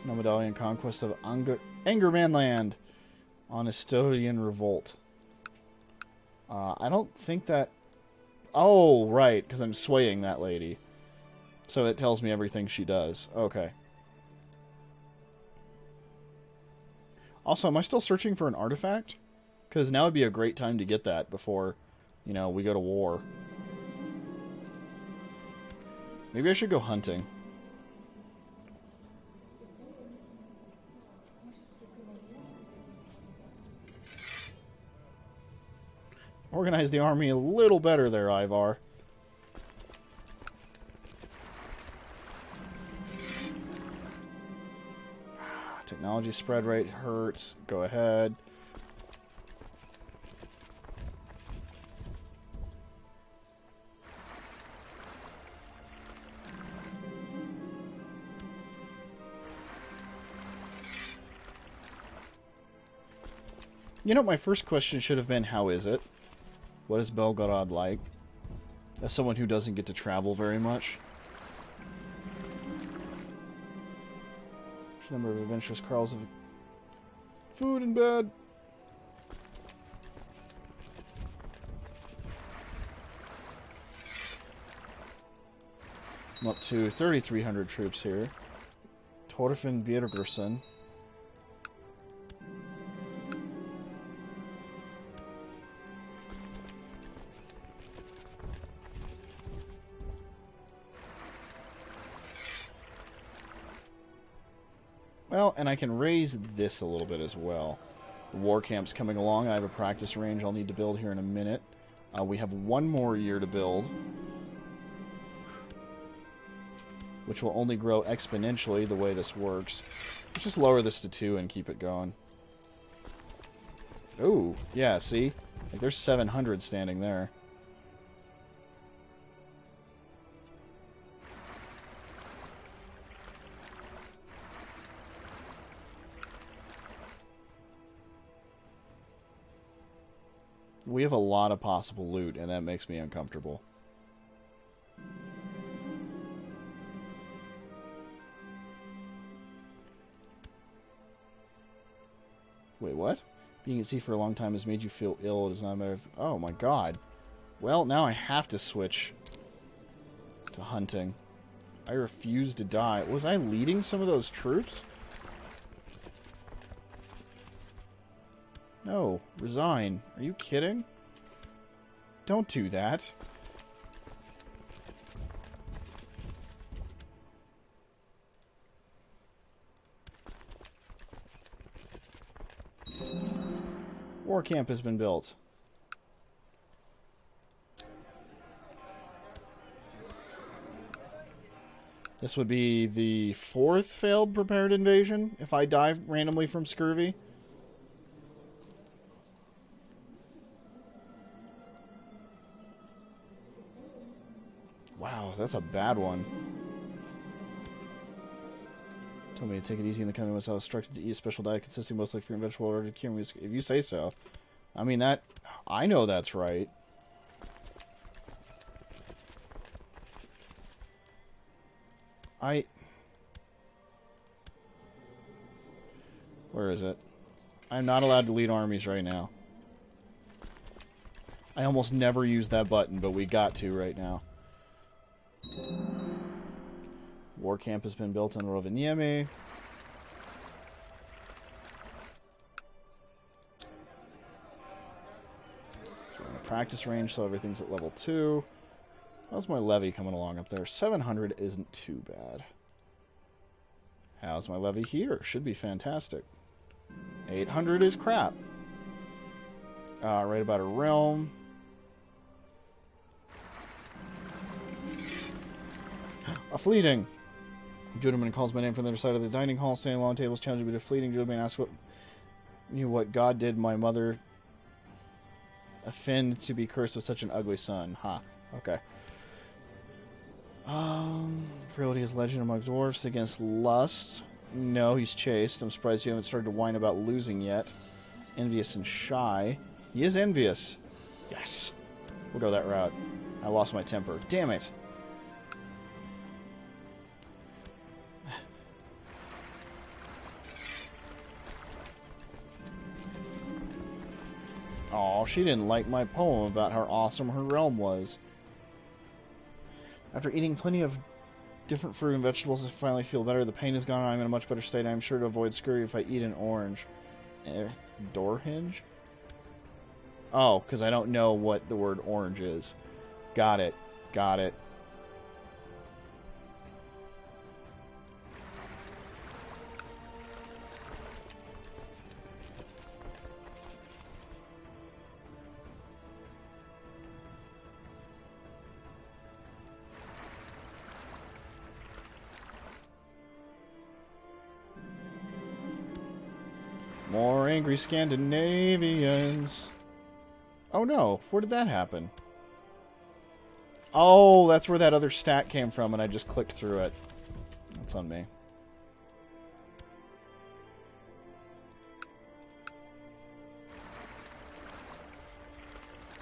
No medallion, conquest of Angerman land on Estonian revolt. I don't think that... Oh, right, because I'm swaying that lady. So it tells me everything she does. Okay. Also, am I still searching for an artifact? Because now would be a great time to get that before, you know, we go to war. Maybe I should go hunting. Organize the army a little better there, Ivar. Technology spread rate hurts. Go ahead. You know, my first question should have been, how is it? What is Belgorod like? As someone who doesn't get to travel very much. Number of adventurous crawls of food and bed. I'm up to 3,300 troops here. Torfinn Birgersson. Well, and I can raise this a little bit as well. The war camp's coming along. I have a practice range I'll need to build here in a minute. We have one more year to build, which will only grow exponentially the way this works. Let's just lower this to 2 and keep it going. Oh, yeah, see? Like, there's 700 standing there. We have a lot of possible loot, and that makes me uncomfortable. Wait, what? Being at sea for a long time has made you feel ill. It is not a matter of... Oh, my God. Well, now I have to switch to hunting. I refuse to die. Was I leading some of those troops? No. Resign. Are you kidding? Don't do that. War camp has been built. This would be the 4th failed prepared invasion if I die randomly from scurvy. Wow, that's a bad one. Told me to take it easy in the coming months. I was instructed to eat a special diet consisting mostly of fruit and vegetable or to cure me. If you say so. I mean, that... I know that's right. Where is it? I'm not allowed to lead armies right now. I almost never use that button, but we got to right now. War camp has been built on Rovaniemi. So we're in a practice range, so everything's at level 2. How's my levy coming along up there? 700 isn't too bad. How's my levy here? Should be fantastic. 800 is crap. Right about a realm. A fleeting. Judeman calls my name from the other side of the dining hall, standing along tables, challenging me to fleeting. Judeman asks what God did my mother offend to be cursed with such an ugly son. Ha. Okay. Frailty is legend among dwarfs against lust. No, he's chaste. I'm surprised you haven't started to whine about losing yet. Envious and shy. He is envious. Yes. We'll go that route. I lost my temper. Damn it. Aw, she didn't like my poem about how awesome her realm was. After eating plenty of different fruit and vegetables, I finally feel better. The pain is gone and I'm in a much better state. I'm sure to avoid scurvy if I eat an orange. Door hinge? Oh, because I don't know what the word orange is. Got it. Got it. More angry Scandinavians. Oh no, where did that happen? Oh, that's where that other stat came from and I just clicked through it. That's on me.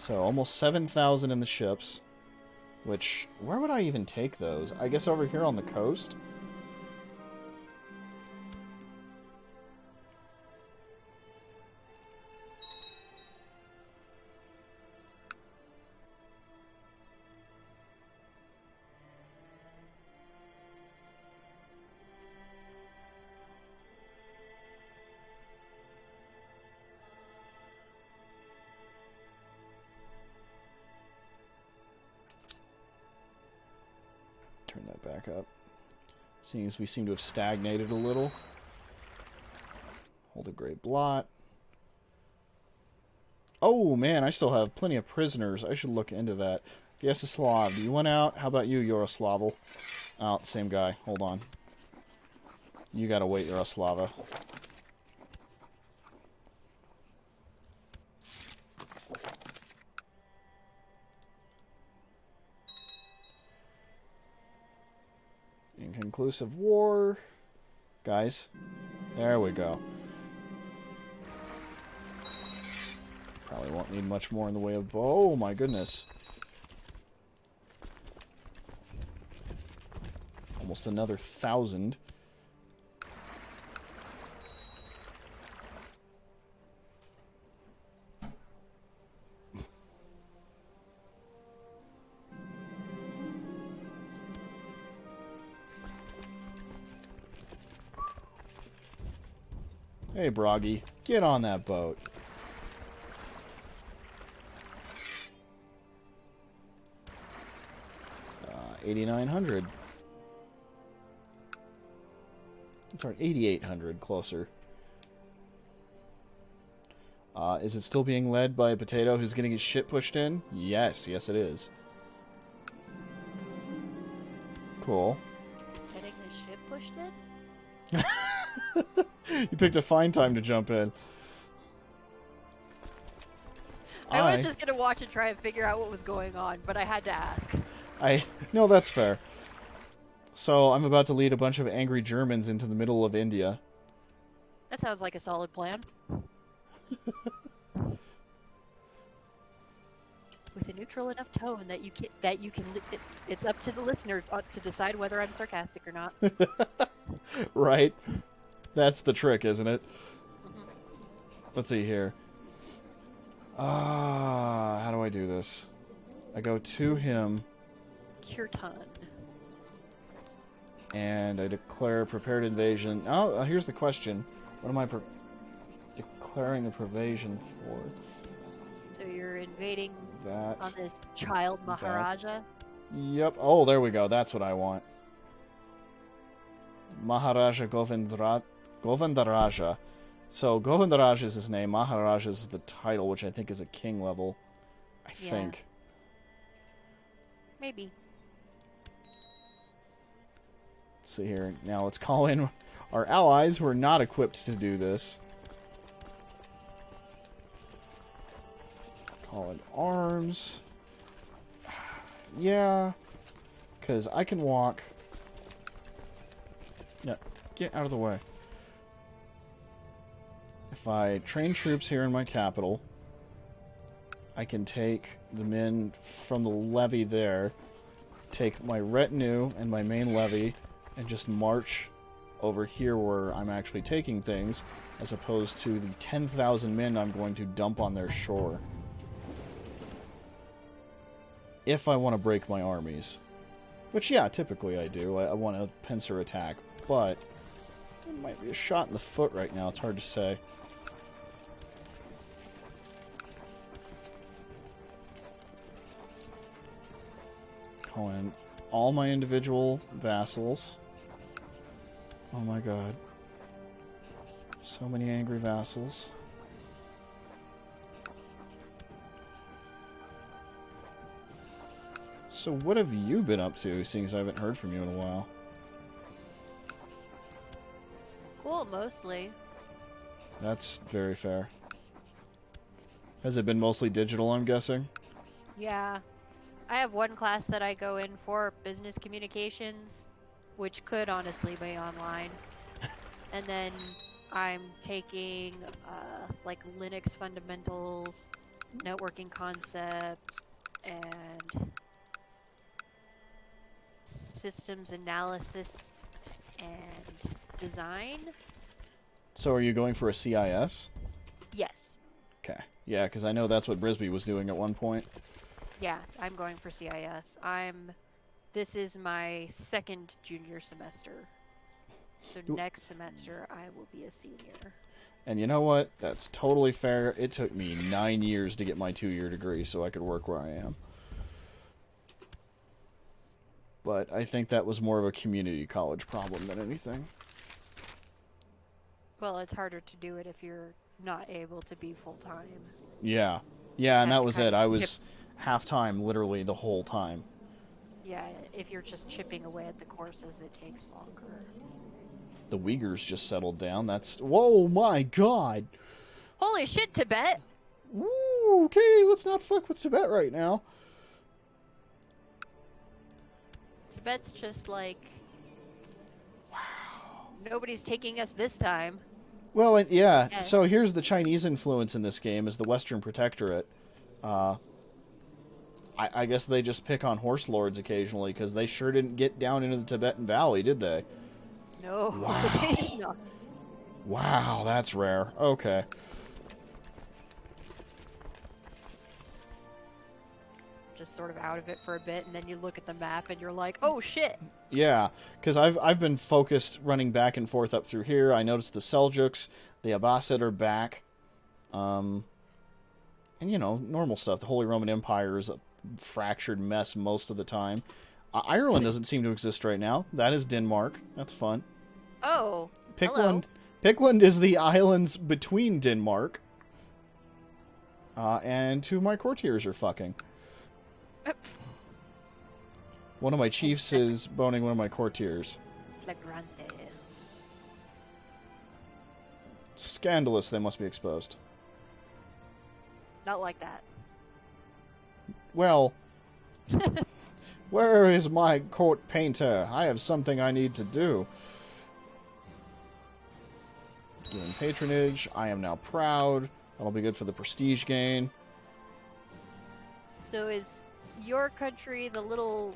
So almost 7,000 in the ships. Which, where would I even take those? I guess over here on the coast? Turn that back up. Seeing as we seem to have stagnated a little. Hold a great blot. Oh, man, I still have plenty of prisoners. I should look into that. Vyacheslav, do you want out? How about you, Yaroslavel? Oh, same guy. Hold on. You gotta wait, Yaroslava. Inconclusive war. Guys. There we go. Probably won't need much more in the way of... Oh, my goodness. Almost another 1,000. Hey, Broggy, get on that boat. 8,900. I'm sorry, 8,800, closer. Is it still being led by a potato who's getting his shit pushed in? Yes, yes it is. Cool. Getting his shit pushed in? You picked a fine time to jump in. I was just gonna watch and try and figure out what was going on, but I had to ask. No, that's fair. So, I'm about to lead a bunch of angry Germans into the middle of India. That sounds like a solid plan. With a neutral enough tone that you can it's up to the listener to decide whether I'm sarcastic or not. Right? That's the trick, isn't it? Mm-hmm. Let's see here. How do I do this? I go to him. Kirtan. And I declare prepared invasion. Oh, here's the question. What am I declaring the invasion for? So you're invading That. on this child Maharaja? Yep. Oh, there we go. That's what I want. Maharaja Govindaraja. So, Govindaraja is his name. Maharaja is the title, which I think is a king level. I think. Maybe. Let's see here. Now, let's call in our allies who are not equipped to do this. Call in arms. Yeah. Because I can walk. Yeah, get out of the way. If I train troops here in my capital, I can take the men from the levy there, take my retinue and my main levy, and just march over here where I'm actually taking things, as opposed to the 10,000 men I'm going to dump on their shore. If I want to break my armies. Which, yeah, typically I do. I want a pincer attack, but it might be a shot in the foot right now. It's hard to say. Call in all my individual vassals. Oh my god. So many angry vassals. So what have you been up to, seeing as I haven't heard from you in a while? Cool, mostly. That's very fair. Has it been mostly digital, I'm guessing? Yeah. I have one class that I go in for, business communications, which could honestly be online. And then I'm taking, like, Linux fundamentals networking concepts, and systems analysis and design. So are you going for a CIS? Yes. Okay. Yeah, because I know that's what Brisbee was doing at one point. Yeah, I'm going for CIS. This is my second junior semester. So next semester I will be a senior. And you know what? That's totally fair. It took me 9 years to get my 2-year degree so I could work where I am. But I think that was more of a community college problem than anything. Well, it's harder to do it if you're not able to be full-time. Yeah. Yeah, and Have that to was kind it. of I was half-time literally the whole time. Yeah, if you're just chipping away at the courses, it takes longer. The Uyghurs just settled down. That's... Whoa, my God! Holy shit, Tibet! Woo, okay, let's not fuck with Tibet right now. Tibet's just like... Wow. Nobody's taking us this time. Well, yeah, so here's the Chinese influence in this game, is the Western Protectorate. I guess they just pick on horse lords occasionally, because they sure didn't get down into the Tibetan Valley, did they? No. Wow. Wow, that's rare. Okay. Just sort of out of it for a bit, and then you look at the map and you're like, oh shit! Yeah, because I've been focused running back and forth up through here. I noticed the Seljuks, the Abbasid are back. And, you know, normal stuff. The Holy Roman Empire is a fractured mess most of the time. Ireland doesn't seem to exist right now. That is Denmark. That's fun. Oh, Pickland. hello. Pickland is the islands between Denmark. And two of my courtiers are fucking. One of my chiefs is boning one of my courtiers. Flagrante. Scandalous, they must be exposed. Not like that. Well, where is my court painter? I have something I need to do. Given patronage, I am now proud. That'll be good for the prestige gain. So is your country the little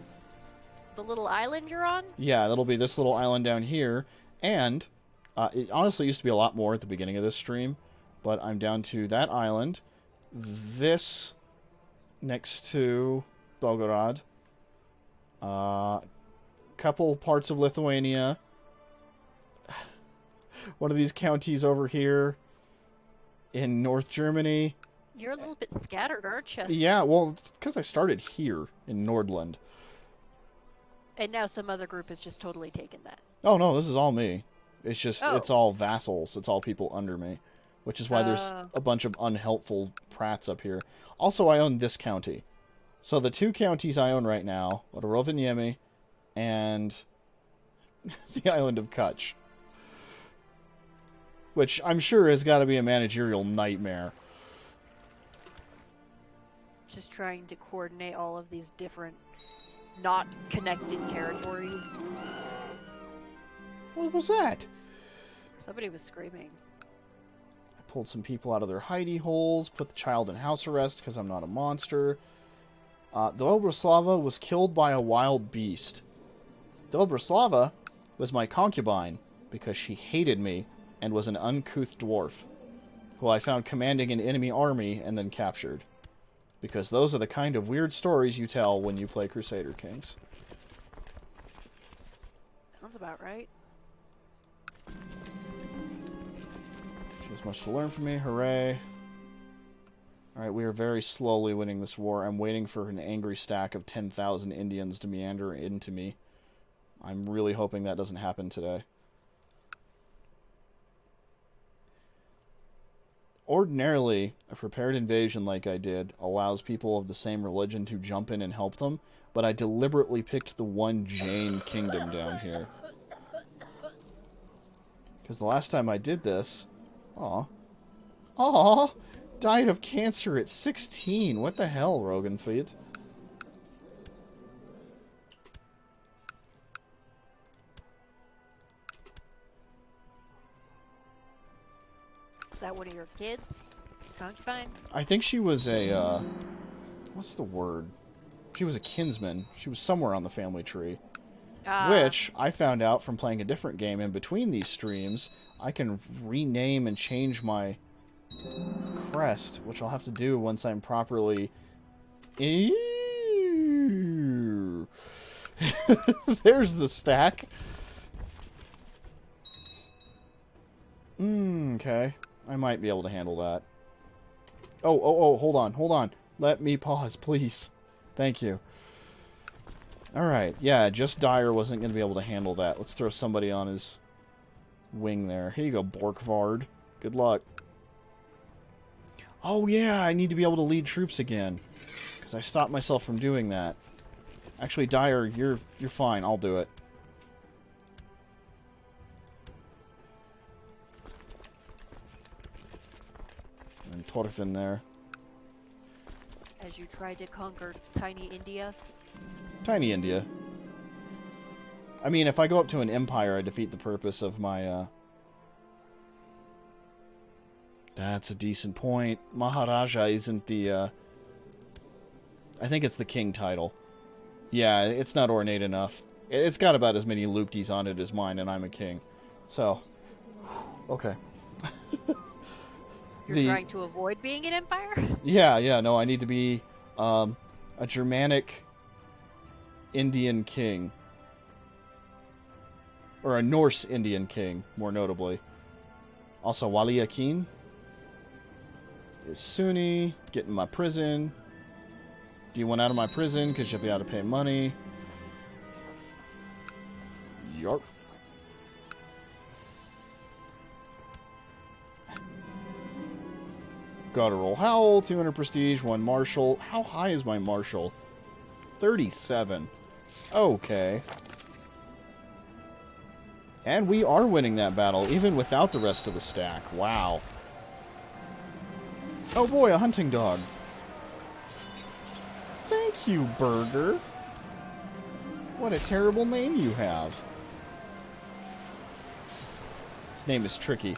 island you're on? Yeah, that'll be this little island down here. And it honestly used to be a lot more at the beginning of this stream, but I'm down to that island. This next to Belgorod. Couple parts of Lithuania. One of these counties over here in North Germany. You're a little bit scattered, aren't you? Yeah, well, it's because I started here in Nordland. And now some other group has just totally taken that. Oh, no, this is all me. It's just, Oh. it's all vassals. It's all people under me. Which is why there's a bunch of unhelpful prats up here. Also, I own this county. So the two counties I own right now are Rovaniemi and the island of Kutch. Which I'm sure has got to be a managerial nightmare. Just trying to coordinate all of these different, not connected territories. What was that? Somebody was screaming. I pulled some people out of their hidey holes, put the child in house arrest because I'm not a monster. Dobroslava was killed by a wild beast. Dobroslava was my concubine because she hated me and was an uncouth dwarf, who I found commanding an enemy army and then captured. Because those are the kind of weird stories you tell when you play Crusader Kings. Sounds about right. She has much to learn from me, hooray. Alright, we are very slowly winning this war. I'm waiting for an angry stack of 10,000 Indians to meander into me. I'm really hoping that doesn't happen today. Ordinarily, a prepared invasion like I did allows people of the same religion to jump in and help them, but I deliberately picked the one Jain kingdom down here. Because the last time I did this... Aw, died of cancer at 16. What the hell, Rogenfleet? Is that one of your kids? Concubine? I think she was a, what's the word? She was a kinsman. She was somewhere on the family tree. Which, I found out from playing a different game in between these streams, I can rename and change my crest, which I'll have to do once I'm properly... Ew. There's the stack. Okay. I might be able to handle that. Oh, hold on. Let me pause, please. Thank you. Alright, yeah, just Dyer wasn't going to be able to handle that. Let's throw somebody on his wing there. Here you go, Borkvard. Good luck. Oh yeah, I need to be able to lead troops again. Because I stopped myself from doing that. Actually, Dyer, you're fine. I'll do it. And Torfin there. As you try to conquer tiny India. Tiny India. I mean, if I go up to an empire, I defeat the purpose of my, That's a decent point. Maharaja isn't the, I think it's the king title. Yeah, it's not ornate enough. It's got about as many loopties on it as mine, and I'm a king. So, okay. You're trying to avoid being an empire? Yeah, no, I need to be, a Germanic Indian king. Or a Norse Indian king, more notably. Also, Wali Akin is Sunni. Get in my prison. Do you want out of my prison? Because you'll be able to pay money. Yarp. Gotta roll Howl, 200 prestige, 1 martial. How high is my martial? 37. Okay. And we are winning that battle, even without the rest of the stack. Wow. Oh boy, a hunting dog. Thank you, Burger. What a terrible name you have. His name is Tricky.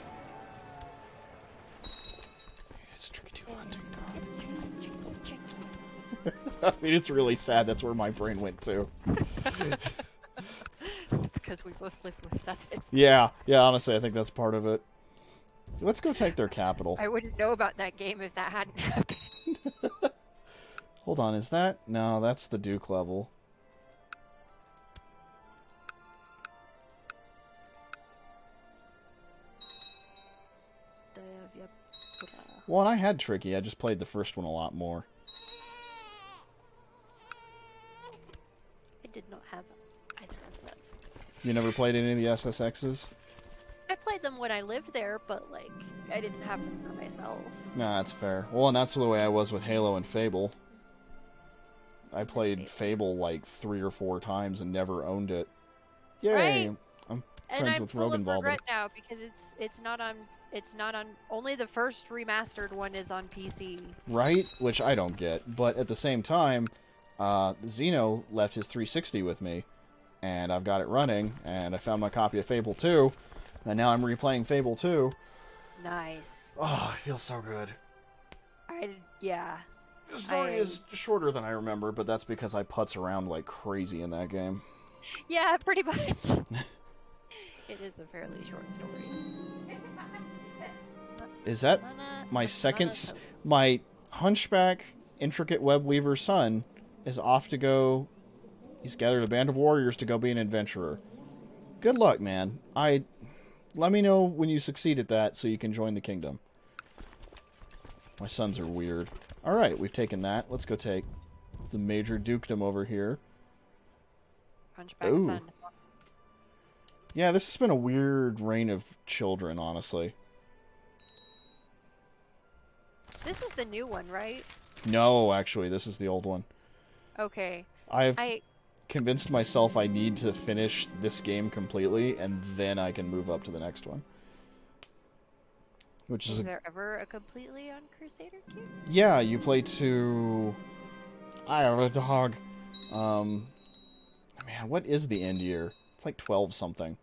It's Tricky to Hunting Dog. I mean, it's really sad. That's where my brain went to. Because we both live with Seth. Yeah, honestly, I think that's part of it. Let's go take their capital. I wouldn't know about that game if that hadn't happened. Hold on, is that? No, that's the Duke level. Well, and I had Tricky. I just played the first one a lot more. I did not have that. You never played any of the SSXs? I played them when I lived there, but, like, I didn't have them for myself. Nah, that's fair. Well, and that's the way I was with Halo and Fable. I played Fable like 3 or 4 times and never owned it. Yay! Right. I'm And friends I'm with full of Rogan regret now because it's not on only the first remastered one is on PC. Right? Which I don't get. But at the same time, Xeno left his 360 with me, and I've got it running, and I found my copy of Fable 2, and now I'm replaying Fable 2. Nice. Oh, it feels so good. Yeah. The story is shorter than I remember, but that's because I putz around like crazy in that game. Yeah, pretty much. It is a fairly short story. Is that my second... My hunchback, intricate web weaver son is off to go... He's gathered a band of warriors to go be an adventurer. Good luck, man. Let me know when you succeed at that so you can join the kingdom. My sons are weird. Alright, we've taken that. Let's go take the major dukedom over here. Hunchback son. Yeah, this has been a weird reign of children, honestly. This is the new one, right? No, actually, this is the old one. Okay. I've convinced myself I need to finish this game completely, and then I can move up to the next one. Which is there ever a completely on Crusader King? Yeah, you play to... I have a dog. Man, what is the end year? It's like 12-something.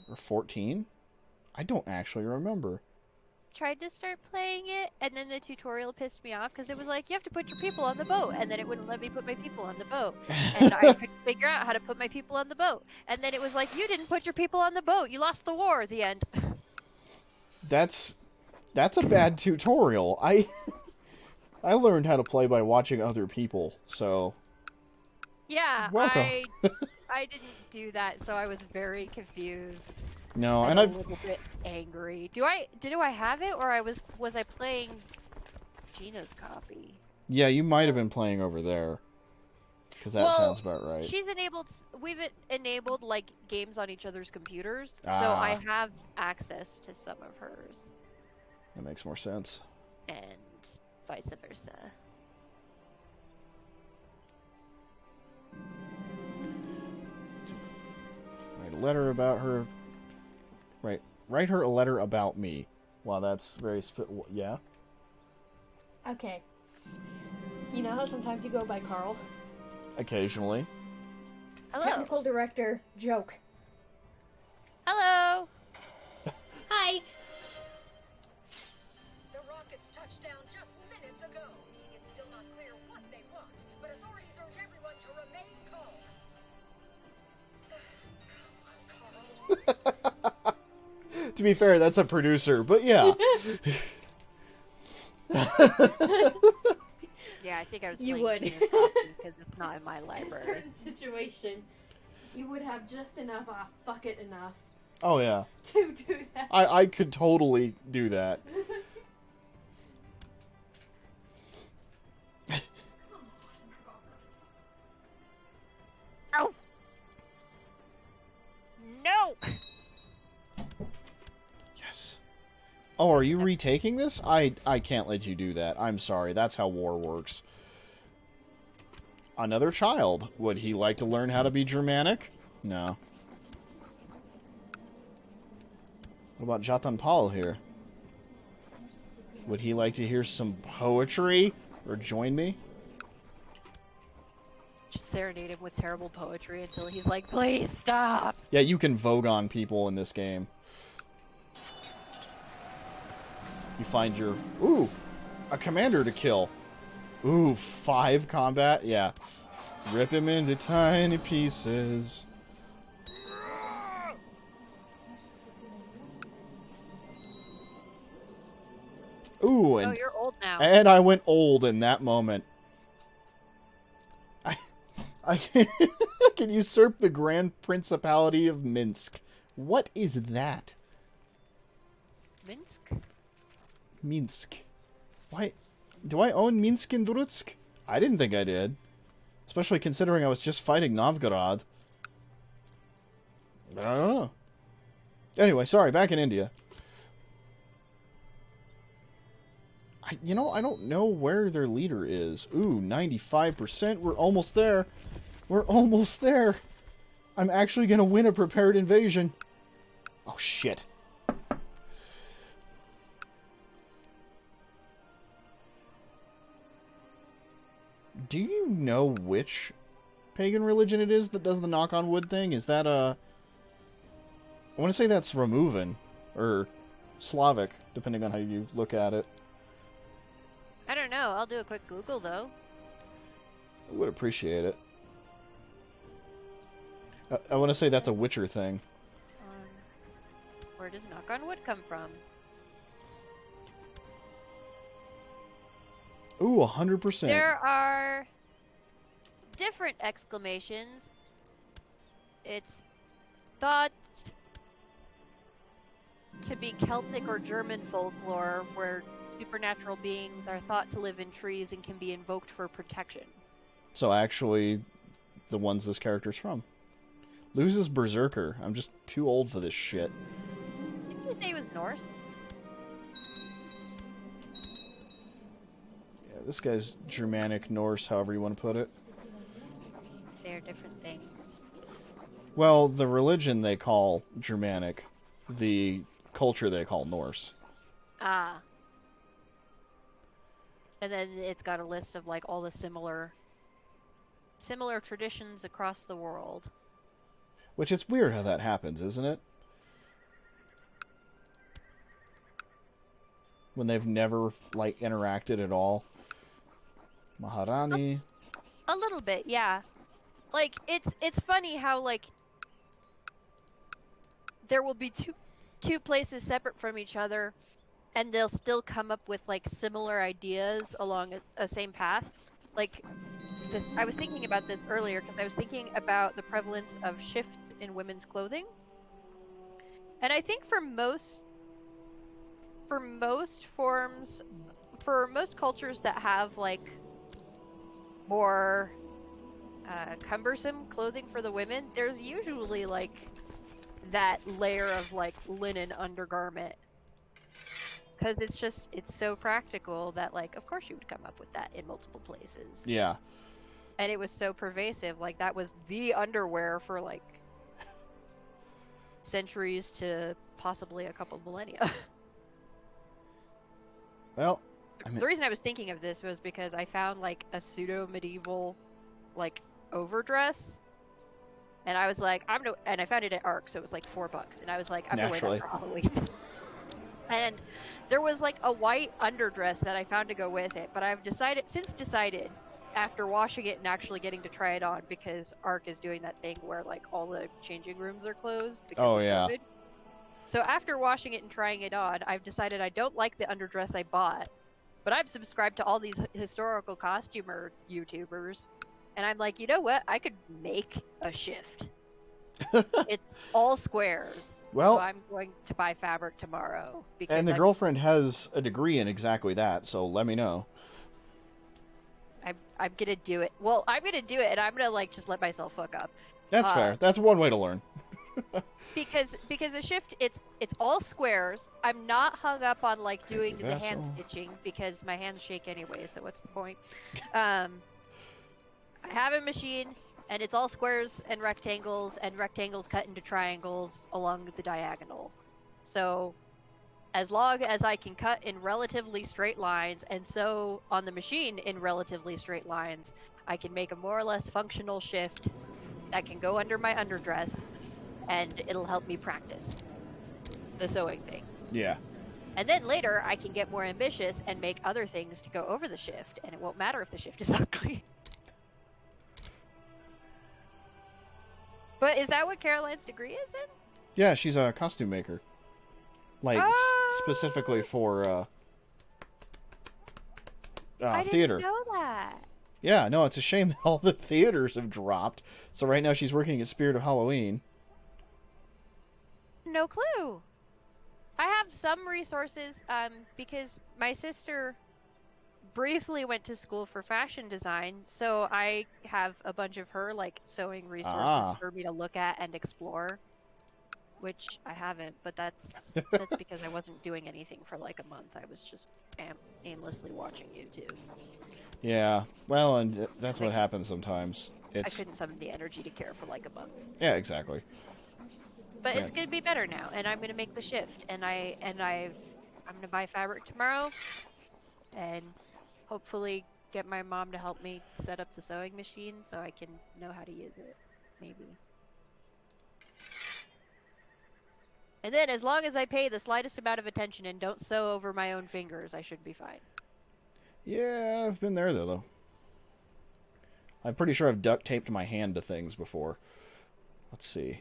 Or 14? I don't actually remember. tried to start playing it, and then the tutorial pissed me off because it was like, you have to put your people on the boat, and then it wouldn't let me put my people on the boat. And I couldn't figure out how to put my people on the boat. And then it was like, you didn't put your people on the boat. You lost the war. The end. That's a bad tutorial. I learned how to play by watching other people, so... Yeah, Welcome. I didn't do that, so I was very confused. No, and a I've... little bit angry. Do I have it, or was I playing Gina's copy? Yeah, you might have been playing over there. Because that sounds about right. We've enabled, like, games on each other's computers, so Ah. I have access to some of hers. That makes more sense. And vice versa. Write a letter about her. Right. Write her a letter about me. Wow, that's very... yeah? Okay. You know how sometimes you go by Carl? Occasionally. Hello. Technical director, joke. Hello. Hi! The rockets touched down just minutes ago. It's still not clear what they want, but authorities urge everyone to remain calm. Come on, Carl. To be fair, that's a producer, but yeah. Yeah, I think I was You playing would. Gina's copy because it's not in my In a library. certain situation, you would have just enough, fuck it enough, Oh, yeah. to do that. I could totally do that. Oh! No! Yes. Oh, are you retaking this? I can't let you do that. I'm sorry. That's how war works. Another child. Would he like to learn how to be Germanic? No. What about Jatan Paul here? Would he like to hear some poetry? Or join me? Just serenade him with terrible poetry until he's like, please stop! Yeah, you can vogue on people in this game. You find your... Ooh! A commander to kill. Ooh, 5 combat? Yeah. Rip him into tiny pieces. Ooh, Oh, and... you're old now. And I went old in that moment. I can usurp the Grand Principality of Minsk. What is that? Minsk? Minsk. Why? Do I own Minsk and Drutsk? I didn't think I did. Especially considering I was just fighting Novgorod. I don't know. Anyway, sorry, back in India. I don't know where their leader is. Ooh, 95%. We're almost there. We're almost there. I'm actually going to win a prepared invasion. Oh, shit. Do you know which pagan religion it is that does the knock on wood thing? Is that, I want to say that's Removin, or Slavic, depending on how you look at it. I don't know. I'll do a quick Google, though. I would appreciate it. I want to say that's a Witcher thing. Where does knock on wood come from? Ooh, 100%. There are different exclamations. It's thought to be Celtic or German folklore where supernatural beings are thought to live in trees and can be invoked for protection. So actually, the ones this character's from. Loses Berserker. I'm just too old for this shit. Didn't you say he was Norse? Yeah, this guy's Germanic, Norse, however you want to put it. They're different things. Well, the religion they call Germanic. The culture they call Norse. Ah. And then it's got a list of like all the similar traditions across the world. Which it's weird how that happens, isn't it? when they've never, like, interacted at all. Maharani. A little bit, yeah. Like, it's funny how, like, there will be two places separate from each other, and they'll still come up with, like, similar ideas along a same path. Like, I was thinking about this earlier because I was thinking about the prevalence of shifts in women's clothing. And I think for most forms, for most cultures that have, like, more cumbersome clothing for the women, there's usually, like, that layer of, like, linen undergarment. Because it's so practical that, like, of course you would come up with that in multiple places. Yeah. And it was so pervasive. Like, that was the underwear for, like, centuries to possibly a couple millennia. Well, The reason I was thinking of this was because I found, like, a pseudo-medieval, like, overdress. And I was like, and I found it at ARC, so it was like $4. And I was like, I'm going to wear that for Halloween. And there was, like, a white underdress that I found to go with it. But I've decided, after washing it and actually getting to try it on, because ARC is doing that thing where, like, all the changing rooms are closed because of COVID. So after washing it and trying it on, I've decided I don't like the underdress I bought, but I'm subscribed to all these historical costumer YouTubers, and I'm like, you know what? I could make a shift. It's all squares. Well, so I'm going to buy fabric tomorrow. Because and the girlfriend has a degree in exactly that, so let me know. I'm gonna do it. Well, I'm gonna do it, and I'm gonna, like, just let myself fuck up. That's fair. That's one way to learn. Because the shift, it's all squares. I'm not hung up on, like, doing the hand stitching because my hands shake anyway. So what's the point? I have a machine, and it's all squares and rectangles cut into triangles along the diagonal. So as long as I can cut in relatively straight lines, and so on the machine in relatively straight lines, I can make a more or less functional shift that can go under my underdress, and it'll help me practice the sewing things. Yeah. And then later, I can get more ambitious and make other things to go over the shift, and it won't matter if the shift is ugly. But is that what Caroline's degree is in? Yeah, she's a costume maker. Like, specifically for I theater. didn't know that. Yeah, no, it's a shame that all the theaters have dropped. So right now she's working at Spirit of Halloween. No clue. I have some resources because my sister briefly went to school for fashion design, so I have a bunch of her, like, sewing resources for me to look at and explore, which I haven't, but that's because I wasn't doing anything for, like, a month. I was just aimlessly watching YouTube. Yeah, well, and that's what happens sometimes. I couldn't summon the energy to care for, like, a month. Yeah, exactly. But it's gonna be better now, and I'm gonna make the shift, and I'm gonna buy fabric tomorrow, and hopefully get my mom to help me set up the sewing machine so I can know how to use it, maybe. And then, as long as I pay the slightest amount of attention and don't sew over my own fingers, I should be fine. Yeah, I've been there, though. I'm pretty sure I've duct taped my hand to things before. Let's see.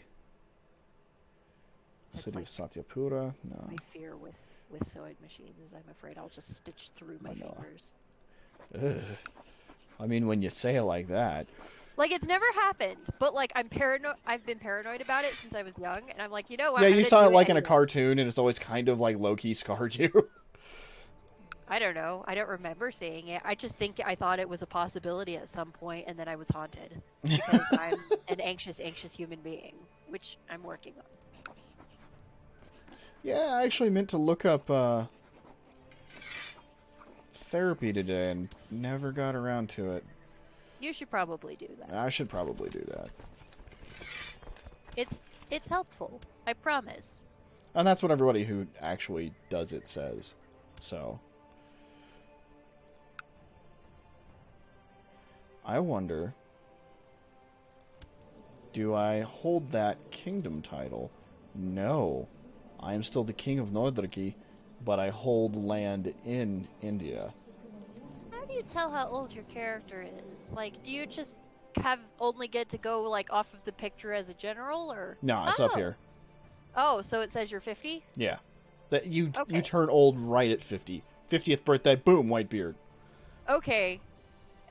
That's City of Satyapura? No. My fear with sewing machines is I'm afraid I'll just stitch through my fingers. Ugh. I mean, when you say it like that. Like, it's never happened, but, like, I'm paranoid. I've been paranoid about it since I was young, and I'm like, you know what? Yeah, you saw it, like, in anyway. a cartoon, and it's always kind of, like, low-key scarred you. I don't know. I don't remember seeing it. I just think I thought it was a possibility at some point, and then I was haunted. Because I'm an anxious human being, which I'm working on. Yeah, I actually meant to look up therapy today and never got around to it. You should probably do that. I should probably do that. It's helpful. I promise. And that's what everybody who actually does it says. So. I wonder, do I hold that kingdom title? No. I am still the king of Nordraki, but I hold land in India. How do you tell how old your character is? Like, do you just have only get to go like off of the picture as a general, or? No, it's up here. Oh, so it says you're 50? Yeah. That you Okay. turn old right at 50. 50th birthday, boom, white beard. Okay.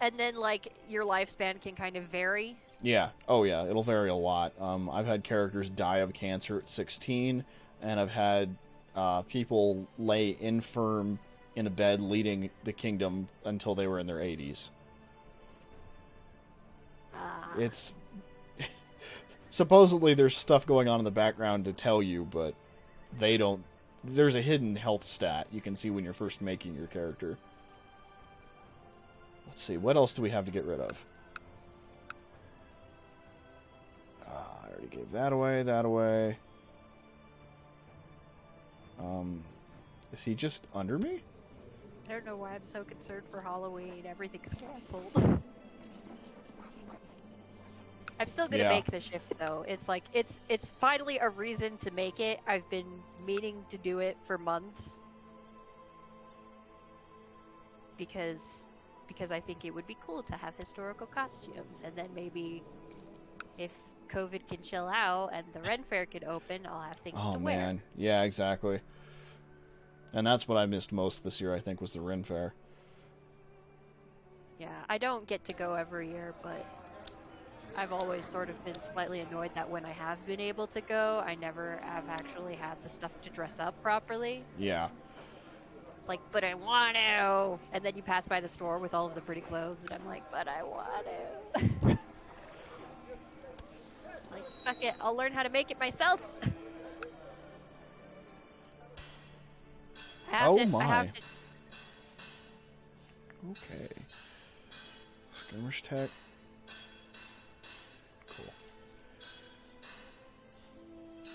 And then like your lifespan can kind of vary. Yeah. Oh, yeah. It'll vary a lot. I've had characters die of cancer at 16, and I've had people lay infirm in a bed leading the kingdom until they were in their 80s. It's... Supposedly there's stuff going on in the background to tell you, but they don't... There's a hidden health stat you can see when you're first making your character. Let's see, what else do we have to get rid of? I already gave that away, that away. Is he just under me? I don't know why I'm so concerned for Halloween. Everything's canceled. I'm still gonna make the shift though. It's like it's finally a reason to make it. I've been meaning to do it for months because I think it would be cool to have historical costumes, and then maybe if COVID can chill out and the Ren Fair can open, I'll have things to wear. Oh man, yeah, exactly. And that's what I missed most this year, I think, was the Ren Fair. Yeah, I don't get to go every year, but I've always sort of been slightly annoyed that when I have been able to go, I never have actually had the stuff to dress up properly. Yeah. It's like, but I want to! And then you pass by the store with all of the pretty clothes, and I'm like, but I want to! Like, suck it, I'll learn how to make it myself! Oh my. I have to... Okay. Skirmish tech. Cool.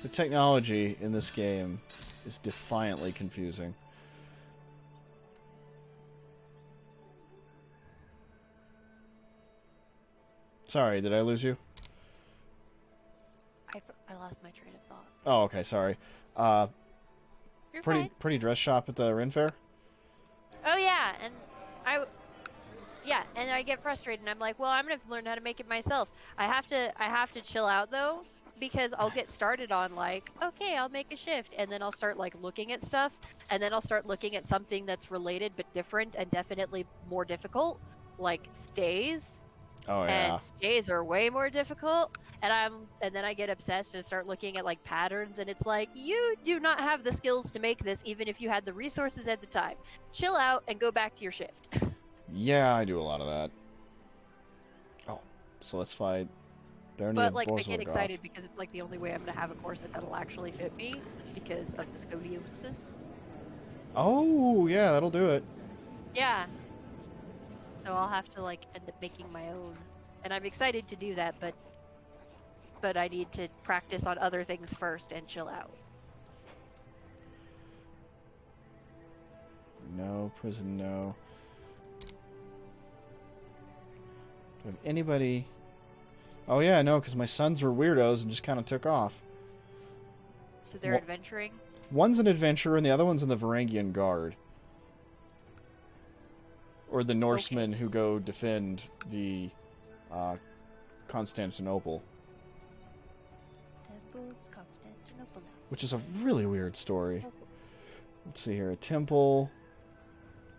The technology in this game is defiantly confusing. Sorry, did I lose you? I lost my train of thought. Oh, okay, sorry. You're fine. Pretty dress shop at the Ren Fair? Oh yeah, and I get frustrated and I'm like, well, I'm gonna learn how to make it myself. I have to chill out though, because I'll get started on like, okay, I'll make a shift, and then I'll start like looking at stuff, and then I'll start looking at something that's related but different and definitely more difficult, like stays. Oh yeah. And stays are way more difficult, and then I get obsessed and start looking at like patterns, and it's like, you do not have the skills to make this even if you had the resources at the time. Chill out and go back to your shift. Yeah, I do a lot of that. Oh, so let's fight Bernie But of like I get Borzorgoth. excited because it's like the only way I'm gonna have a corset that'll actually fit me because of the scoliosis. Oh, yeah, that'll do it. Yeah. So I'll have to like end up making my own, and I'm excited to do that, but I need to practice on other things first and chill out. No, prison, no. Do I have anybody... Oh yeah, no, because my sons were weirdos and just kind of took off. So they're adventuring? One's an adventurer and the other one's in the Varangian Guard. Or the Norsemen who go defend the Constantinople. Constantinople. Which is a really weird story. Let's see here. A temple.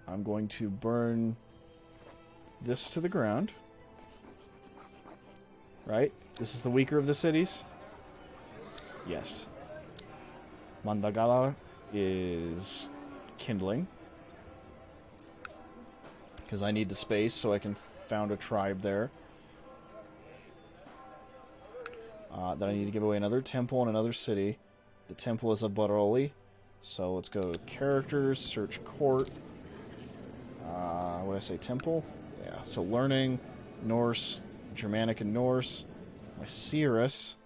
I'm going to burn this to the ground. Right? This is the weaker of the cities? Yes. Mandagala is kindling. Because I need the space so I can found a tribe there. Then I need to give away another temple and another city. The temple is of Baroli. So let's go characters, search court. What did I say? Temple? Yeah, so learning, Norse, Germanic and Norse. My Cirrus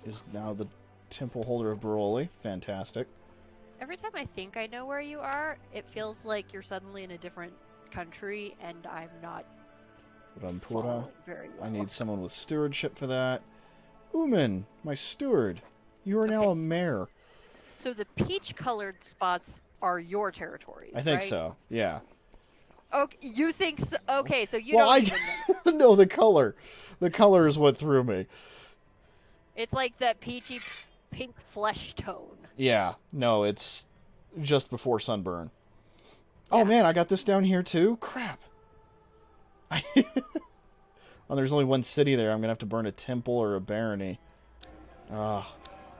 is now the temple holder of Baroli. Fantastic. Every time I think I know where you are, it feels like you're suddenly in a different country, and I'm not Rampura. following very well. I need someone with stewardship for that. Uman, my steward. You are now a mayor. So the peach-colored spots are your territories, I think right? so. Yeah. Okay, you think so? Okay, so you Well, don't I even know. no, the color. The color is what threw me. It's like that peachy pink flesh tone. Yeah. No, it's just before sunburn. Oh Yeah. man, I got this down here too. Crap. Oh, there's only one city there. I'm gonna have to burn a temple or a barony.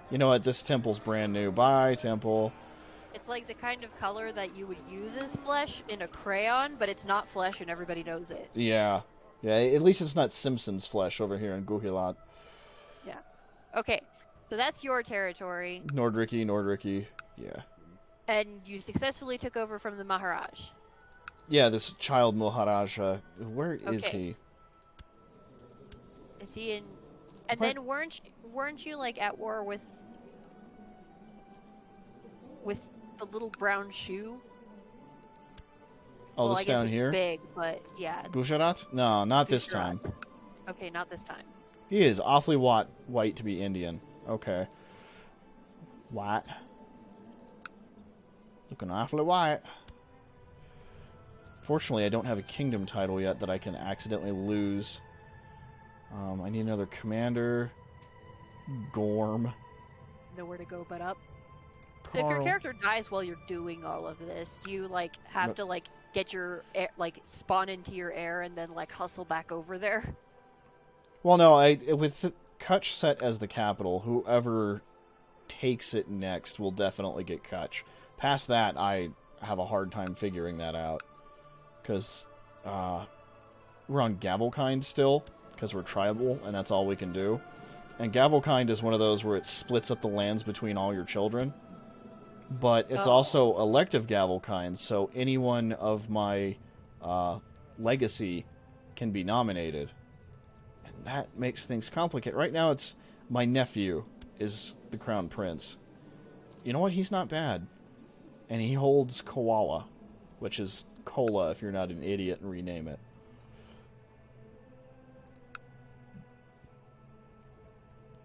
You know what? This temple's brand new. Bye, temple. It's like the kind of color that you would use as flesh in a crayon, but it's not flesh and everybody knows it. Yeah. Yeah, at least it's not Simpsons flesh over here in Guhilat. Yeah. Okay, so that's your territory, Nordriki. Yeah. and you successfully took over from the Maharaj. Yeah, this child Maharaja. Where is Okay. he? Is he in? And What? then weren't you like at war with the little brown shoe? Oh, Well, this I guess down it's here? big, but yeah. Gujarat? No, not this Gujarat. time. Okay, not this time. He is awfully white to be Indian. Okay. White. Looking awfully white. Fortunately, I don't have a kingdom title yet that I can accidentally lose. I need another commander. Gorm. Nowhere to go but up. So if your Carl. character dies while you're doing all of this, do you like have Nope. to like get your air, like spawn into your air and then like hustle back over there? Well, no, with Kutch set as the capital, whoever takes it next will definitely get Kutch. Past that, I have a hard time figuring that out. Because we're on Gavelkind still, because we're tribal, and that's all we can do. And Gavelkind is one of those where it splits up the lands between all your children. But it's Oh. also elective Gavelkind, so anyone of my legacy can be nominated. And that makes things complicated. Right now, it's my nephew is the crown prince. You know what? He's not bad. And he holds Koala, which is Cola if you're not an idiot and rename it.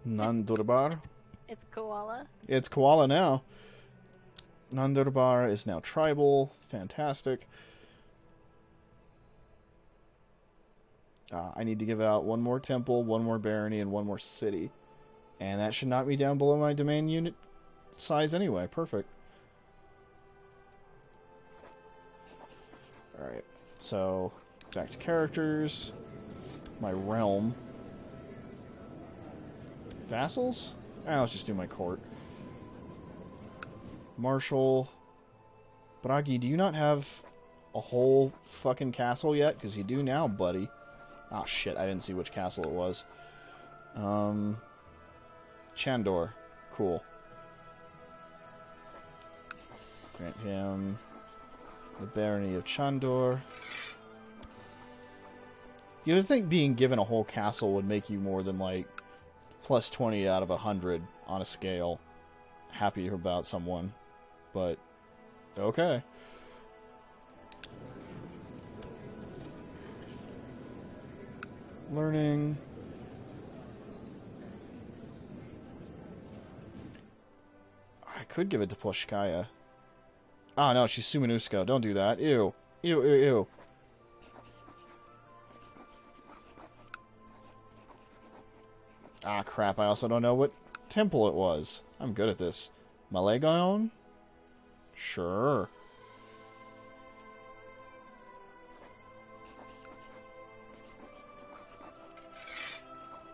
Nandurbar. It's koala. It's Koala now. Nandurbar is now tribal. Fantastic. I need to give out one more temple, one more barony, and one more city. And that should knock me down below my domain unit size anyway. Perfect. Alright. So, back to characters. My realm. Vassals? Let's just do my court. Marshal. Bragi, do you not have a whole fucking castle yet? Because you do now, buddy. Oh shit, I didn't see which castle it was. Chandor. Cool. Grant him the barony of Chandor. You would think being given a whole castle would make you more than like plus 20 out of 100 on a scale happy about someone, but okay. Learning. I could give it to Ploshkaya. Oh no, she's Sumanusko. Don't do that. Ew. Ew, ew, ew. Ah, crap. I also don't know what temple it was. I'm good at this. Malagon? Sure.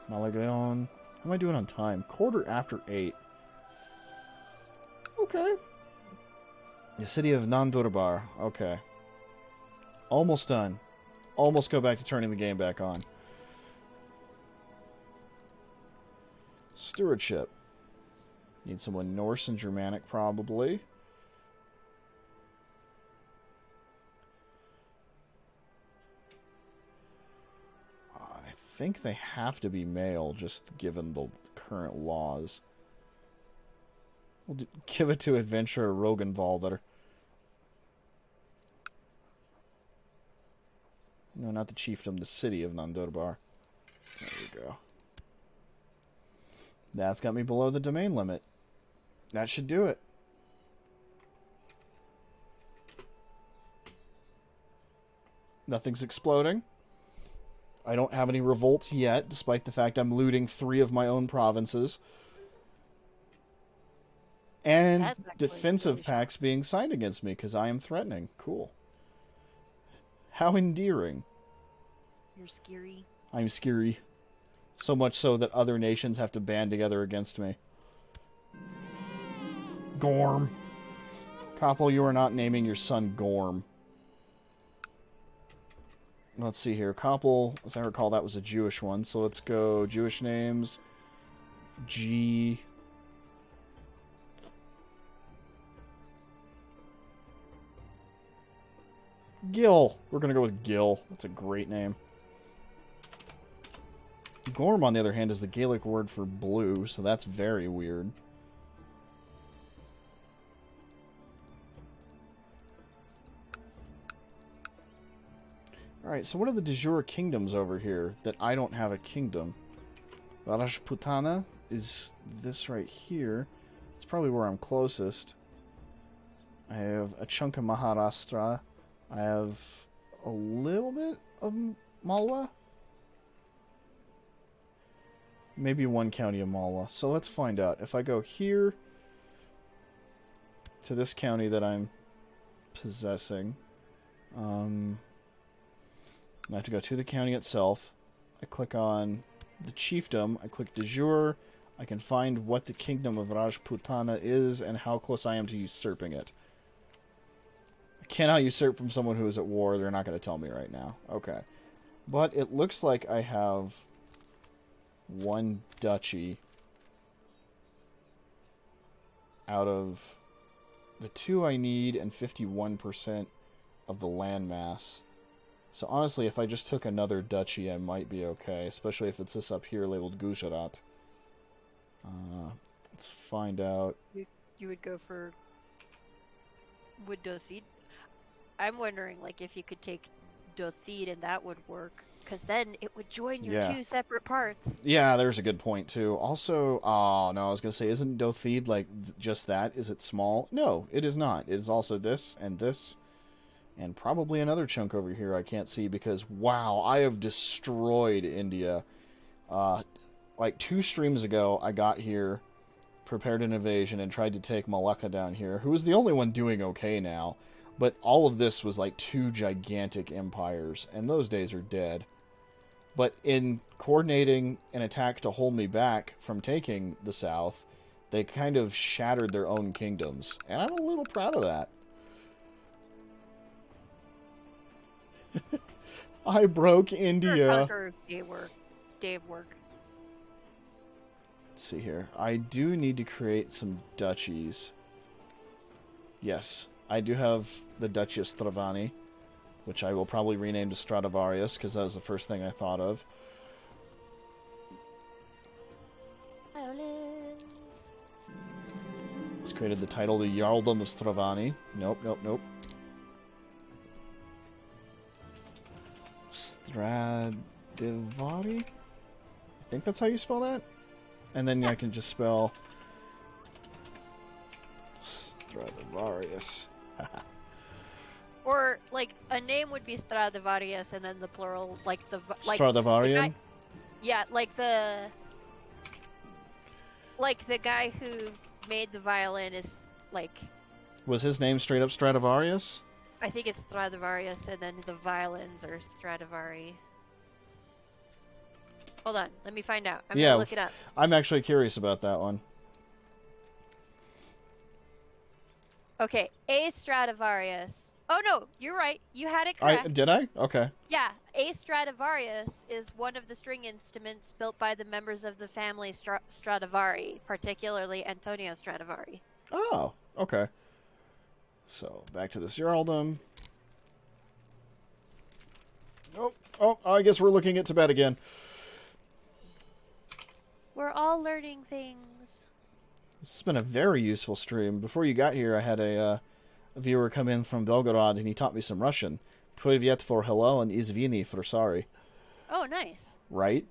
Malagon. How am I doing on time? 8:15. Okay. The city of Nandurbar. Okay. Almost done. Almost go back to turning the game back on. Stewardship. Need someone Norse and Germanic, probably. I think they have to be male, just given the current laws. We'll give it to Adventurer Rogenval that are... No, not the chiefdom, the city of Nandurbar. There we go. That's got me below the domain limit. That should do it. Nothing's exploding. I don't have any revolts yet, despite the fact I'm looting 3 of my own provinces. And That's actually defensive really pacts being signed against me because I am threatening. Cool. How endearing. You're scary. I'm scary. So much so that other nations have to band together against me. Gorm. Koppel, you are not naming your son Gorm. Let's see here. Koppel, as I recall, that was a Jewish one. So let's go Jewish names. G. Gil. We're going to go with Gil. That's a great name. Gorm, on the other hand, is the Gaelic word for blue, so that's very weird. Alright, so what are the de jure kingdoms over here that I don't have a kingdom? Rajputana is this right here. It's probably where I'm closest. I have a chunk of Maharashtra. I have a little bit of Malwa. Maybe 1 county of Malwa. So let's find out. If I go here to this county that I'm possessing, I have to go to the county itself. I click on the chiefdom. I click de jure. I can find what the kingdom of Rajputana is and how close I am to usurping it. I cannot usurp from someone who is at war. They're not going to tell me right now. Okay. But it looks like I have 1 duchy out of the 2 I need and 51% of the landmass. So honestly, if I just took another duchy, I might be okay, especially if it's this up here labeled Gujarat. Let's find out. You would go for would Dosid? I'm wondering, like, if you could take Dosid and that would work, because then it would join your 2 separate parts. Yeah, there's a good point too. Also, oh no, I was gonna say, isn't Dothid like just that? Is it small? No, it is not. It is also this and this. And probably another chunk over here I can't see because, wow, I have destroyed India. Like 2 streams ago, I got here, prepared an invasion, and tried to take Malacca down here, who is the only one doing okay now. But all of this was like 2 gigantic empires, and those days are dead. But in coordinating an attack to hold me back from taking the south, they kind of shattered their own kingdoms. And I'm a little proud of that. I broke India. Day of work. Let's see here. I do need to create some duchies. Yes, I do have the Duchy of Stravani, which I will probably rename to Stradivarius, because that was the first thing I thought of. Violins. Just created the title, the Jarldom of Stravani. Nope, nope, nope. Stradivari? I think that's how you spell that? And then I can just spell Stradivarius. Or, like, a name would be Stradivarius, and then the plural, like, Stradivarian? Yeah, like the guy who made the violin is, like... Was his name straight up Stradivarius? I think it's Stradivarius, and then the violins are Stradivari. Hold on, let me find out. I'm gonna look it up. I'm actually curious about that one. Okay, A Stradivarius. Oh no, you're right. You had it correct. Did I? Okay. Yeah, A Stradivarius is one of the string instruments built by the members of the family Stradivari, particularly Antonio Stradivari. Oh, okay. So, back to this Jarldom. Oh, I guess we're looking at Tibet again. We're all learning things. This has been a very useful stream. Before you got here, I had a viewer come in from Belgorod, and he taught me some Russian. Privyet for hello, and izvini for sorry. Oh, nice. Right?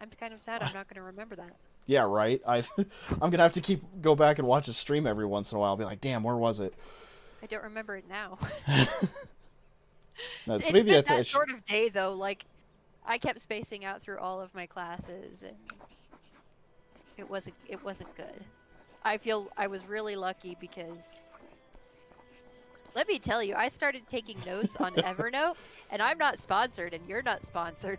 I'm kind of sad I'm not going to remember that. Yeah, right? I'm going to have to go back and watch a stream every once in a while. I'll be like, damn, where was it? I don't remember it now. No, It's maybe been that's that sort of day though. Like, I kept spacing out through all of my classes, and it wasn't good. I feel I was really lucky because let me tell you, I started taking notes on Evernote, and I'm not sponsored, and you're not sponsored,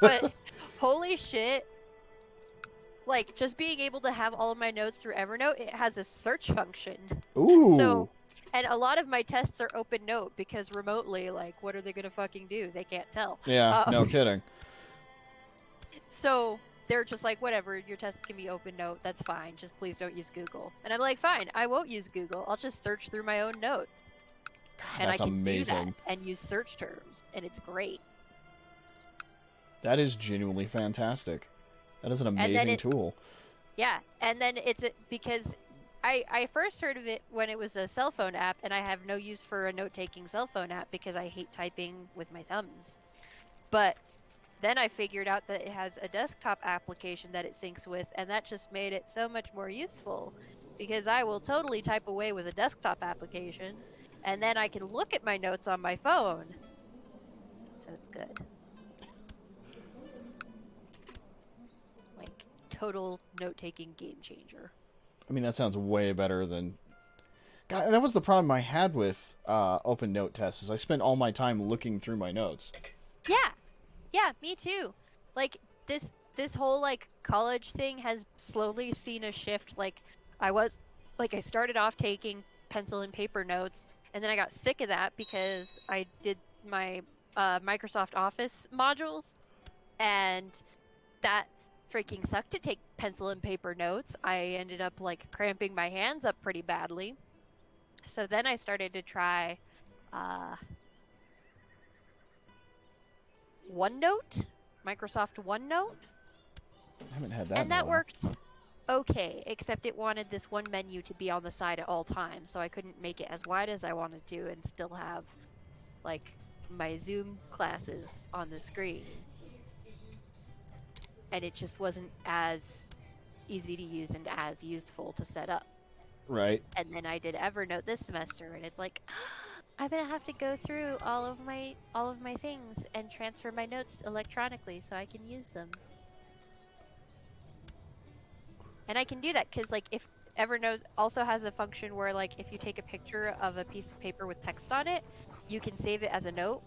but holy shit. Like, just being able to have all of my notes through Evernote, it has a search function. Ooh. So, and a lot of my tests are open note because remotely, like, what are they gonna fucking do? They can't tell. Yeah, no kidding. So they're just like, whatever, your tests can be open note, that's fine. Just please don't use Google. And I'm like, fine, I won't use Google. I'll just search through my own notes. God, And that's I can amazing. do that and use search terms, and it's great. That is genuinely fantastic. That is an amazing tool. Yeah, and then because I first heard of it when it was a cell phone app, and I have no use for a note-taking cell phone app because I hate typing with my thumbs. But then I figured out that it has a desktop application that it syncs with, and that just made it so much more useful because I will totally type away with a desktop application, and then I can look at my notes on my phone. So it's good. Like, total note-taking game changer. I mean, that sounds way better than... God, that was the problem I had with open note tests, is I spent all my time looking through my notes. Yeah, me too. Like, this whole, like, college thing has slowly seen a shift. Like, I started off taking pencil and paper notes, and then I got sick of that because I did my Microsoft Office modules, and that freaking sucked to take pencil and paper notes. I ended up, like, cramping my hands up pretty badly. So then I started to try OneNote, Microsoft OneNote. I haven't had that And in a that while. worked okay, except it wanted this one menu to be on the side at all times, so I couldn't make it as wide as I wanted to and still have, like, my Zoom classes on the screen. And it just wasn't as easy to use and as useful to set up. Right. And then I did Evernote this semester, and it's like, I'm gonna have to go through all of my things and transfer my notes electronically so I can use them. And I can do that because, like, if Evernote also has a function where, like, if you take a picture of a piece of paper with text on it, you can save it as a note.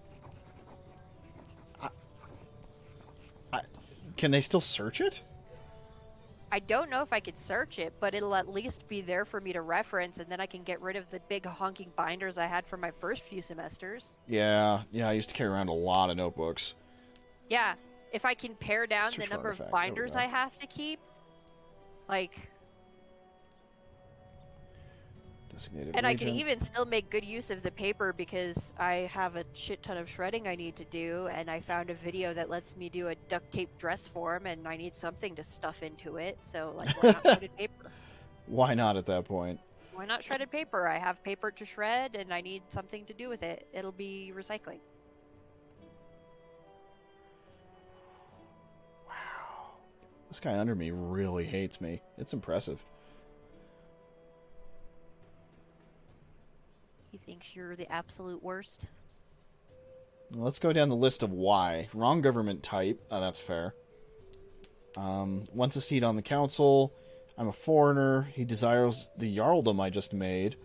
Can they still search it? I don't know if I could search it, but it'll at least be there for me to reference, and then I can get rid of the big honking binders I had for my first few semesters. Yeah, I used to carry around a lot of notebooks. Yeah, if I can pare down Search the number artifact, of there we binders go. I have to keep, like... Designated And I can region. even still make good use of the paper because I have a shit ton of shredding I need to do, and I found a video that lets me do a duct tape dress form, and I need something to stuff into it, so, like, why not shredded paper? Why not at that point? Why not shredded paper? I have paper to shred, and I need something to do with it. It'll be recycling. Wow. This guy under me really hates me. It's impressive. He thinks you're the absolute worst. Let's go down the list of why. Wrong government type. Oh, that's fair. Wants a seat on the council. I'm a foreigner. He desires the jarldom I just made.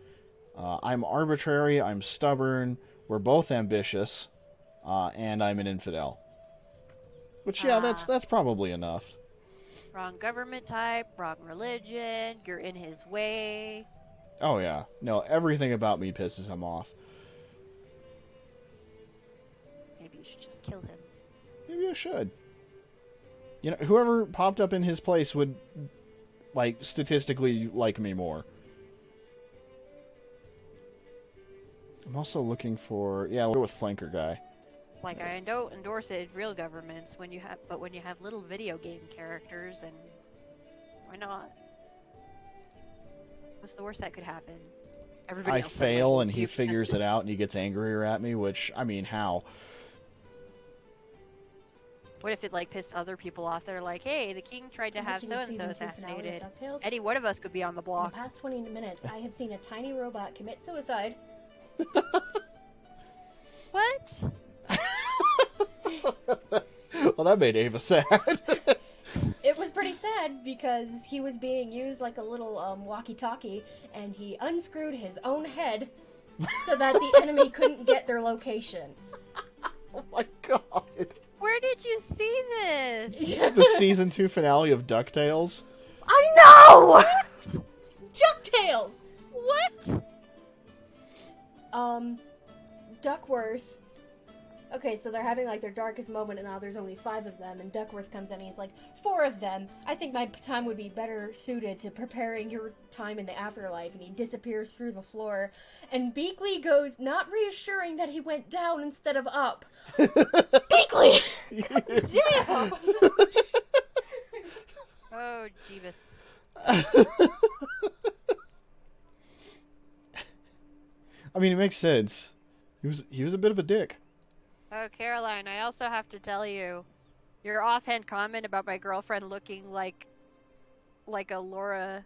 I'm arbitrary. I'm stubborn. We're both ambitious. And I'm an infidel. Which, yeah, that's probably enough. Wrong government type, wrong religion, you're in his way. Oh, yeah. No, everything about me pisses him off. Maybe you should just kill him. Maybe I should. You know, whoever popped up in his place would, like, statistically like me more. I'm also looking for... Yeah, we'll go with flanker guy. Like, I don't endorse it in real governments when you have little video game characters, and why not? What's the worst that could happen? Everybody I else fail like, and he figures it out and he gets angrier at me, which, I mean, how? What if it, like, pissed other people off? They're like, hey, the king tried to I'm have watching the so-and-so season 2 finale of assassinated. DuckTales. Any one of us could be on the In block. the past 20 minutes, I have seen a tiny robot commit suicide. Well, that made Ava sad. It was pretty sad because he was being used like a little walkie-talkie, and he unscrewed his own head so that the enemy couldn't get their location. Oh my god. Where did you see this? The season 2 finale of DuckTales. I know! DuckTales! What? Duckworth. Okay, so they're having like their darkest moment, and now there's only 5 of them, and Duckworth comes in and he's like, 4 of them. I think my time would be better suited to preparing your time in the afterlife, and he disappears through the floor. And Beakley goes, not reassuring that he went down instead of up. Beakley! Damn! Oh, Jeebus. I mean, it makes sense. He was a bit of a dick. Oh, Caroline, I also have to tell you, your offhand comment about my girlfriend looking like a Laura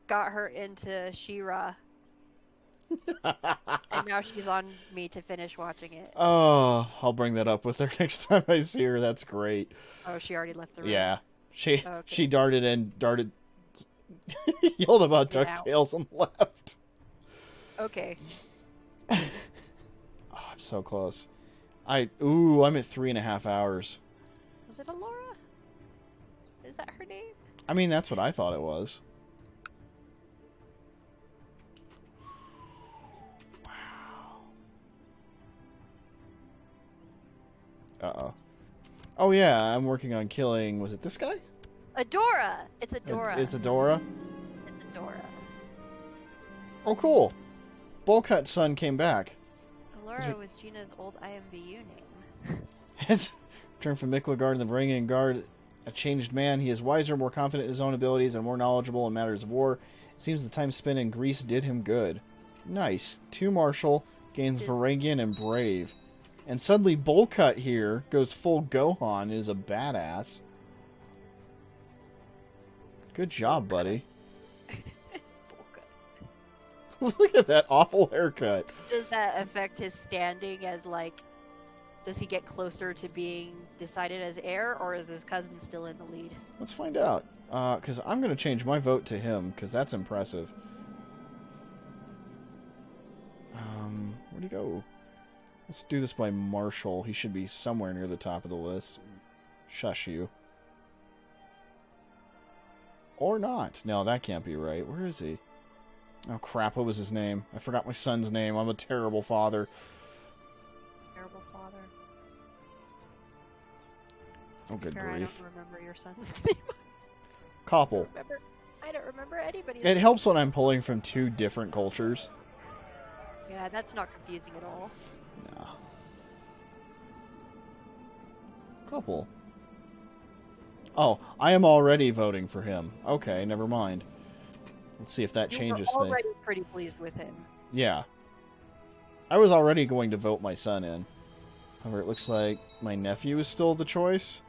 got her into She-Ra. And now she's on me to finish watching it. Oh, I'll bring that up with her next time I see her. That's great. Oh, she already left the room. Yeah. She Okay. darted yelled about Get out. DuckTales and left. Okay. Oh, I'm so close. I'm at 3.5 hours. Was it a Laura? Is that her name? I mean, that's what I thought it was. Wow. Uh-oh. Oh yeah, I'm working on killing, was it this guy? Adora! It's Adora. It's Adora? It's Adora. Oh, cool. Bowlcut's son came back. Laura was Gina's old IMVU name. Has returned from Miklagard and the Varangian Guard, a changed man. He is wiser, more confident in his own abilities, and more knowledgeable in matters of war. It seems the time spent in Greece did him good. Nice. 2 martial, gains Varangian and Brave. And suddenly Bowlcut here goes full Gohan and is a badass. Good job, buddy. Look at that awful haircut. Does that affect his standing as, like, does he get closer to being decided as heir, or is his cousin still in the lead? Let's find out. Because I'm going to change my vote to him, because that's impressive. Where'd he go? Let's do this by Marshall. He should be somewhere near the top of the list. Shush you. Or not. No, that can't be right. Where is he? Oh crap, what was his name? I forgot my son's name. I'm a terrible father. Terrible father. Oh, good Sure, I grief. don't remember your son's name. Koppel. I don't remember anybody's It name. helps when I'm pulling from 2 different cultures. Yeah, that's not confusing at all. No. Koppel. Oh, I am already voting for him. Okay, never mind. Let's see if that changes You were things. already pretty pleased with him. Yeah. I was already going to vote my son in. However, it looks like my nephew is still the choice.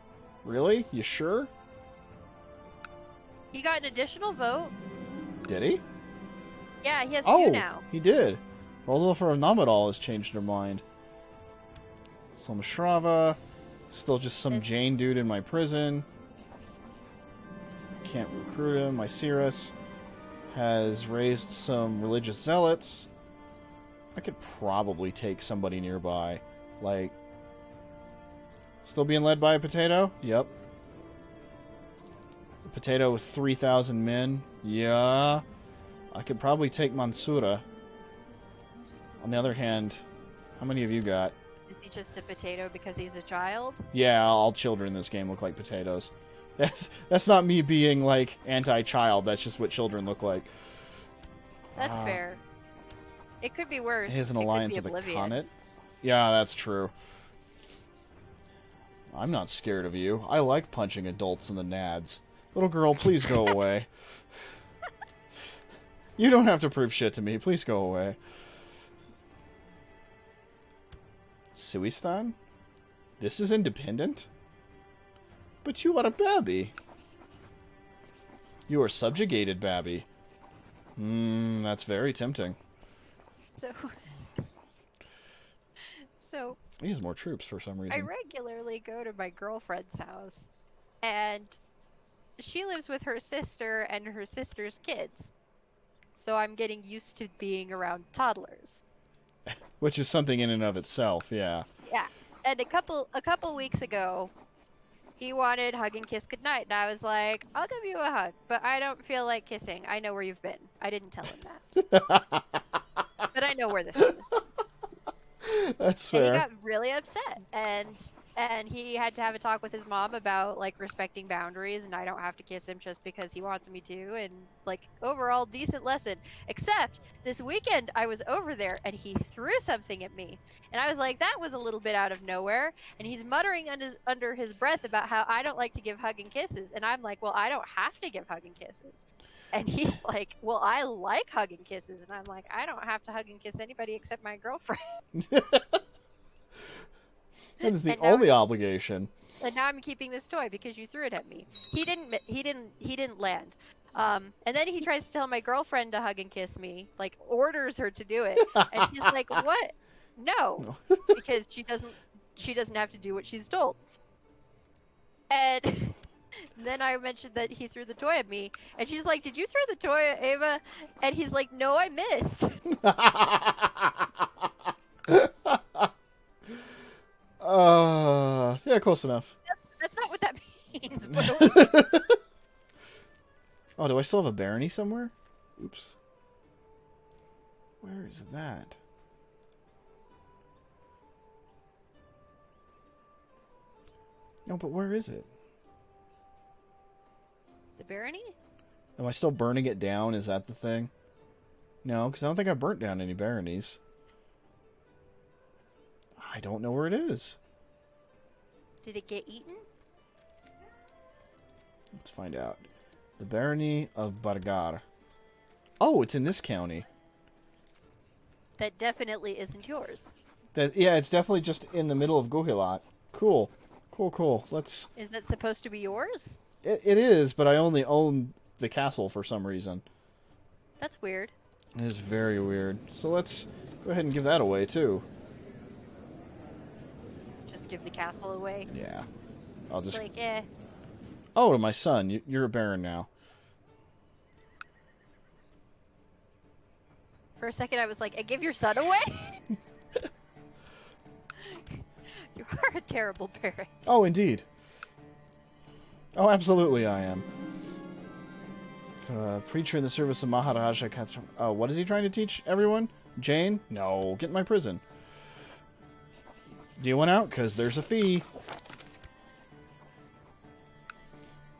Really? You sure? He got an additional vote. Did he? Yeah, he has Oh, 2 now. he did. Although for Namadal has changed their mind. Some Shrava. Still just some Jane dude in my prison. Can't recruit him. My Cirrus has raised some religious zealots. I could probably take somebody nearby. Like, still being led by a potato? Yep. A potato with 3,000 men? Yeah. I could probably take Mansura. On the other hand, how many of you got? Is he just a potato because he's a child? Yeah, all children in this game look like potatoes. That's not me being, like, anti-child. That's just what children look like. That's fair. It could be worse. He has an It could alliance be with a Oblivion. Comet. Yeah, that's true. I'm not scared of you. I like punching adults in the nads. Little girl, please go away. You don't have to prove shit to me. Please go away. Suistan? This is independent? But you are a babby. You are subjugated, babby. That's very tempting. So, He has more troops for some I reason. regularly go to my girlfriend's house, and she lives with her sister and her sister's kids. So I'm getting used to being around toddlers. Which is something in and of itself, yeah. Yeah. And a couple weeks ago, he wanted hug and kiss goodnight, and I was like, I'll give you a hug, but I don't feel like kissing. I know where you've been. I didn't tell him that. But I know where this is. That's And he fair. got really upset, and he had to have a talk with his mom about like respecting boundaries, and I don't have to kiss him just because he wants me to, and like overall decent lesson. Except this weekend I was over there and he threw something at me, and I was like, that was a little bit out of nowhere, and he's muttering under his breath about how I don't like to give hug and kisses, and I'm like, well, I don't have to give hug and kisses. And he's like, well, I like hug and kisses. And I'm like, I don't have to hug and kiss anybody except my girlfriend. That is the And now- only obligation. And now I'm keeping this toy because you threw it at me. He didn't land. And then he tries to tell my girlfriend to hug and kiss me, like orders her to do it. And she's like, what? No. Because she doesn't have to do what she's told. And then I mentioned that he threw the toy at me, and she's like, did you throw the toy at Ava? And he's like, no, I missed. Yeah, close enough. That's not what that means. But Oh, do I still have a barony somewhere? Oops. Where is that? No, but where is it? the barony? Am I still burning it down? Is that the thing? No, because I don't think I burnt down any baronies. I don't know where it is. Did it get eaten? Let's find out. The barony of Bargar. Oh, it's in this county. That definitely isn't yours. Yeah, it's definitely just in the middle of Guhilat. Cool. Cool. Let's... Is that supposed to be yours? It is, but I only own the castle for some reason. That's weird. It is very weird. So let's go ahead and give that away, too. Just give the castle away. Yeah. I'll It's just... like, eh. Oh, to my son. You're a baron now. For a second I was like, I give your son away? You are a terrible parent. Oh, indeed. Oh, absolutely I am. So, preacher in the service of Maharaja Katra... Oh, what is he trying to teach everyone? Jane? No, get in my prison. Do you want out? Because there's a fee.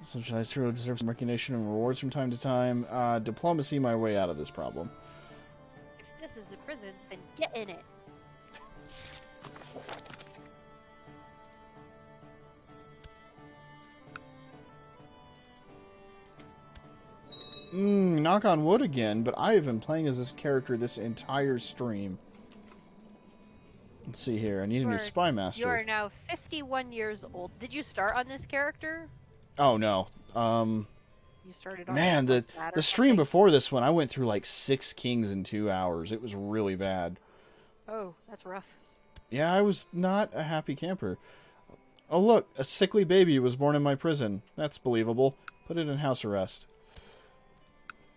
Socialized hero deserves some recognition and rewards from time to time. Diplomacy my way out of this problem. If this is a prison, then get in it. Knock on wood again, but I have been playing as this character this entire stream. Let's see here. I need a new spy master. You are now 51 years old. Did you start on this character? Oh, no. You started on Man, this the like that or the stream something? before this one, I went through like 6 kings in 2 hours. It was really bad. Oh, that's rough. Yeah, I was not a happy camper. Oh, look. A sickly baby was born in my prison. That's believable. Put it in house arrest.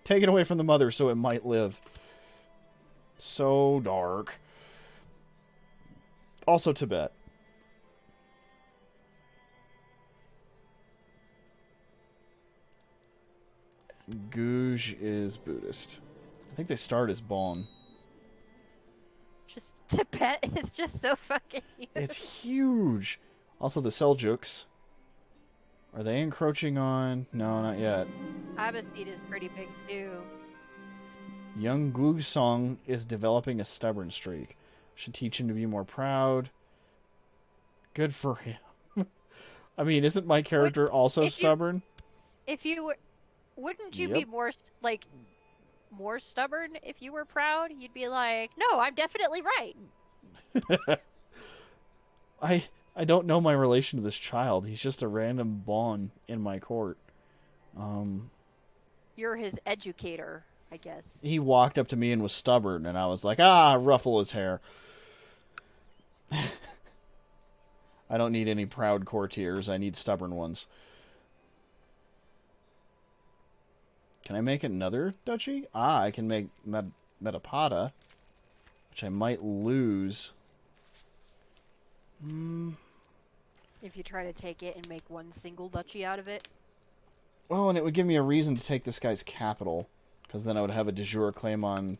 Take it away from the mother so it might live. So dark. Also Tibet. Guj is Buddhist. I think they start as Bon. Just Tibet is just so fucking huge. It's huge. Also the Seljuks. Are they encroaching on... No, not yet. Abbasid is pretty big too. Young Gugsong is developing a stubborn streak. Should teach him to be more proud. Good for him. I mean, isn't my character also if you- stubborn? If you were, wouldn't you Yep. be more stubborn if you were proud? You'd be like, no, I'm definitely right. I don't know my relation to this child. He's just a random Bon in my court. You're his educator, I guess. He walked up to me and was stubborn, and I was like, ah, ruffle his hair. I don't need any proud courtiers. I need stubborn ones. Can I make another duchy? Ah, I can make Metapada, which I might lose. If you try to take it and make one single duchy out of it. Well, and it would give me a reason to take this guy's capital, because then I would have a de jure claim on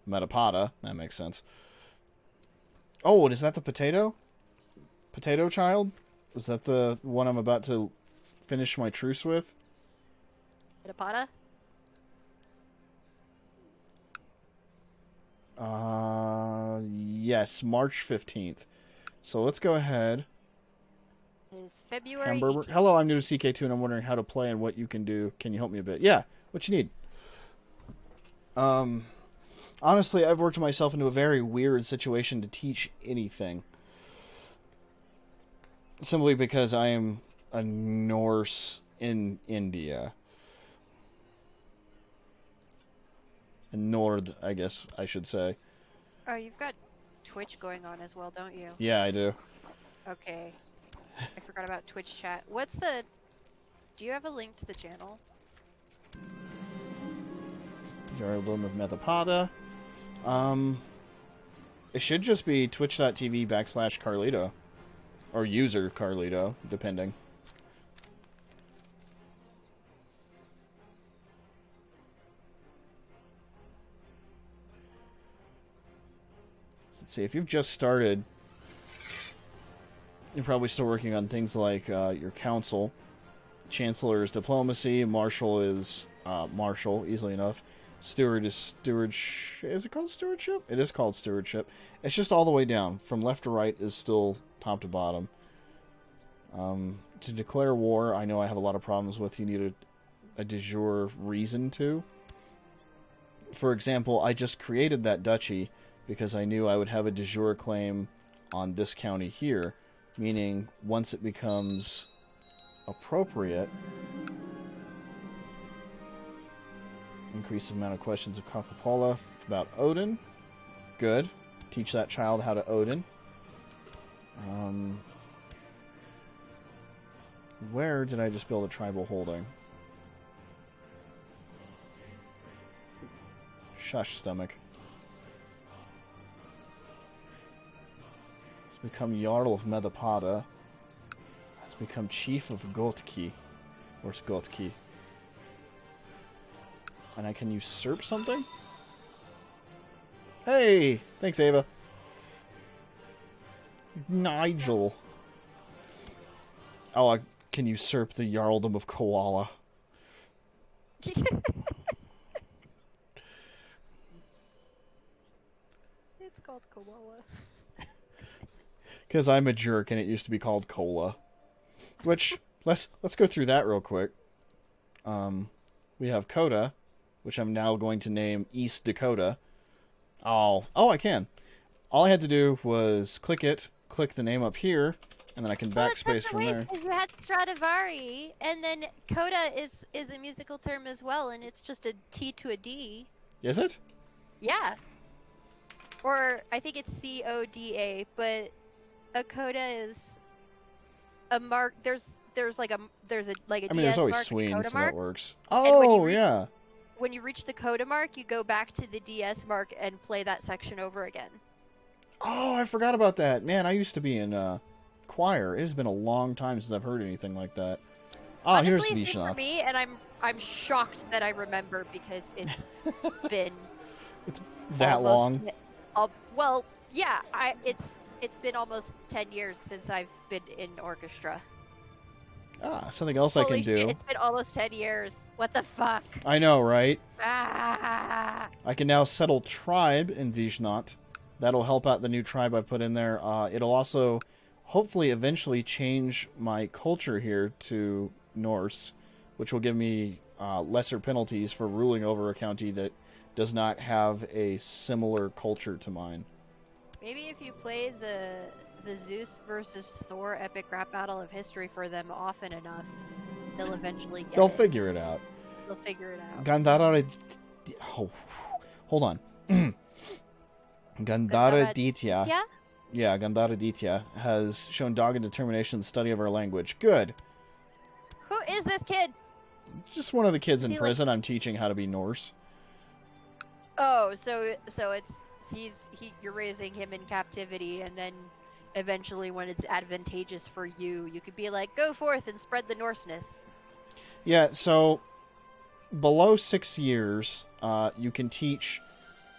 Metapada. That makes sense. Oh, and is that the potato? Potato child? Is that the one I'm about to finish my truce with? Metapada? Yes, March 15th. So let's go ahead. It is February Hamburger. 18th. Hello, I'm new to CK2 and I'm wondering how to play and what you can do. Can you help me a bit? Yeah, what you need? Honestly, I've worked myself into a very weird situation to teach anything. Simply because I am a Norse in India. A Nord, I guess I should say. Oh, you've got Twitch going on as well, don't you? Yeah, I do. Okay. I forgot about Twitch chat. What's the... Do you have a link to the channel? Jarldom of Metapada. It should just be twitch.tv/Carledo. Or user Carledo, depending. Let's see, if you've just started, you're probably still working on things like your council. Chancellor is diplomacy. Marshal is marshal, easily enough. Steward is stewardship. Is it called stewardship? It is called stewardship. It's just all the way down. From left to right is still top to bottom. To declare war, I know I have a lot of problems with. You need a de jure reason to. For example, I just created that duchy because I knew I would have a de jure claim on this county here. Meaning, once it becomes appropriate, increase the amount of questions of Coca-Cola about Odin. Good. Teach that child how to Odin. Where did I just build a tribal holding? Shush, stomach. Let's become Jarl of Metapada. Let's become Chief of Gotki. Where's Gotki? And I can usurp something? Hey! Thanks, Ava. Nigel. Oh, I can usurp the Jarldom of Koala. It's called Koala. Because I'm a jerk and it used to be called Cola. Which, let's go through that real quick. We have Coda, which I'm now going to name East Dakota. Oh, I can. All I had to do was click it, click the name up here, and then I can backspace from there. You had Stradivari, and then coda is a musical term as well, and it's just a T to a D. Is it? Yeah. Or I think it's CODA, but a coda is a mark. There's like a DS I mean, there's always mark, and a swings, coda so mark. that works. when Oh, you yeah. When you reach the coda mark, you go back to the DS mark and play that section over again. Oh, I forgot about that. Man, I used to be in choir. It has been a long time since I've heard anything like that. Ah, here's Honestly, same for Vishnat. me, and I'm shocked that I remember because it's been That almost long. well, yeah, it's been almost 10 years since I've been in orchestra. Ah, something else I Holy can do. shit, it's been almost 10 years. What the fuck? I know, right? Ah. I can now settle tribe in Vishnat. That'll help out the new tribe I put in there. It'll also, hopefully, eventually change my culture here to Norse, which will give me lesser penalties for ruling over a county that does not have a similar culture to mine. Maybe if you play the Zeus versus Thor epic rap battle of history for them often enough, they'll eventually get They'll it. figure it out. They'll figure it out. Gandhara... Oh, hold on. Gandhara Ditya. Yeah? Yeah, Gandharaditya has shown dogged determination in the study of our language. Good. Who is this kid? Just one of the kids in he, like- prison I'm teaching how to be Norse. Oh, so you're raising him in captivity, and then eventually, when it's advantageous for you, you could be like, go forth and spread the Norseness. Yeah, so below 6 years, you can teach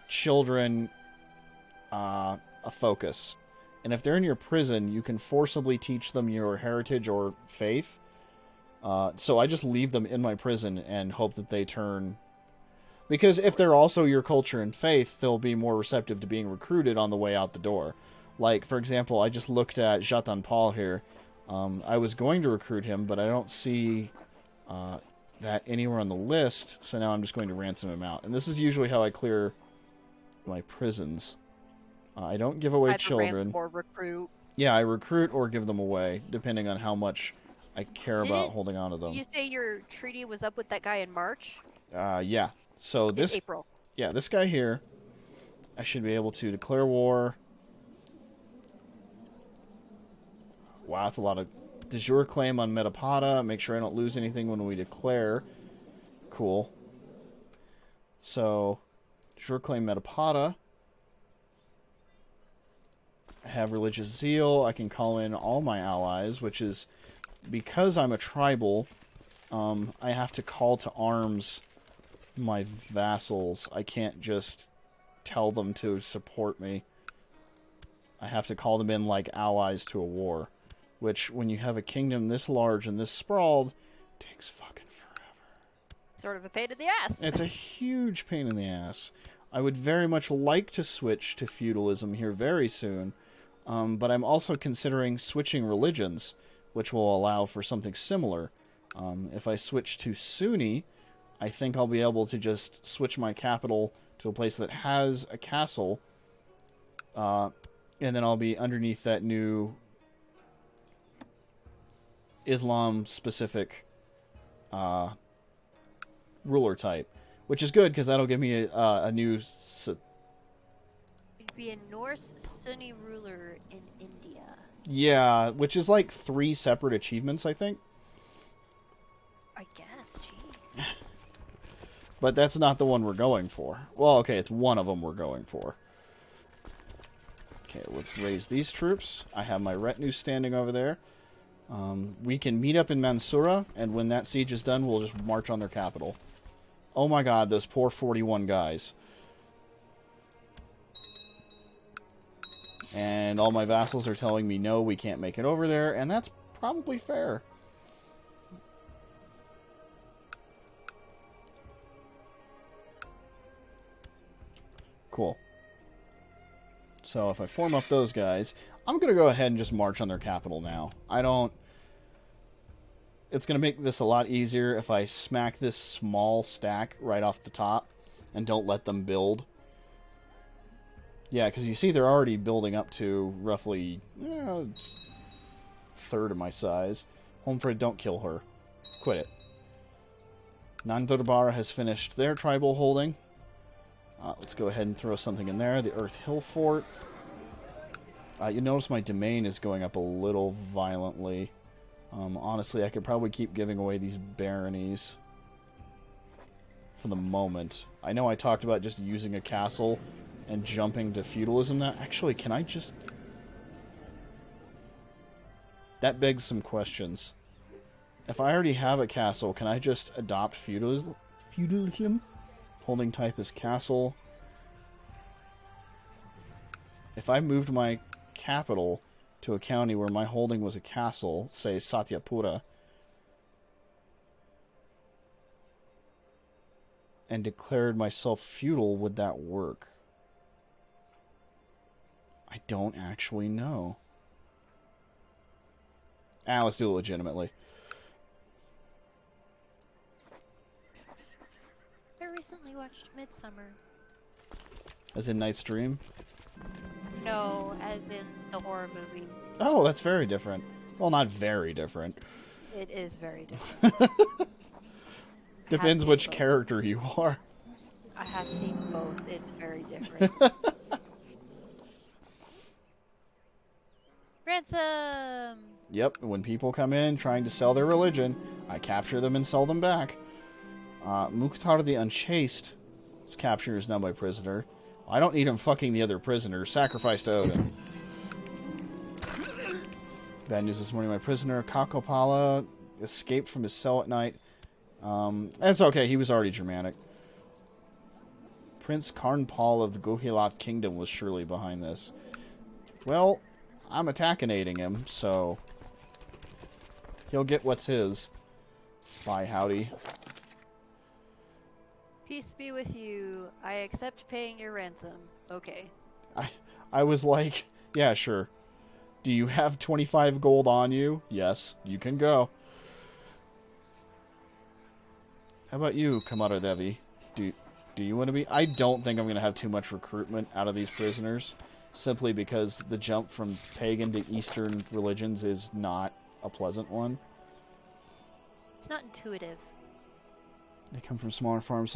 children a focus. And if they're in your prison, you can forcibly teach them your heritage or faith. So I just leave them in my prison and hope that they turn... Because if they're also your culture and faith, they'll be more receptive to being recruited on the way out the door. Like, for example, I just looked at Jatan Paul here. I was going to recruit him, but I don't see that anywhere on the list, so now I'm just going to ransom him out. And this is usually how I clear my prisons. I don't give away Either children. ransom or recruit. Yeah, I recruit or give them away, depending on how much I care about holding on to them. You say your treaty was up with that guy in March? Yeah. So In this... April. Yeah, this guy here, I should be able to declare war. Wow, that's a lot of... De jure claim on Metapada. Make sure I don't lose anything when we declare. Cool. So, de jure claim Metapada. I have religious zeal. I can call in all my allies, which is... Because I'm a tribal, I have to call to arms my vassals. I can't just tell them to support me. I have to call them in like allies to a war. Which, when you have a kingdom this large and this sprawled, takes fucking forever. Sort of a pain in the ass. It's a huge pain in the ass. I would very much like to switch to feudalism here very soon, but I'm also considering switching religions, which will allow for something similar. If I switch to Sunni, I think I'll be able to just switch my capital to a place that has a castle, and then I'll be underneath that new Islam-specific ruler type, which is good because that'll give me a new... You'd be a Norse Sunni ruler in India. Yeah, which is like 3 separate achievements, I think. I guess, geez. But that's not the one we're going for. Well, okay, it's one of them we're going for. Okay, let's raise these troops. I have my retinue standing over there. We can meet up in Mansoura, and when that siege is done, we'll just march on their capital. Oh my god, those poor 41 guys. And all my vassals are telling me, no, we can't make it over there, and that's probably fair. Cool. So if I form up those guys, I'm going to go ahead and just march on their capital now. It's going to make this a lot easier if I smack this small stack right off the top and don't let them build. Yeah, because you see they're already building up to roughly a third of my size. Homefred, don't kill her. Quit it. Nandurabara has finished their tribal holding. Let's go ahead and throw something in there. The Earth Hill Fort. You notice my domain is going up a little violently. Honestly, I could probably keep giving away these baronies for the moment. I know I talked about just using a castle and jumping to feudalism now. Actually, can I just... That begs some questions. If I already have a castle, can I just adopt feudalism? Holding type is castle. If I moved my capital to a county where my holding was a castle, say Satyapura, and declared myself feudal, would that work? I don't actually know. Let's do it legitimately. I recently watched Midsummer. As in Night's Dream? No, as in the horror movie. Oh, that's very different. Well, not very different. It is very different. Depends which character you are. I have seen both. It's very different. Ransom! Yep, when people come in trying to sell their religion, I capture them and sell them back. Mukhtar the Unchaste. His capture is now my prisoner. I don't need him fucking the other prisoners. Sacrifice to Odin. Bad news this morning. My prisoner, Kakopala, escaped from his cell at night. That's okay. He was already Germanic. Prince Karnpal of the Gohilat Kingdom was surely behind this. Well, I'm attacking him, so he'll get what's his. Bye, howdy. Peace be with you. I accept paying your ransom. Okay. I was like, yeah, sure. Do you have 25 gold on you? Yes, you can go. How about you, Kamara Devi? Do you want to be? I don't think I'm going to have too much recruitment out of these prisoners, simply because the jump from pagan to Eastern religions is not a pleasant one. It's not intuitive. They come from smaller farms,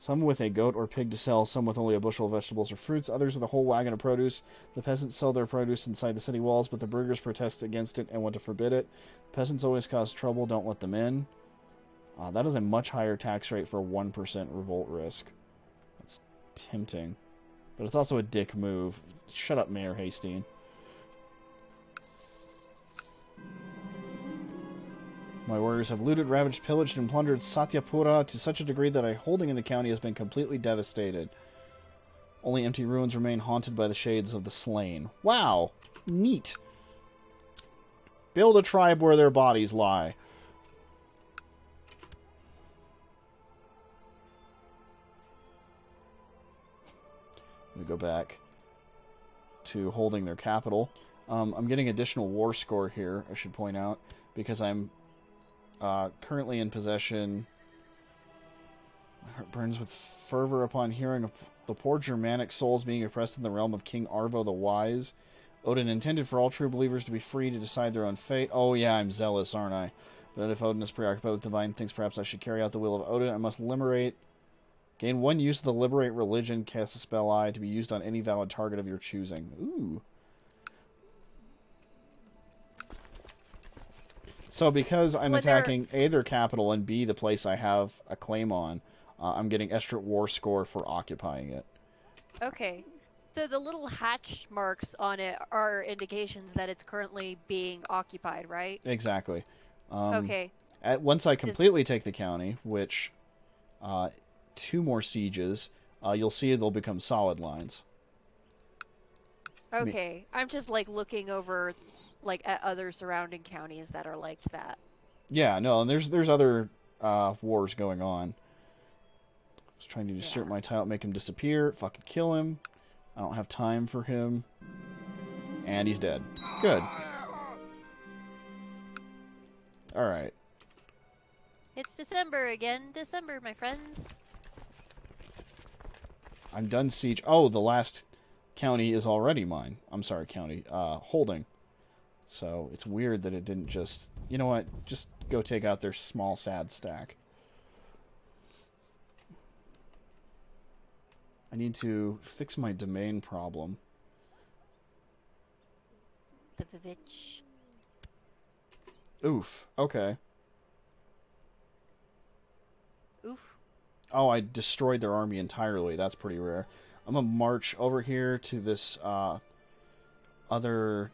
some with a goat or pig to sell, some with only a bushel of vegetables or fruits, others with a whole wagon of produce. The peasants sell their produce inside the city walls, but the burghers protest against it and want to forbid it. Peasants always cause trouble, don't let them in. That is a much higher tax rate for a 1% revolt risk. That's tempting. But it's also a dick move. Shut up, Mayor Hastine. My warriors have looted, ravaged, pillaged, and plundered Satyapura to such a degree that a holding in the county has been completely devastated. Only empty ruins remain haunted by the shades of the slain. Wow! Neat! Build a tribe where their bodies lie. Let me go back to holding their capital. I'm getting additional war score here, I should point out, because I'm currently in possession. My heart burns with fervor upon hearing of the poor Germanic souls being oppressed in the realm of King Arvo the Wise. Odin intended for all true believers to be free to decide their own fate. Oh yeah, I'm zealous, aren't I? But if Odin is preoccupied with divine things, perhaps I should carry out the will of Odin. I must liberate... Gain one use of the Liberate Religion, cast a spell eye to be used on any valid target of your choosing. Ooh. So because I'm attacking A, their capital, and B, the place I have a claim on, I'm getting extra war score for occupying it. Okay. So the little hatched marks on it are indications that it's currently being occupied, right? Exactly. Okay. Once I completely take the county, which... 2 more sieges, you'll see they'll become solid lines. Okay, I'm just like looking over like at other surrounding counties that are like that. Yeah, no, and there's other wars going on. I was trying to usurp my title, make him disappear, fucking kill him. I don't have time for him. And he's dead. Good. Alright. It's December again. December, my friends. I'm done siege. Oh, the last county is already mine. I'm sorry, county. Holding. So it's weird that it didn't just... You know what? Just go take out their small, sad stack. I need to fix my domain problem. The Vivitch. Oof. Okay. Oof. Oh, I destroyed their army entirely. That's pretty rare. I'm going to march over here to this other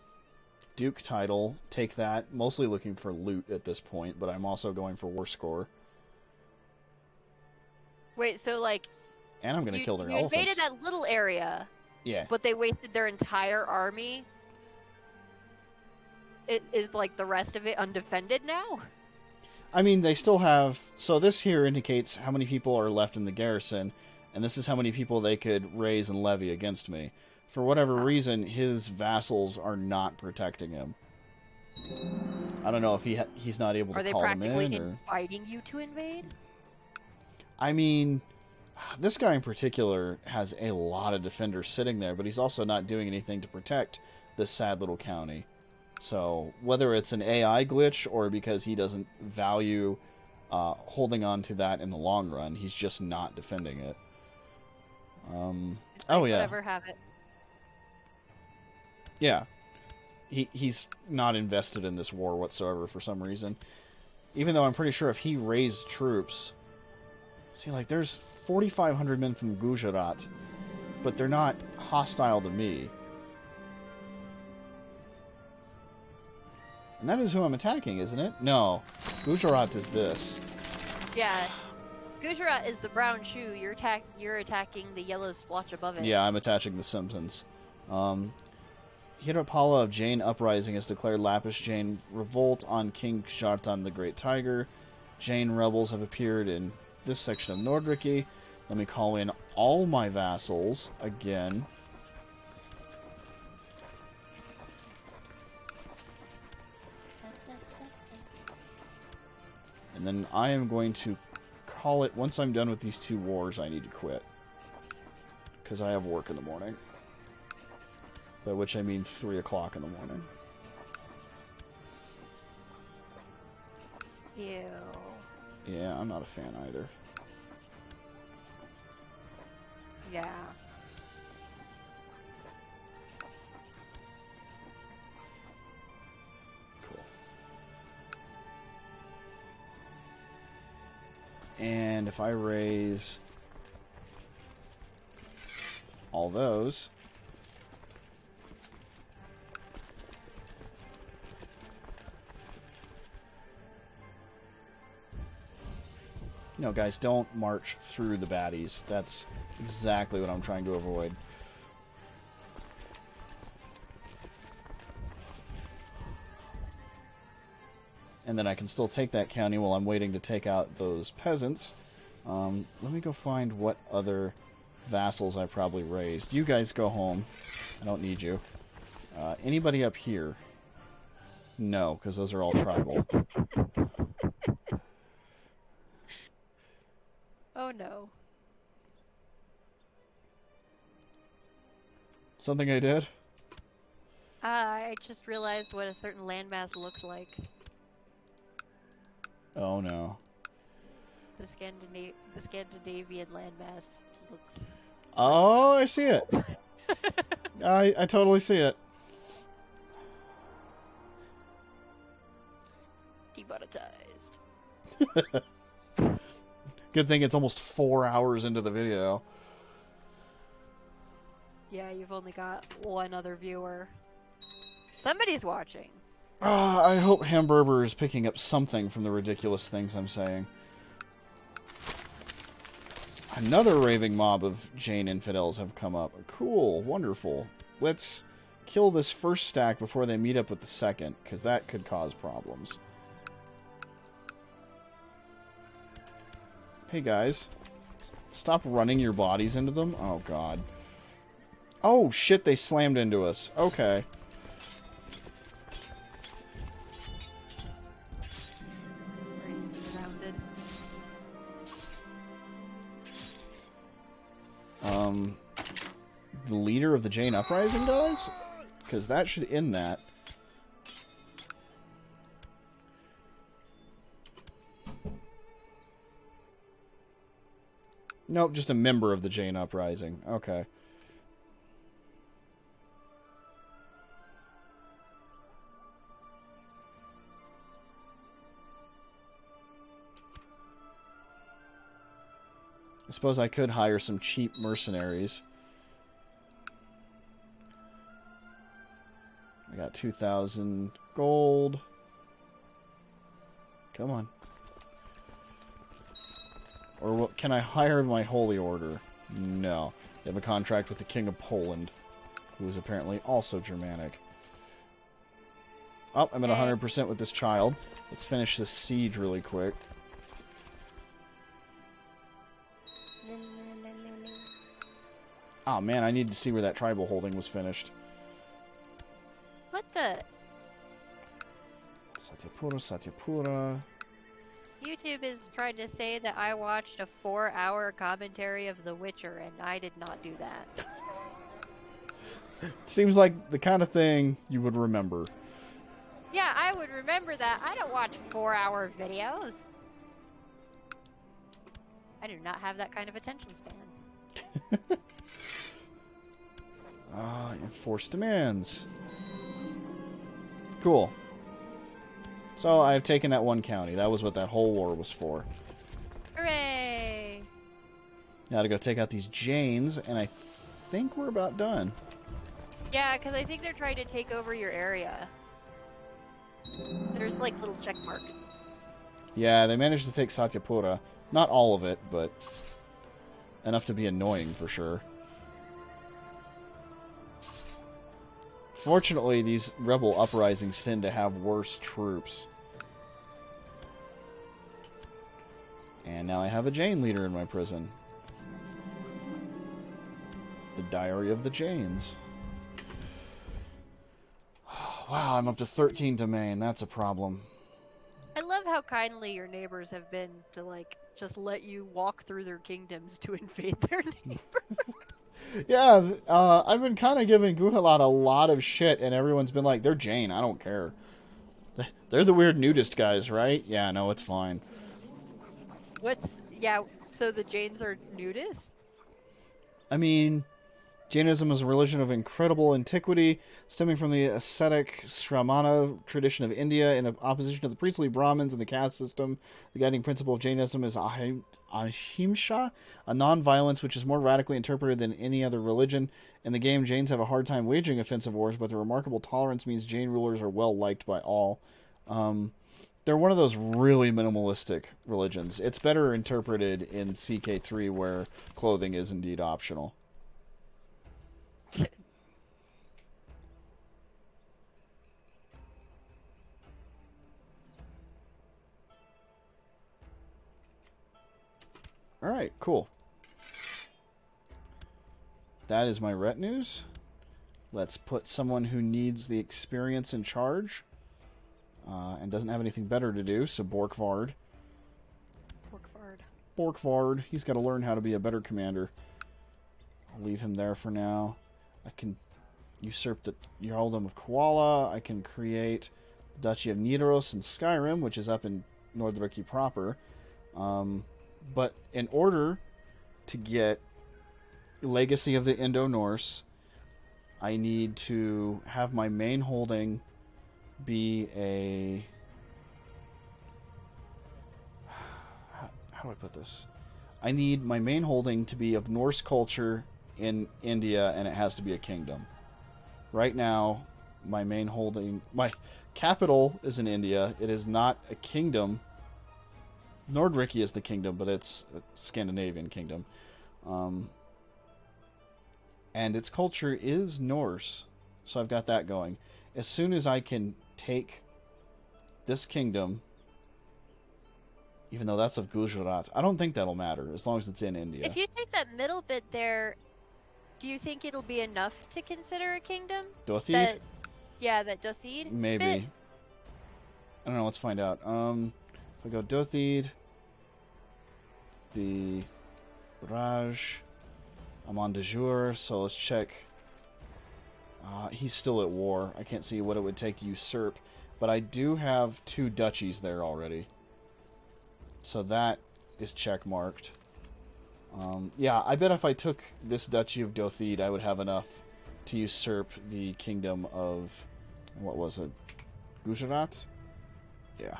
Duke title. Take that. Mostly looking for loot at this point, but I'm also going for war score. Wait, so like... And I'm going to kill their you elephants. invaded that little area. Yeah. But they wasted their entire army. It is like the rest of it undefended now? I mean, they still have... So this here indicates how many people are left in the garrison, and this is how many people they could raise and levy against me. For whatever reason, his vassals are not protecting him. I don't know if he's not able to call them in. Are they practically inviting you to invade? I mean, this guy in particular has a lot of defenders sitting there, but he's also not doing anything to protect this sad little county. So, whether it's an AI glitch or because he doesn't value holding on to that in the long run, he's just not defending it. It's like, oh, yeah. Whatever, have it. Yeah. he's not invested in this war whatsoever for some reason. Even though I'm pretty sure if he raised troops... See, like, there's 4,500 men from Gujarat, but they're not hostile to me. And that is who I'm attacking, isn't it? No. Gujarat is this. Yeah. Gujarat is the brown shoe. You're attacking the yellow splotch above it. Yeah, I'm attaching the Simpsons. Hirapala of Jain Uprising has declared Lapis Jain revolt on King Kshartan the Great Tiger. Jain rebels have appeared in this section of Nordriki. Let me call in all my vassals again. And then I am going to call it, once I'm done with these 2 wars, I need to quit. Because I have work in the morning. By which I mean 3 o'clock in the morning. Ew. Yeah, I'm not a fan either. Yeah. Cool. And if I raise all those... No, guys, don't march through the baddies. That's exactly what I'm trying to avoid. And then I can still take that county while I'm waiting to take out those peasants. Let me go find what other vassals I probably raised. You guys go home. I don't need you. Anybody up here? No, because those are all tribal. Oh no. Something I did? I just realized what a certain landmass looks like. Oh no. The Scandinavian landmass looks... Oh, I see it. I totally see it. Demonetized. Good thing it's almost 4 hours into the video. Yeah, you've only got one other viewer. Somebody's watching. I hope Hamburger is picking up something from the ridiculous things I'm saying. Another raving mob of Jain infidels have come up. Cool, wonderful. Let's kill this first stack before they meet up with the second, because that could cause problems. Hey guys, stop running your bodies into them. Oh god. Oh shit, they slammed into us. Okay. Surrounded. The leader of the Jain Uprising does? Because that should end that. Nope, just a member of the Jain Uprising. Okay. I suppose I could hire some cheap mercenaries. I got 2,000 gold. Come on. Or what, can I hire my holy order? No. They have a contract with the King of Poland, who is apparently also Germanic. Oh, I'm at 100% with this child. Let's finish this siege really quick. Oh man, I need to see where that tribal holding was finished. What the? Satyapura, Satyapura. YouTube is trying to say that I watched a 4-hour commentary of The Witcher, and I did not do that. Seems like the kind of thing you would remember. Yeah, I would remember that. I don't watch 4-hour videos. I do not have that kind of attention span. Enforce demands. Cool. So I've taken that one county. That was what that whole war was for. Hooray! Now to go take out these Janes, and I think we're about done. Yeah, because I think they're trying to take over your area. There's like little check marks. Yeah, they managed to take Satyapura. Not all of it, but enough to be annoying for sure. Fortunately, these rebel uprisings tend to have worse troops. And now I have a Jane leader in my prison. The Diary of the Janes. Wow, I'm up to 13 domain. That's a problem. I love how kindly your neighbors have been to like just let you walk through their kingdoms to invade their neighbors. Yeah, I've been kind of giving Guhalat a lot of shit, and everyone's been like, they're Jane, I don't care. They're the weird nudist guys, right? Yeah, no, it's fine. Yeah, so the Jains are nudists? I mean, Jainism is a religion of incredible antiquity, stemming from the ascetic Shramana tradition of India in opposition to the priestly Brahmins and the caste system. The guiding principle of Jainism is ahimsa, a non-violence which is more radically interpreted than any other religion. In the game, Jains have a hard time waging offensive wars, but their remarkable tolerance means Jain rulers are well liked by all. They're one of those really minimalistic religions. It's better interpreted in CK3 where clothing is indeed optional. Alright, cool. That is my retinues. Let's put someone who needs the experience in charge. And doesn't have anything better to do, so Borkvard. Borkvard. He's got to learn how to be a better commander. I'll leave him there for now. I can usurp the Jarldom of Koala. I can create the Duchy of Nidaros in Skyrim, which is up in Nordriki proper. But in order to get Legacy of the Indo-Norse, I need to have my main holding be a... How do I put this? I need my main holding to be of Norse culture in India, and it has to be a kingdom. Right now, my main holding... My capital is in India. It is not a kingdom. Nordriki is the kingdom, but it's a Scandinavian kingdom. And its culture is Norse. So I've got that going. As soon as I can take this kingdom, even though that's of Gujarat, I don't think that'll matter, as long as it's in India. If you take that middle bit there, do you think it'll be enough to consider a kingdom? Dothid? That Dothid Maybe. bit? I don't know, let's find out. If I go Dothid, the Raj, I'm on de jure, so let's check. He's still at war. I can't see what it would take to usurp, but I do have 2 duchies there already. So that is check marked. Yeah, I bet if I took this duchy of Dothid, I would have enough to usurp the kingdom of, what was it? Gujarat? Yeah.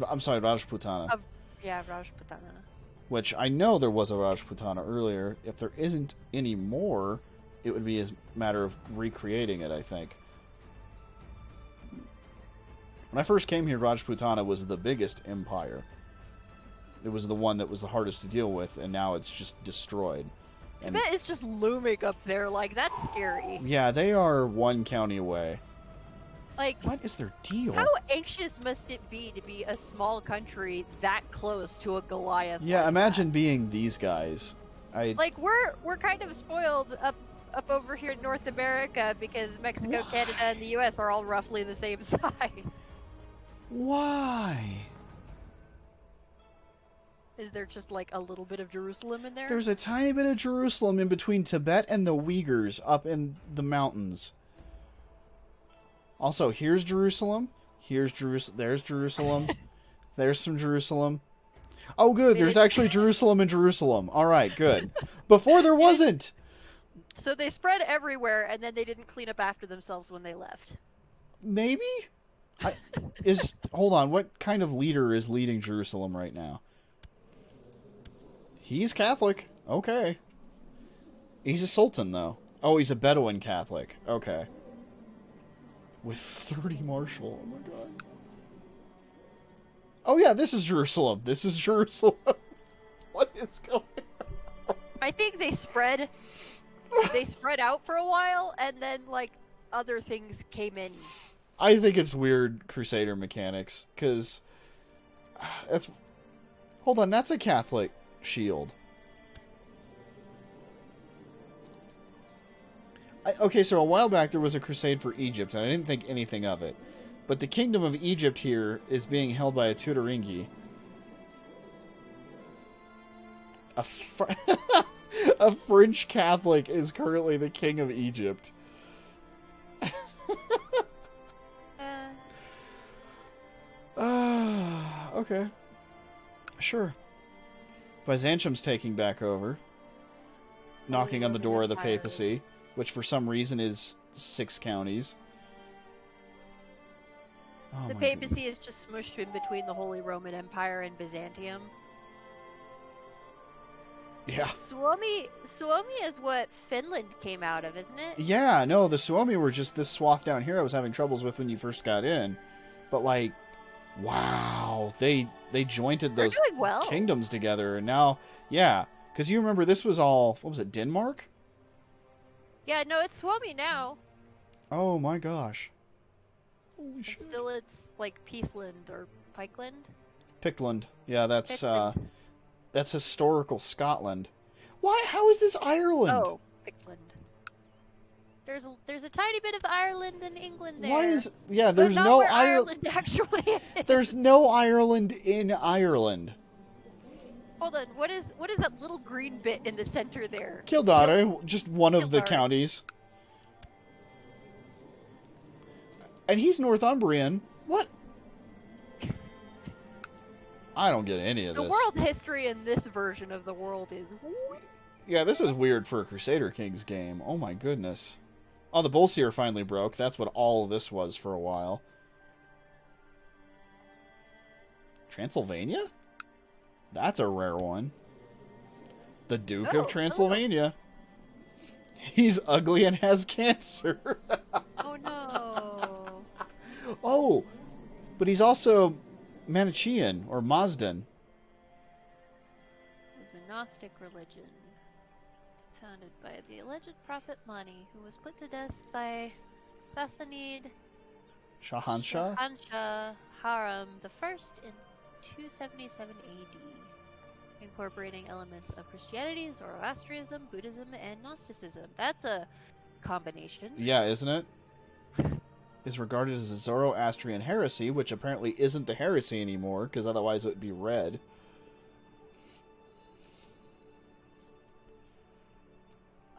I'm sorry, Rajputana. Rajputana. Which I know there was a Rajputana earlier. If there isn't any more, it would be a matter of recreating it, I think. When I first came here, Rajputana was the biggest empire. It was the one that was the hardest to deal with, and now it's just destroyed. And Tibet is just looming up there, like, that's scary. yeah, they are 1 county away. Like, What is their deal? how anxious must it be to be a small country that close to a Goliath? Yeah, like imagine being these guys. Like, we're kind of spoiled up over here in North America because Mexico, What? Canada, and the U.S. are all roughly the same size. Why? Is there just like a little bit of Jerusalem in there? There's a tiny bit of Jerusalem in between Tibet and the Uyghurs up in the mountains. Also, here's Jerusalem. Here's Jerusalem. There's Jerusalem. There's some Jerusalem. Oh, good. There's actually Jerusalem in Jerusalem. All right, good. Before there wasn't. So they spread everywhere, and then they didn't clean up after themselves when they left. Maybe? Hold on, what kind of leader is leading Jerusalem right now? He's Catholic. Okay. He's a sultan, though. Oh, he's a Bedouin Catholic. Okay. With 30 martial. Oh, my God. Oh, yeah, this is Jerusalem. This is Jerusalem. What is going on? I think they spread out for a while, and then, like, other things came in. I think it's weird Crusader mechanics, because that's... Hold on, that's a Catholic shield. Okay, so a while back there was a crusade for Egypt, and I didn't think anything of it. But the Kingdom of Egypt here is being held by a Tudoringi. A French Catholic is currently the King of Egypt. Okay. Sure. Byzantium's taking back over. Knocking on the door of the papacy, which for some reason is 6 counties. Oh, The papacy is just smushed in between the Holy Roman Empire and Byzantium. Yeah. Suomi is what Finland came out of, isn't it? Yeah, no, the Suomi were just this swath down here I was having troubles with when you first got in. But, like, wow, they jointed those They're doing well. kingdoms together, and now, yeah, because you remember this was all, what was it, Denmark? Yeah, no, it's Suomi now. Oh my gosh. Holy shit. Still, it's like Peaceland or Pikeland. Pickland. Yeah, that's Pickland. that's historical Scotland. Why? How is this Ireland? Oh, Pickland. There's a tiny bit of Ireland and England there. Why is yeah? But There's not no where Ireland. actually is. There's no Ireland in Ireland. Hold on, what is that little green bit in the center there? Kildare, just one of the Kildare. counties. And he's Northumbrian. What? I don't get any of The this. world history in this version of the world is Yeah, this is weird for a Crusader Kings game. Oh my goodness. Oh, the Bullseer finally broke. That's what all of this was for a while. Transylvania? That's a rare one. The Duke of Transylvania. He's ugly and has cancer. Oh no. Oh, but he's also Manichaean or Mazdan. It was a Gnostic religion founded by the alleged prophet Mani, who was put to death by Sassanid Shahanshah? Shahanshah Haram I in 277 AD, incorporating elements of Christianity, Zoroastrianism, Buddhism, and Gnosticism. That's a combination. Yeah, isn't it? Is regarded as a Zoroastrian heresy, which apparently isn't the heresy anymore, because otherwise it would be red.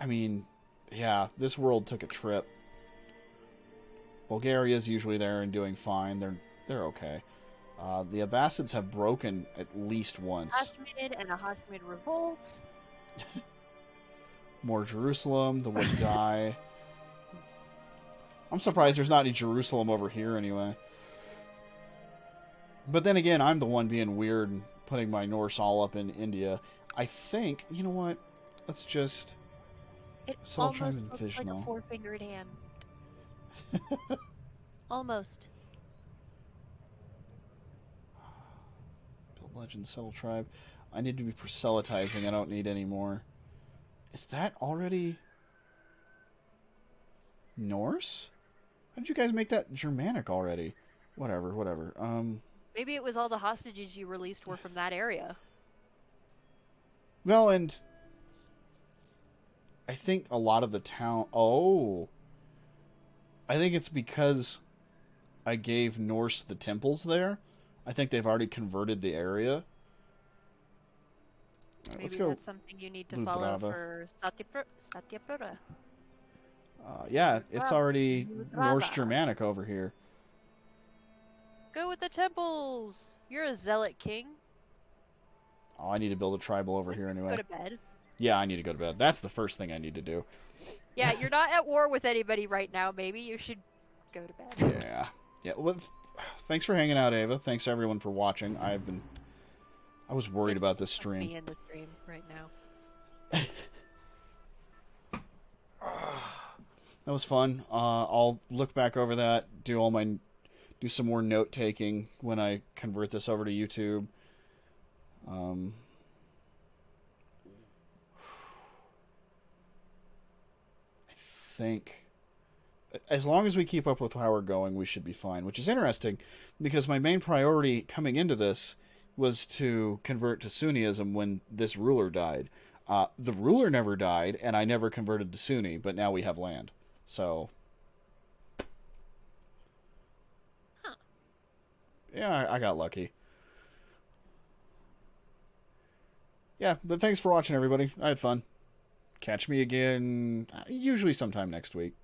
I mean, yeah, this world took a trip. Bulgaria's usually there and doing fine. They're okay. The Abbasids have broken at least once. Hashemid and a Hashemid revolt. More Jerusalem, the would die. I'm surprised there's not any Jerusalem over here anyway. But then again, I'm the one being weird and putting my Norse all up in India. I think, you know what? Let's just... It So I'll try almost and looks fish like now. a four-fingered hand. Almost. Build Legend, Settle Tribe. I need to be proselytizing. I don't need any more. Is that already... Norse? How did you guys make that Germanic already? Whatever. Maybe it was all the hostages you released were from that area. Well, and... I think a lot of the town... Oh! I think it's because I gave Norse the temples there. I think they've already converted the area. Maybe Let's go. that's something you need to follow Ludrava. for Satyapura. Yeah, it's already Ludrava. Norse Germanic over here. Go with the temples! You're a zealot king. Oh, I need to build a tribal over here anyway. Go to bed. Yeah, I need to go to bed. That's the first thing I need to do. Yeah, you're not at war with anybody right now. Maybe you should go to bed. Yeah. Yeah. Well, thanks for hanging out, Ava. Thanks everyone for watching. I was worried about this It's me stream. in the stream right now. That was fun. I'll look back over that, do some more note taking when I convert this over to YouTube. I think as long as we keep up with how we're going, we should be fine, which is interesting because my main priority coming into this was to convert to Sunniism when this ruler died. The ruler never died, and I never converted to Sunni, but now we have land. So, yeah, I got lucky. Yeah, but thanks for watching, everybody. I had fun. Catch me again, usually sometime next week.